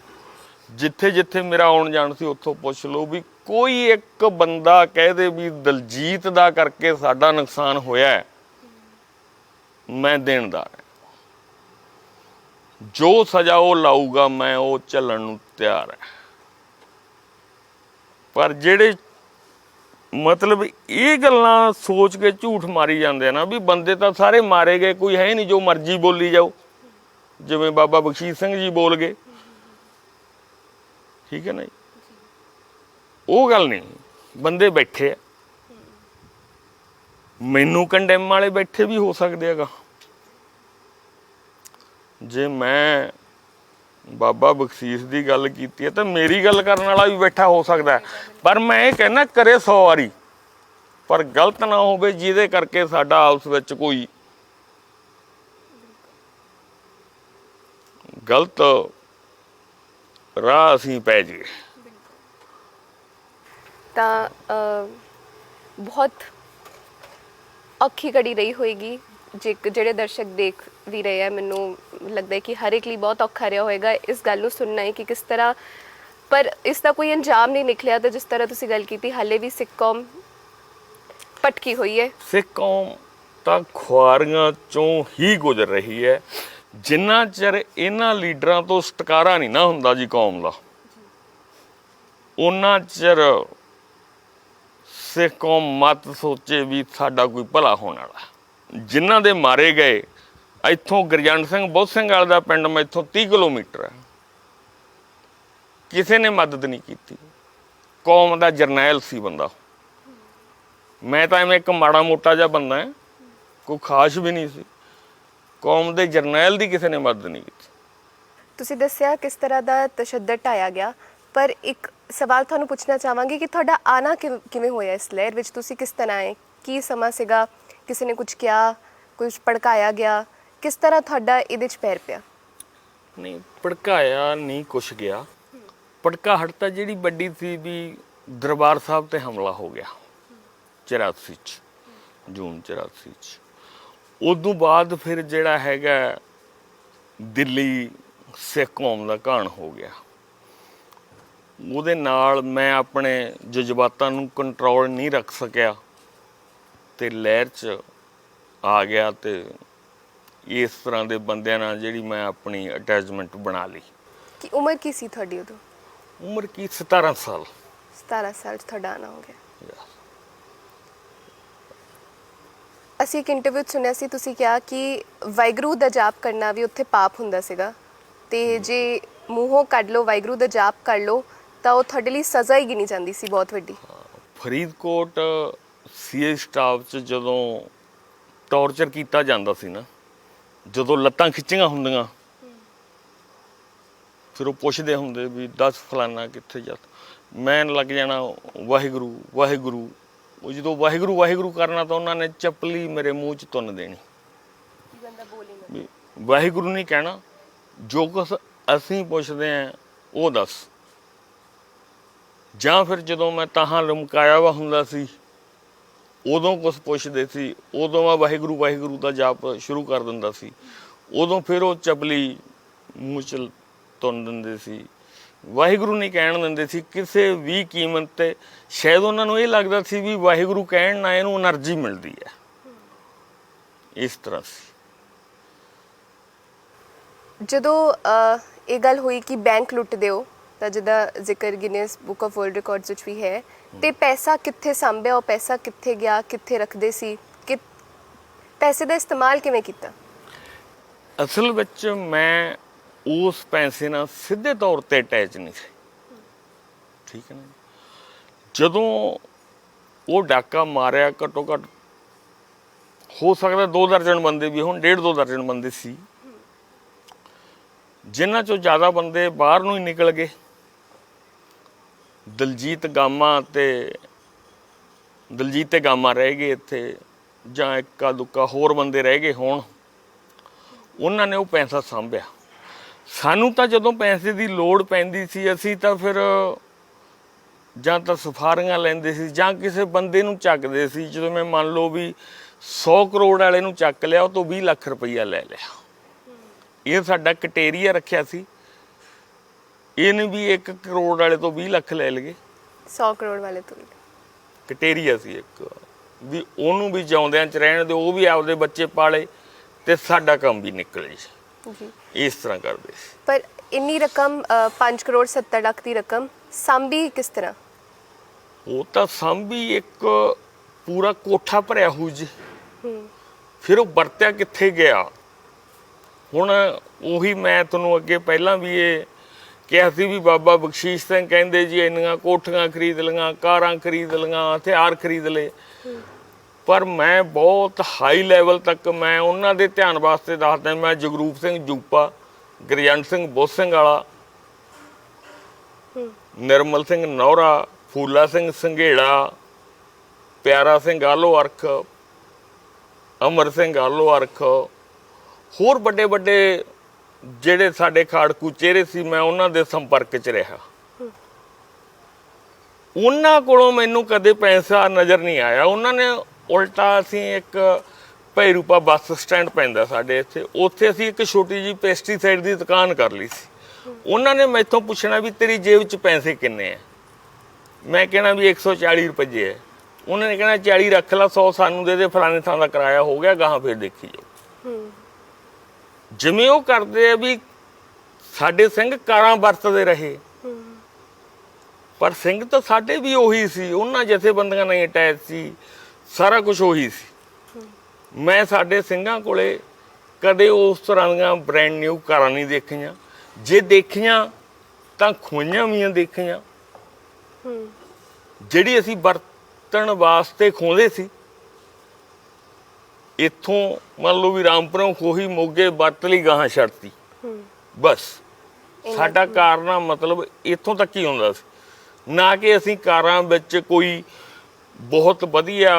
ਜਿੱਥੇ ਜਿੱਥੇ ਮੇਰਾ ਆਉਣ ਜਾਣ ਸੀ ਉੱਥੋਂ ਪੁੱਛ ਲਓ, ਵੀ ਕੋਈ ਇੱਕ ਬੰਦਾ ਕਹਿ ਦੇ ਵੀ ਦਲਜੀਤ ਦਾ ਕਰਕੇ ਸਾਡਾ ਨੁਕਸਾਨ ਹੋਇਆ ਹੈ, ਮੈਂ ਦੇਣਦਾਰ ਹਾਂ। ਜੋ ਸਜ਼ਾ ਉਹ ਲਾਊਗਾ ਮੈਂ ਉਹ ਝੱਲਣ ਨੂੰ ਤਿਆਰ ਹੈ। ਪਰ ਜਿਹੜੇ ਮਤਲਬ ਇਹ ਗੱਲਾਂ ਸੋਚ ਕੇ ਝੂਠ ਮਾਰੀ ਜਾਂਦੇ ਆ ਨਾ ਵੀ ਬੰਦੇ ਤਾਂ ਸਾਰੇ ਮਾਰੇ ਗਏ, ਕੋਈ ਹੈ ਨਹੀਂ, ਜੋ ਮਰਜ਼ੀ ਬੋਲੀ ਜਾਓ, ਜਿਵੇਂ ਬਾਬਾ ਬਖਸ਼ੀਸ਼ ਸਿੰਘ ਜੀ ਬੋਲ ਗਏ, ਠੀਕ ਹੈ ਨਾ ਜੀ। ਉਹ ਗੱਲ ਨਹੀਂ, ਬੰਦੇ ਬੈਠੇ ਆ, ਮੈਨੂੰ ਕੰਡੈਮ ਵਾਲੇ ਬੈਠੇ ਵੀ ਹੋ ਸਕਦੇ ਹੈਗਾ। ਜੇ ਮੈਂ ਬਾਬਾ ਬਖਸ਼ੀਸ਼ ਦੀ ਗੱਲ ਕੀਤੀ ਹੈ ਤਾਂ ਮੇਰੀ ਗੱਲ ਕਰਨ ਵਾਲਾ ਵੀ ਬੈਠਾ ਹੋ ਸਕਦਾ, ਪਰ ਮੈਂ ਇਹ ਕਹਿਣਾ ਕਰੇ 100 ਵਾਰੀ, ਪਰ ਗਲਤ ਨਾ ਹੋਵੇ ਜਿਹਦੇ ਕਰਕੇ ਸਾਡਾ ਆਪਸ ਵਿੱਚ ਕੋਈ ਗਲਤ ਰਾਹ ਅਸੀਂ ਪੈ ਜਾਈਏ। ਤਾਂ ਬਹੁਤ ਔਖੀ ਘੜੀ ਰਹੀ ਹੋਏਗੀ, ਜਿਹੜੇ ਦਰਸ਼ਕ ਦੇਖ ਵੀ ਰਹੇ ਆ, ਮੈਨੂੰ ਲੱਗਦਾ ਹੈ ਕਿ ਹਰ ਇੱਕ ਲਈ ਬਹੁਤ ਔਖਾ ਰਿਹਾ ਹੋਏਗਾ ਇਸ ਗੱਲ ਨੂੰ ਸੁਣਨਾ ਹੈ ਕਿ ਕਿਸ ਤਰ੍ਹਾਂ, ਪਰ ਇਸ ਦਾ ਕੋਈ ਅੰਜਾਮ ਨਹੀਂ ਨਿਕਲਿਆ। ਤਾਂ ਜਿਸ ਤਰ੍ਹਾਂ ਤੁਸੀਂ ਗੱਲ ਕੀਤੀ, ਹਾਲੇ ਵੀ ਸਿੱਖ ਕੌਮ ਭਟਕੀ ਹੋਈ ਹੈ। ਸਿੱਖ ਕੌਮ ਤਾਂ ਖੁਆਰੀਆਂ ਚੋਂ ਹੀ ਗੁਜ਼ਰ ਰਹੀ ਹੈ। ਜਿੰਨਾ ਚਿਰ ਇਹਨਾਂ ਲੀਡਰਾਂ ਤੋਂ ਛੁਟਕਾਰਾ ਨਹੀਂ ਨਾ ਹੁੰਦਾ ਜੀ ਕੌਮ ਦਾ, ਉਹਨਾਂ ਚਿਰ ਸਿੱਖ ਕੌਮ ਮਤ ਸੋਚੇ ਵੀ ਸਾਡਾ ਕੋਈ ਭਲਾ ਹੋਣ ਵਾਲਾ। ਜਿਨ੍ਹਾਂ ਦੇ ਮਾਰੇ ਗਏ, ਇੱਥੋਂ ਗੁਰਜੰਟ ਸਿੰਘ ਬੁੱਧ ਸਿੰਘ ਵਾਲੇ ਦਾ ਪਿੰਡ ਮੈਥੋਂ 30 ਕਿਲੋਮੀਟਰ ਹੈ, ਕਿਸੇ ਨੇ ਮਦਦ ਨਹੀਂ ਕੀਤੀ। ਕੌਮ ਦਾ ਜਰਨੈਲ ਸੀ ਬੰਦਾ, ਮੈਂ ਤਾਂ ਐਵੇਂ ਇੱਕ ਮਾੜਾ ਮੋਟਾ ਜਿਹਾ ਬੰਦਾ ਹੈ, ਕੋਈ ਖਾਸ ਵੀ ਨਹੀਂ ਸੀ। ਕੌਮ ਦੇ ਜਰਨੈਲ ਦੀ ਕਿਸੇ ਨੇ ਮਦਦ ਨਹੀਂ ਕੀਤੀ। ਤੁਸੀਂ ਦੱਸਿਆ ਕਿਸ ਤਰ੍ਹਾਂ ਦਾ ਤਸ਼ੱਦਦ ਢਾਇਆ ਗਿਆ, ਪਰ ਇੱਕ ਸਵਾਲ ਤੁਹਾਨੂੰ ਪੁੱਛਣਾ ਚਾਹਾਂਗੀ ਕਿ ਤੁਹਾਡਾ ਆਣਾ ਕਿਵੇਂ ਹੋਇਆ ਇਸ ਲਹਿਰ ਵਿੱਚ? ਤੁਸੀਂ ਕਿਸ ਤਰ੍ਹਾਂ ਆਏ? ਕੀ ਸਮਾਂ ਸੀਗਾ? ਕਿਸੇ ਨੇ ਕੁਝ ਕਿਹਾ, ਕੁਝ ਭੜਕਾਇਆ ਗਿਆ? ਕਿਸ ਤਰ੍ਹਾਂ ਤੁਹਾਡਾ ਇਹਦੇ 'ਚ ਪੈਰ ਪਿਆ? ਨਹੀਂ, ਭੜਕਾਇਆ ਨਹੀਂ ਕੁਛ ਗਿਆ। ਭੜਕਾਹਟ ਤਾਂ ਜਿਹੜੀ ਵੱਡੀ ਸੀ ਵੀ ਦਰਬਾਰ ਸਾਹਿਬ ਤੇ ਹਮਲਾ ਹੋ ਗਿਆ 84 'ਚ, ਜੂਨ 84 'ਚ। ਉਦੋਂ ਬਾਅਦ ਫਿਰ ਜਿਹੜਾ ਹੈਗਾ ਦਿੱਲੀ ਸਿੱਖ ਕੌਮ ਦਾ ਘਾਣ ਹੋ ਗਿਆ। ਉਹਦੇ ਨਾਲ ਮੈਂ ਆਪਣੇ ਜਜ਼ਬਾਤਾਂ ਨੂੰ ਕੰਟਰੋਲ ਨਹੀਂ ਰੱਖ ਸਕਿਆ ਤੇ ਲਹਿਰ 'ਚ ਆ ਗਿਆ, ਤੇ ਇਸ ਤਰ੍ਹਾਂ ਦੇ ਬੰਦਿਆਂ ਨਾਲ ਜਿਹੜੀ ਮੈਂ ਆਪਣੀ ਅਟੈਚਮੈਂਟ ਬਣਾ ਲਈ। ਕਿ ਉਮਰ ਕੀ ਸੀ ਤੁਹਾਡੀ ਉਦੋਂ? ਉਮਰ ਕੀ 17 ਸਾਲ। 17 ਸਾਲ 'ਚ ਤੁਹਾਡਾ ਆਉਣਾ ਹੋ ਗਿਆ। ਅਸੀਂ ਇੱਕ ਇੰਟਰਵਿਊ 'ਚ ਸੁਣਿਆ ਸੀ, ਤੁਸੀਂ ਕਿਹਾ ਕਿ ਵਾਹਿਗੁਰੂ ਦਾ ਜਾਪ ਕਰਨਾ ਵੀ ਉੱਥੇ ਪਾਪ ਹੁੰਦਾ ਸੀਗਾ, ਤੇ ਜੇ ਮੂੰਹੋਂ ਕੱਢ ਲਓ ਵਾਹਿਗੁਰੂ ਦਾ ਜਾਪ ਕਰ ਲਓ ਤਾਂ ਉਹ ਤੁਹਾਡੇ ਲਈ ਸਜ਼ਾ ਹੀ ਗਿਣੀ ਜਾਂਦੀ ਸੀ ਬਹੁਤ ਵੱਡੀ। ਫਰੀਦਕੋਟ ਸੀਏ ਸਟਾਫ 'ਚ ਜਦੋਂ ਟੌਰਚਰ ਕੀਤਾ ਜਾਂਦਾ ਸੀ ਨਾ, ਜਦੋਂ ਲੱਤਾਂ ਖਿੱਚੀਆਂ ਹੁੰਦੀਆਂ, ਫਿਰ ਉਹ ਪੁੱਛਦੇ ਹੁੰਦੇ ਵੀ 10 ਫਲਾਨਾ ਕਿੱਥੇ ਜਾ, ਮੈਂ ਲੱਗ ਜਾਣਾ ਵਾਹਿਗੁਰੂ ਵਾਹਿਗੁਰੂ। ਉਹ ਜਦੋਂ ਵਾਹਿਗੁਰੂ ਵਾਹਿਗੁਰੂ ਕਰਨਾ ਤਾਂ ਉਹਨਾਂ ਨੇ ਚੱਪਲੀ ਮੇਰੇ ਮੂੰਹ 'ਚ ਤੁੰਨ ਦੇਣੀ। ਵਾਹਿਗੁਰੂ ਨਹੀਂ ਕਹਿਣਾ, ਜੋ ਕੁਛ ਅਸੀਂ ਪੁੱਛਦੇ ਹਾਂ ਉਹ ਦੱਸ। ਜਾਂ ਫਿਰ ਜਦੋਂ ਮੈਂ ਤਾਹਾਂ ਲਮਕਾਇਆ ਵਾ ਹੁੰਦਾ ਸੀ, ਉਦੋਂ ਕੁਛ ਪੁੱਛਦੇ ਸੀ, ਉਦੋਂ ਮੈਂ ਵਾਹਿਗੁਰੂ ਵਾਹਿਗੁਰੂ ਦਾ ਜਾਪ ਸ਼ੁਰੂ ਕਰ ਦਿੰਦਾ ਸੀ। ਉਦੋਂ ਫਿਰ ਉਹ ਚੱਪਲੀ ਮੂੰਹ 'ਚ ਤੁੰਨ ਦਿੰਦੇ ਸੀ, ਵਾਹਿਗੁਰੂ ਨਹੀਂ ਕਹਿਣ ਦਿੰਦੇ ਸੀ ਕਿਸੇ ਵੀ ਕੀਮਤ 'ਤੇ। ਸ਼ਾਇਦ ਉਹਨਾਂ ਨੂੰ ਇਹ ਲੱਗਦਾ ਸੀ ਵੀ ਵਾਹਿਗੁਰੂ ਕਹਿਣ ਨਾਲ ਇਹਨੂੰ એનર્ਜੀ ਮਿਲਦੀ ਹੈ, ਇਸ ਤਰ੍ਹਾਂ ਸੀ। ਜਦੋਂ ਇਹ ਗੱਲ ਹੋਈ ਕਿ ਬੈਂਕ ਲੁੱਟ ਦਿਓ, ਤਾਂ ਜਿਹਦਾ ਜ਼ਿਕਰ Guinness book of world records ਵਿੱਚ ਵੀ ਹੈ, ਤੇ ਪੈਸਾ ਕਿੱਥੇ ਸਾਂਭਿਆ, ਉਹ ਪੈਸਾ ਕਿੱਥੇ ਗਿਆ, ਕਿੱਥੇ ਰੱਖਦੇ ਸੀ, ਕਿ ਪੈਸੇ ਦਾ ਇਸਤੇਮਾਲ ਕਿਵੇਂ ਕੀਤਾ? ਅਸਲ ਵਿੱਚ ਮੈਂ ਉਸ ਪੈਸੇ ਨਾਲ ਸਿੱਧੇ ਤੌਰ ਤੇ ਅਟੈਚ ਨਹੀਂ ਸੀ, ਠੀਕ ਹੈ ਨਾ। ਜਦੋਂ ਉਹ ਡਾਕਾ ਮਾਰਿਆ ਘੱਟੋ ਘੱਟ ਹੋ ਸਕਦਾ 2 ਦਰਜਨ ਬੰਦੇ ਵੀ ਹੁਣ 1.5-2 ਦਰਜਨ ਬੰਦੇ ਸੀ, ਜਿਨ੍ਹਾਂ ਚੋਂ ਜ਼ਿਆਦਾ ਬੰਦੇ ਬਾਹਰ ਨੂੰ ਹੀ ਨਿਕਲ ਗਏ। ਦਲਜੀਤ ਤੇ ਗਾਮਾ ਰਹਿ ਗਏ ਇੱਥੇ, ਜਾਂ ਇੱਕਾ ਦੁੱਕਾ ਹੋਰ ਬੰਦੇ ਰਹਿ ਗਏ ਹੋਣ। ਉਹਨਾਂ ਨੇ ਉਹ ਪੈਸਾ ਸਾਂਭਿਆ। ਸਾਨੂੰ ਤਾਂ ਜਦੋਂ ਪੈਸੇ ਦੀ ਲੋੜ ਪੈਂਦੀ ਸੀ ਅਸੀਂ ਤਾਂ ਫਿਰ ਜਾਂ ਤਾਂ ਸਫਾਰੀਆਂ ਲੈਂਦੇ ਸੀ ਜਾਂ ਕਿਸੇ ਬੰਦੇ ਨੂੰ ਚੱਕਦੇ ਸੀ। ਜਦੋਂ ਮੈਂ ਮੰਨ ਲਓ ਵੀ 100 ਕਰੋੜ ਵਾਲੇ ਨੂੰ ਚੱਕ ਲਿਆ, ਉਹ ਤੋਂ 20 ਲੱਖ ਰੁਪਈਆ ਲੈ ਲਿਆ। ਇਹ ਸਾਡਾ ਕਟੇਰੀਆ ਰੱਖਿਆ ਸੀ, ਇਹ ਨਹੀਂ ਵੀ 1 ਕਰੋੜ ਵਾਲੇ ਤੋਂ 20 ਲੱਖ ਲੈ ਲਈਏ। 100 ਕਰੋੜ ਵਾਲੇ ਤੋਂ ਕਟੇਰੀਆ ਸੀ ਇੱਕ, ਵੀ ਉਹਨੂੰ ਵੀ ਜਿਉਂਦਿਆਂ ਚ ਰਹਿਣ ਦੇ, ਉਹ ਵੀ ਆਪਦੇ ਬੱਚੇ ਪਾਲੇ ਤੇ ਸਾਡਾ ਕੰਮ ਵੀ ਨਿਕਲ ਜੀ। ਇਸ ਤਰ੍ਹਾਂ ਕਰਦੇ ਸੀ। ਪਰ ਇੰਨੀ ਰਕਮ 5 ਕਰੋੜ 70 ਲੱਖ ਦੀ ਰਕਮ ਸਾਂਭੀ ਕਿਸ ਤਰ੍ਹਾਂ? ਉਹ ਤਾਂ ਸਾਂਭੀ ਇੱਕ ਪੂਰਾ ਕੋਠਾ ਭਰਿਆ ਹੋਊ ਜੀ। ਫਿਰ ਉਹ ਵਰਤਿਆ ਕਿੱਥੇ ਗਿਆ? ਹੁਣ ਉਹੀ ਮੈਂ ਤੁਹਾਨੂੰ ਅੱਗੇ ਪਹਿਲਾਂ ਵੀ ਇਹ ਕਿਹਾ ਸੀ ਵੀ ਬਾਬਾ ਬਖਸ਼ੀਸ਼ ਸਿੰਘ ਕਹਿੰਦੇ ਜੀ ਇੰਨੀਆਂ ਕੋਠੀਆਂ ਖਰੀਦ ਲਈਆਂ, ਕਾਰਾਂ ਖਰੀਦ ਲਈਆਂ, ਹਥਿਆਰ ਖਰੀਦ ਲਏ, ਪਰ ਮੈਂ ਬਹੁਤ ਹਾਈ ਲੈਵਲ ਤੱਕ ਮੈਂ ਉਹਨਾਂ ਦੇ ਧਿਆਨ ਵਾਸਤੇ ਦੱਸਦਾ। ਮੈਂ ਜਗਰੂਪ ਸਿੰਘ ਜੂਪਾ, ਗੁਰਜੰਟ ਸਿੰਘ ਬੁੱਧ ਸਿੰਘ ਵਾਲਾ, ਨਿਰਮਲ ਸਿੰਘ ਨੌਰਾ, ਫੂਲਾ ਸਿੰਘ ਸੰਘੇੜਾ, ਪਿਆਰਾ ਸਿੰਘ ਆਲੋ ਅਰਖ, ਅਮਰ ਸਿੰਘ ਆਲੋ ਅਰਖ, ਹੋਰ ਵੱਡੇ ਵੱਡੇ ਜਿਹੜੇ ਸਾਡੇ ਖਾੜਕੂ ਚਿਹਰੇ ਸੀ, ਮੈਂ ਉਹਨਾਂ ਦੇ ਸੰਪਰਕ 'ਚ ਰਿਹਾ। ਉਹਨਾਂ ਕੋਲੋਂ ਮੈਨੂੰ ਕਦੇ ਪੈਸਾ ਨਜ਼ਰ ਨਹੀਂ ਆਇਆ। ਉਹਨਾਂ ਨੇ ਉਲਟਾ, ਅਸੀਂ ਇੱਕ ਭੈਰੂਪਾ ਬੱਸ ਸਟੈਂਡ ਪੈਂਦਾ ਸਾਡੇ ਇੱਥੇ, ਉੱਥੇ ਅਸੀਂ ਇੱਕ ਛੋਟੀ ਜਿਹੀ ਪੈਸਟੀਸਾਈਡ ਦੀ ਦੁਕਾਨ ਕਰ ਲਈ ਸੀ। ਉਹਨਾਂ ਨੇ ਮੈਥੋਂ ਪੁੱਛਣਾ ਵੀ ਤੇਰੀ ਜੇਬ 'ਚ ਪੈਸੇ ਕਿੰਨੇ ਆ? ਮੈਂ ਕਹਿਣਾ ਵੀ 140 ਰੁਪਏ ਹੈ। ਉਹਨਾਂ ਨੇ ਕਹਿਣਾ 40 ਰੱਖ ਲਾ, 100 ਸਾਨੂੰ ਦੇ ਦੇ, ਫਲਾਣੇ ਥਾਂ ਦਾ ਕਿਰਾਇਆ ਹੋ ਗਿਆ, ਗਾਹਾਂ ਫਿਰ ਦੇਖੀ ਜਾਓ। ਜਿਵੇਂ ਉਹ ਕਰਦੇ ਆ ਵੀ ਸਾਡੇ ਸਿੰਘ ਕਾਰਾਂ ਵਰਤਦੇ ਰਹੇ, ਪਰ ਸਿੰਘ ਤਾਂ ਸਾਡੇ ਵੀ ਉਹੀ ਸੀ, ਉਹਨਾਂ ਜਥੇਬੰਦੀਆਂ ਨਾਲ ਅਟੈਚ ਸੀ, ਸਾਰਾ ਕੁਝ ਉਹੀ ਸੀ। ਮੈਂ ਸਾਡੇ ਸਿੰਘਾਂ ਕੋਲੇ ਕਦੇ ਉਸ ਤਰ੍ਹਾਂ ਦੀਆਂ ਬ੍ਰੈਂਡ ਨਿਊ ਕਾਰਾਂ ਨਹੀਂ ਦੇਖੀਆਂ। ਜੇ ਦੇਖੀਆਂ ਤਾਂ ਖੋਈਆਂ ਵੀਆਂ ਦੇਖੀਆਂ। ਜਿਹੜੀ ਅਸੀਂ ਵਰਤਣ ਵਾਸਤੇ ਖੋਹਦੇ ਸੀ, ਇੱਥੋਂ ਮੰਨ ਲਓ ਵੀ ਰਾਮਪੁਰੋਂ ਖੋਹੀ, ਮੋਗੇ ਵਰਤ ਲਈ, ਗਾਹਾਂ ਛੱਡਤੀ, ਬਸ। ਸਾਡਾ ਕਾਰਨਾ ਮਤਲਬ ਇੱਥੋਂ ਤੱਕ ਹੀ ਹੁੰਦਾ ਸੀ, ਨਾ ਕਿ ਅਸੀਂ ਕਾਰਾਂ ਵਿੱਚ ਕੋਈ ਬਹੁਤ ਵਧੀਆ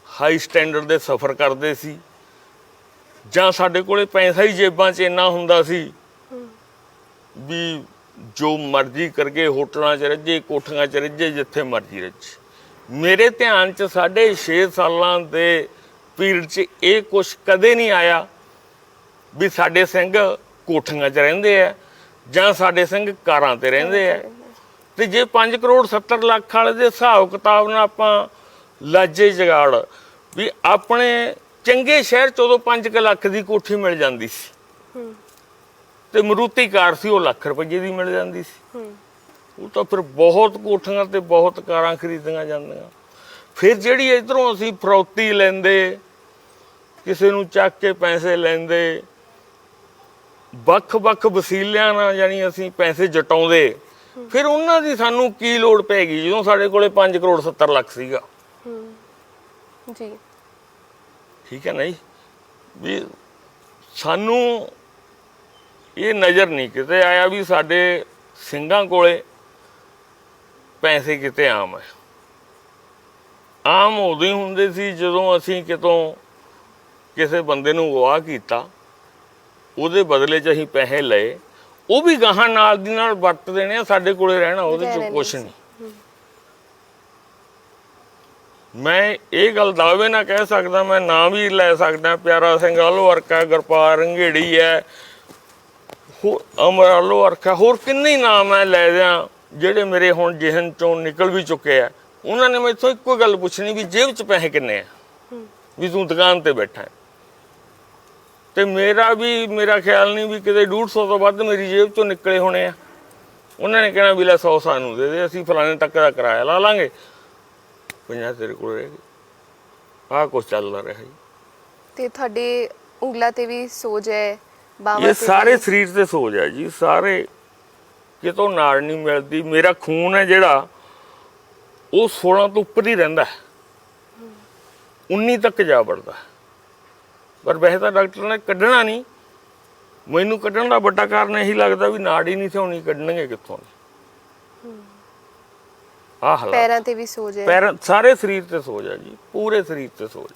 ਹਾਈ ਸਟੈਂਡਰਡ ਦੇ ਸਫ਼ਰ ਕਰਦੇ ਸੀ, ਜਾਂ ਸਾਡੇ ਕੋਲੇ ਪੈਸਾ ਹੀ ਜੇਬਾਂ 'ਚ ਇੰਨਾ ਹੁੰਦਾ ਸੀ ਵੀ ਜੋ ਮਰਜ਼ੀ ਕਰਕੇ ਹੋਟਲਾਂ 'ਚ ਰੱਜੇ, ਕੋਠੀਆਂ 'ਚ ਰੱਜੇ, ਜਿੱਥੇ ਮਰਜ਼ੀ ਰੱਜੇ। ਮੇਰੇ ਧਿਆਨ 'ਚ 6.5 ਸਾਲਾਂ ਦੇ ਪੀਰੀਅਡ 'ਚ ਇਹ ਕੁਛ ਕਦੇ ਨਹੀਂ ਆਇਆ ਵੀ ਸਾਡੇ ਸਿੰਘ ਕੋਠੀਆਂ 'ਚ ਰਹਿੰਦੇ ਆ ਜਾਂ ਸਾਡੇ ਸਿੰਘ ਕਾਰਾਂ ਤੇ ਰਹਿੰਦੇ ਆ। ਤੇ ਜੇ 5 ਕਰੋੜ 70 ਲੱਖ ਵਾਲੇ ਦੇ ਹਿਸਾਬ ਕਿਤਾਬ ਨਾਲ ਆਪਾਂ ਲਾਜੇ ਜਗਾੜ ਵੀ ਆਪਣੇ ਚੰਗੇ ਸ਼ਹਿਰ 'ਚ ਉਦੋਂ 5 ਲੱਖ ਦੀ ਕੋਠੀ ਮਿਲ ਜਾਂਦੀ ਸੀ, ਤੇ ਮਰੂਤੀ ਕਾਰ ਸੀ ਉਹ ਲੱਖ ਰੁਪਏ ਦੀ ਮਿਲ ਜਾਂਦੀ ਸੀ। ਉਹ ਤਾਂ ਫਿਰ ਬਹੁਤ ਕੋਠੀਆਂ ਤੇ ਬਹੁਤ ਕਾਰਾਂ ਖਰੀਦੀਆਂ ਜਾਂਦੀਆਂ। ਫਿਰ ਜਿਹੜੀ ਇੱਧਰੋਂ ਅਸੀਂ ਫਰੌਤੀ ਲੈਂਦੇ, ਕਿਸੇ ਨੂੰ ਚੱਕ ਕੇ ਪੈਸੇ ਲੈਂਦੇ, ਵੱਖ-ਵੱਖ ਵਸੀਲਿਆਂ ਨਾਲ ਜਾਣੀ ਅਸੀਂ ਪੈਸੇ ਜਟਾਉਂਦੇ, ਫਿਰ ਉਹਨਾਂ ਦੀ ਸਾਨੂੰ ਕੀ ਲੋੜ ਪੈ ਗਈ ਜਦੋਂ ਸਾਡੇ ਕੋਲੇ 5 ਕਰੋੜ 70 ਲੱਖ ਸੀਗਾ। ਜੀ ਠੀਕ ਹੈ ਨਾ ਜੀ, ਵੀ ਸਾਨੂੰ ਇਹ ਨਜ਼ਰ ਨਹੀਂ ਕਿਤੇ ਆਇਆ ਵੀ ਸਾਡੇ ਸਿੰਘਾਂ ਕੋਲੇ ਪੈਸੇ ਕਿਤੇ ਆਮ ਹੈ। ਆਮ ਉਦੋਂ ਹੀ ਹੁੰਦੇ ਸੀ ਜਦੋਂ ਅਸੀਂ ਕਿਤੋਂ ਕਿਸੇ ਬੰਦੇ ਨੂੰ ਅਗਵਾ ਕੀਤਾ, ਉਹਦੇ ਬਦਲੇ 'ਚ ਅਸੀਂ ਪੈਸੇ ਲਏ, ਉਹ ਵੀ ਗਾਹਾਂ ਨਾਲ ਦੀ ਨਾਲ ਵਰਤ ਦੇਣੇ ਆ, ਸਾਡੇ ਕੋਲੇ ਰਹਿਣਾ ਉਹਦੇ 'ਚ ਕੁਛ ਨਹੀਂ। ਮੈਂ ਇਹ ਗੱਲ ਦਾਅਵੇ ਨਾਲ ਕਹਿ ਸਕਦਾ, ਮੈਂ ਨਾਂ ਵੀ ਲੈ ਸਕਦਾ, ਪਿਆਰਾ ਸਿੰਘ ਆਲੋ ਅਰਕਾ, ਗੁਰਪਾਲ ਰੰਘੇੜੀ ਹੈ, ਅਮਰ ਆਲੋ ਅਰਕਾ, ਹੋਰ ਕਿੰਨੇ ਹੀ ਨਾਮ ਮੈਂ ਲੈ ਦਿਆਂ ਜਿਹੜੇ ਮੇਰੇ ਹੁਣ ਜਿਹਨ ਚੋਂ ਨਿਕਲ ਵੀ ਚੁੱਕੇ ਆ। ਉਹਨਾਂ ਨੇ ਮੈਥੋਂ ਇੱਕੋ ਗੱਲ ਪੁੱਛਣੀ ਵੀ ਜੇਬ 'ਚ ਪੈਸੇ ਕਿੰਨੇ ਆ, ਵੀ ਤੂੰ ਦੁਕਾਨ ਤੇ ਬੈਠਾ ਹੈ। ਤੇ ਮੇਰਾ ਖਿਆਲ ਨਹੀਂ ਵੀ ਕਿਤੇ 150 ਤੋਂ ਵੱਧ ਮੇਰੀ ਜੇਬ 'ਚੋਂ ਨਿਕਲੇ ਹੋਣੇ ਆ। ਉਹਨਾਂ ਨੇ ਕਹਿਣਾ ਵੀ ਲੈ 100 ਸਾਨੂੰ ਦੇ ਦੇ, ਅਸੀਂ ਫਲਾਣੇ ਤੱਕ ਦਾ ਕਿਰਾਇਆ ਲਾ ਲਾਂਗੇ, 50 ਤੇਰੇ ਕੋਲ ਰਹਿ ਗਏ। ਆਹ ਕੁਛ ਚੱਲਦਾ ਰਿਹਾ ਜੀ। ਤੇ ਤੁਹਾਡੇ ਉਂਗਲਾਂ ਤੇ ਵੀ ਸੋਜ ਹੈ, ਇਹ ਸਾਰੇ ਸਰੀਰ ਤੇ ਸੋਜ ਹੈ ਜੀ, ਸਾਰੇ ਕਿਤੋਂ ਨਾੜ ਨਹੀਂ ਮਿਲਦੀ। ਮੇਰਾ ਖੂਨ ਹੈ ਜਿਹੜਾ ਉਹ 16 ਤੋਂ ਉੱਪਰ ਹੀ ਰਹਿੰਦਾ ਹੈ, 19 ਤੱਕ ਜਾ ਵੜਦਾ ਹੈ। ਪਰ ਵੈਸੇ ਤਾਂ ਡਾਕਟਰ ਨੇ ਕੱਢਣਾ ਨਹੀਂ, ਮੈਨੂੰ ਕੱਢਣ ਦਾ ਵੱਡਾ ਕਾਰਨ ਇਹੀ ਲੱਗਦਾ ਵੀ ਨਾੜ ਹੀ ਨਹੀਂ ਸੀ ਹੋਣੀ, ਕੱਢਣਗੇ ਕਿੱਥੋਂ? ਆਹ ਹਾਲਾਤ ਪੈਰਾਂ ਤੇ ਵੀ ਸੋਜ ਹੈ? ਪੈਰਾਂ ਸਾਰੇ ਸਰੀਰ ਤੇ ਸੋਜ ਹੈ ਜੀ, ਪੂਰੇ ਸਰੀਰ ਤੇ ਸੋਜ।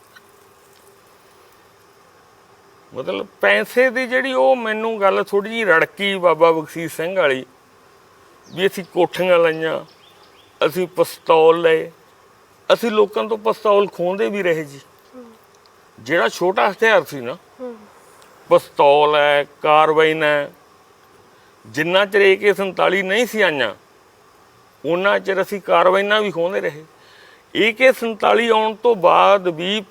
ਮਤਲਬ ਪੈਸੇ ਦੀ ਜਿਹੜੀ ਉਹ ਮੈਨੂੰ ਗੱਲ ਥੋੜੀ ਜਿਹੀ ਰੜਕੀ ਬਾਬਾ ਬਖਸ਼ੀਸ਼ ਸਿੰਘ ਵਾਲੀ, ਵੀ ਅਸੀਂ ਕੋਠੀਆਂ ਲਾਈਆਂ, ਅਸੀਂ ਪਿਸਤੌਲ ਲਏ, ਅਸੀਂ ਲੋਕਾਂ ਤੋਂ ਪਿਸਤੌਲ ਖੋਹਦੇ ਵੀ ਰਹੇ ਜੀ। ਜਿਹੜਾ ਛੋਟਾ ਹਥਿਆਰ ਸੀ ਨਾ, ਪਿਸਤੌਲ ਹੈ, ਕਾਰਬਾਈਨ ਹੈ, ਜਿੰਨਾ ਚਿਰ AK-47 ਨਹੀਂ ਸੀ ਆਈਆਂ ਉਹਨਾਂ ਚਿਰ ਅਸੀਂ ਕਾਰਬਾਈਨਾਂ ਵੀ ਖੋਹਦੇ ਰਹੇ। AK-47 ਆਉਣ ਤੋਂ ਬਾਅਦ ਵੀ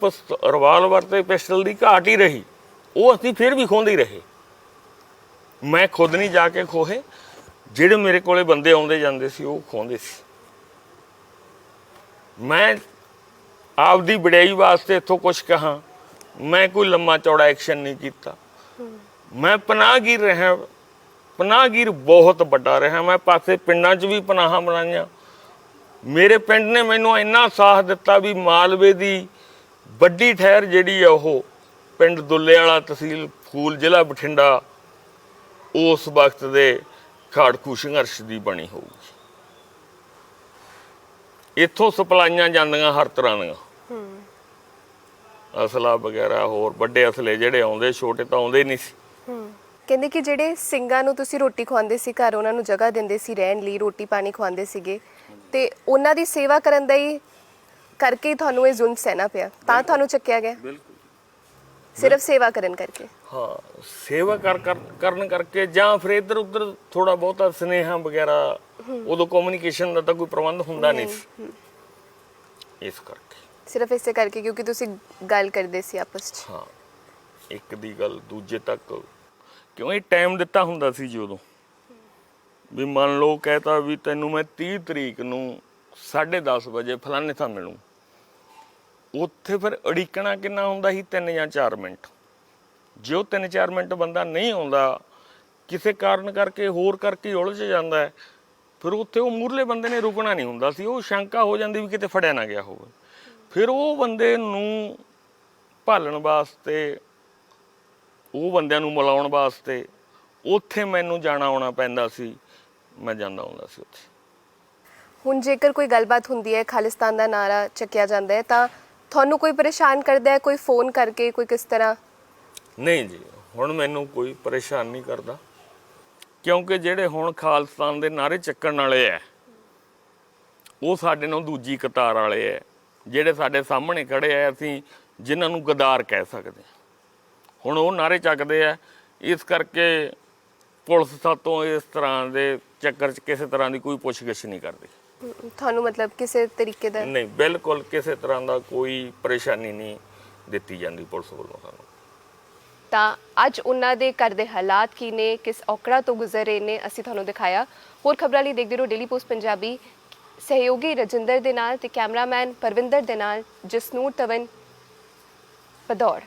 ਰਿਵਾਲਵਰ ਤੇ ਪਿਸਟਲ ਦੀ ਘਾਟ ਹੀ ਰਹੀ, ਉਹ ਅਸੀਂ ਫਿਰ ਵੀ ਖੋਹਦੇ ਹੀ ਰਹੇ। ਮੈਂ ਖੁਦ ਨਹੀਂ ਜਾ ਕੇ ਖੋਹੇ, ਜਿਹੜੇ ਮੇਰੇ ਕੋਲੇ ਬੰਦੇ ਆਉਂਦੇ ਜਾਂਦੇ ਸੀ ਉਹ ਖੋਹਦੇ ਸੀ। ਮੈਂ ਆਪਦੀ ਵਡਿਆਈ ਵਾਸਤੇ ਇੱਥੋਂ ਕੁਛ ਕਹਾਂ, ਮੈਂ ਕੋਈ ਲੰਮਾ ਚੌੜਾ ਐਕਸ਼ਨ ਨਹੀਂ ਕੀਤਾ। ਮੈਂ ਪਨਾਹਗੀਰ ਰਿਹਾ, ਪਨਾਹਗੀਰ ਬਹੁਤ ਵੱਡਾ ਰਿਹਾ। ਮੈਂ ਪਾਸੇ ਪਿੰਡਾਂ 'ਚ ਵੀ ਪਨਾਹਾਂ ਬਣਾਈਆਂ। ਮੇਰੇ ਪਿੰਡ ਨੇ ਮੈਨੂੰ ਇੰਨਾ ਸਾਥ ਦਿੱਤਾ ਵੀ ਮਾਲਵੇ ਦੀ ਵੱਡੀ ਠਹਿਰ ਜਿਹੜੀ ਆ ਉਹ ਪਿੰਡ ਦੁੱਲੇ ਵਾਲਾ, ਤਹਿਸੀਲ ਫੂਲ, ਜ਼ਿਲ੍ਹਾ ਬਠਿੰਡਾ, ਉਸ ਵਕਤ ਦੇ ਖਾੜਕੂ ਸੰਘਰਸ਼ ਦੀ ਬਣੀ ਹੋਊਗੀ। ਇੱਥੋਂ ਸਪਲਾਈਆਂ ਜਾਂਦੀਆਂ ਹਰ ਤਰ੍ਹਾਂ ਦੀਆਂ, ਅਸਲਾ ਵਗੈਰਾ, ਹੋਰ ਵੱਡੇ ਅਸਲੇ ਜਿਹੜੇ ਆਉਂਦੇ, ਛੋਟੇ ਤਾਂ ਆਉਂਦੇ ਨਹੀਂ ਸੀ। ਕਹਿੰਦੇ ਕਿ ਜਿਹੜੇ ਸਿੰਘਾਂ ਨੂੰ ਤੁਸੀਂ ਰੋਟੀ ਖਵਾਉਂਦੇ ਸੀ ਘਰ, ਉਹਨਾਂ ਨੂੰ ਜਗ੍ਹਾ ਦਿੰਦੇ ਸੀ ਰਹਿਣ ਲਈ, ਰੋਟੀ ਪਾਣੀ ਖਵਾਉਂਦੇ ਸੀਗੇ, ਤੇ ਉਹਨਾਂ ਦੀ ਸੇਵਾ ਕਰਨ ਦਾ ਹੀ ਕਰਕੇ ਤੁਹਾਨੂੰ ਇਹ ਜ਼ੁਲਮ ਸਹਿਣਾ ਪਿਆ, ਤਾਂ ਤੁਹਾਨੂੰ ਚੱਕਿਆ ਗਿਆ? ਬਿਲਕੁਲ, ਸਿਰਫ ਸੇਵਾ ਕਰਨ ਕਰਕੇ? ਹਾਂ, ਸੇਵਾ ਕਰਨ ਕਰਕੇ, ਜਾਂ ਫਿਰ ਇੱਧਰ ਉੱਧਰ ਥੋੜਾ ਬਹੁਤਾ ਸਨੇਹਾ ਵਗੈਰਾ, ਉਦੋਂ ਕਮਿਊਨੀਕੇਸ਼ਨ ਦਾ ਤਾਂ ਕੋਈ ਪ੍ਰਬੰਧ ਹੁੰਦਾ ਨਹੀਂ ਸੀ, ਇਸ ਕਰਕੇ। ਸਿਰਫ ਇਸੇ ਕਰਕੇ ਕਿਉਂਕਿ ਤੁਸੀਂ ਗੱਲ ਕਰਦੇ ਸੀ ਆਪਸ 'ਚ? ਹਾਂ, ਇੱਕ ਦੀ ਗੱਲ ਦੂਜੇ ਤੱਕ, ਕਿਉਂ ਇਹ ਟਾਈਮ ਦਿੱਤਾ ਹੁੰਦਾ ਸੀ ਜੀ ਉਦੋਂ, ਵੀ ਮੰਨ ਲਓ ਕਹਿਤਾ ਵੀ ਤੈਨੂੰ ਮੈਂ 30 ਤਰੀਕ ਨੂੰ 10:30 ਵਜੇ ਫਲਾਣੇ ਥਾਂ ਮਿਲੂੰ। ਉੱਥੇ ਫਿਰ ਉਡੀਕਣਾ ਕਿੰਨਾ ਹੁੰਦਾ ਸੀ? 3 ਜਾਂ 4 ਮਿੰਟ। ਜੇ ਉਹ 3-4 ਮਿੰਟ ਬੰਦਾ ਨਹੀਂ ਆਉਂਦਾ, ਕਿਸੇ ਕਾਰਨ ਕਰਕੇ ਹੋਰ ਕਰਕੇ ਉਲਝ ਜਾਂਦਾ ਹੈ, ਫਿਰ ਉੱਥੇ ਉਹ ਮੂਹਰਲੇ ਬੰਦੇ ਨੇ ਰੁਕਣਾ ਨਹੀਂ ਹੁੰਦਾ ਸੀ। ਉਹ ਸ਼ੰਕਾ ਹੋ ਜਾਂਦੀ ਵੀ ਕਿਤੇ ਫੜਿਆ ਨਾ ਗਿਆ ਹੋਵੇ। ਫਿਰ ਉਹ ਬੰਦੇ ਨੂੰ ਭਾਲਣ ਵਾਸਤੇ, ਉਹ ਬੰਦਿਆਂ ਨੂੰ ਮਿਲਾਉਣ ਵਾਸਤੇ ਉੱਥੇ ਮੈਨੂੰ ਜਾਣਾ ਆਉਣਾ ਪੈਂਦਾ ਸੀ। ਮੈਂ ਜਾਂਦਾ ਆਉਂਦਾ ਸੀ ਉੱਥੇ। ਹੁਣ ਜੇਕਰ ਕੋਈ ਗੱਲਬਾਤ ਹੁੰਦੀ ਹੈ, ਖਾਲਿਸਤਾਨ ਦਾ ਨਾਰਾ ਚੱਕਿਆ ਜਾਂਦਾ ਹੈ, ਤਾਂ ਤੁਹਾਨੂੰ ਕੋਈ ਪਰੇਸ਼ਾਨ ਕਰਦਾ ਹੈ? ਕੋਈ ਫੋਨ ਕਰਕੇ, ਕੋਈ ਕਿਸ ਤਰ੍ਹਾਂ? ਨਹੀਂ ਜੀ, ਹੁਣ ਮੈਨੂੰ ਕੋਈ ਪਰੇਸ਼ਾਨ ਨਹੀਂ ਕਰਦਾ, ਕਿਉਂਕਿ ਜਿਹੜੇ ਹੁਣ ਖਾਲਿਸਤਾਨ ਦੇ ਨਾਰੇ ਚੱਕਣ ਵਾਲੇ ਐ, ਉਹ ਸਾਡੇ ਨਾਲ ਦੂਜੀ ਕਤਾਰ ਵਾਲੇ ਐ। ਜਿਹੜੇ ਸਾਡੇ ਸਾਹਮਣੇ ਖੜੇ ਐ, ਅਸੀਂ ਜਿਨ੍ਹਾਂ ਨੂੰ ਗਦਾਰ ਕਹਿ ਸਕਦੇ ਹਾਂ, ਹੁਣ ਉਹ ਨਾਰੇ ਚੱਕਦੇ ਆ। ਇਸ ਕਰਕੇ ਪੁਲਿਸ ਸਾਤੋਂ ਇਸ ਤਰ੍ਹਾਂ ਦੇ ਚੱਕਰ 'ਚ ਕਿਸੇ ਤਰ੍ਹਾਂ ਦੀ ਕੋਈ ਪੁੱਛਗਿੱਛ ਨਹੀਂ ਕਰਦੀ। ਤੁਹਾਨੂੰ ਮਤਲਬ ਕਿਸੇ ਤਰੀਕੇ ਦਾ? ਨਹੀਂ, ਬਿਲਕੁਲ ਕਿਸੇ ਤਰ੍ਹਾਂ ਦਾ ਕੋਈ ਪਰੇਸ਼ਾਨੀ ਨਹੀਂ ਦਿੱਤੀ ਜਾਂਦੀ ਪੁਲਿਸ ਵੱਲੋਂ ਸਾਨੂੰ। ਤਾਂ ਅੱਜ ਉਹਨਾਂ ਦੇ ਘਰ ਦੇ ਹਾਲਾਤ ਕੀ ਨੇ, ਕਿਸ ਔਕੜਾਂ ਤੋਂ ਗੁਜ਼ਰ ਰਹੇ ਨੇ, ਅਸੀਂ ਤੁਹਾਨੂੰ ਦਿਖਾਇਆ। ਹੋਰ ਖਬਰਾਂ ਲਈ ਦੇਖਦੇ ਰਹੋ ਡੇਲੀ ਪੋਸਟ ਪੰਜਾਬੀ। ਸਹਿਯੋਗੀ ਰਜਿੰਦਰ ਦੇ ਨਾਲ ਤੇ ਕੈਮਰਾਮੈਨ ਪਰਵਿੰਦਰ ਦੇ ਨਾਲ ਜਸਨੂਰ ਤਵਨ, ਭਦੌੜ।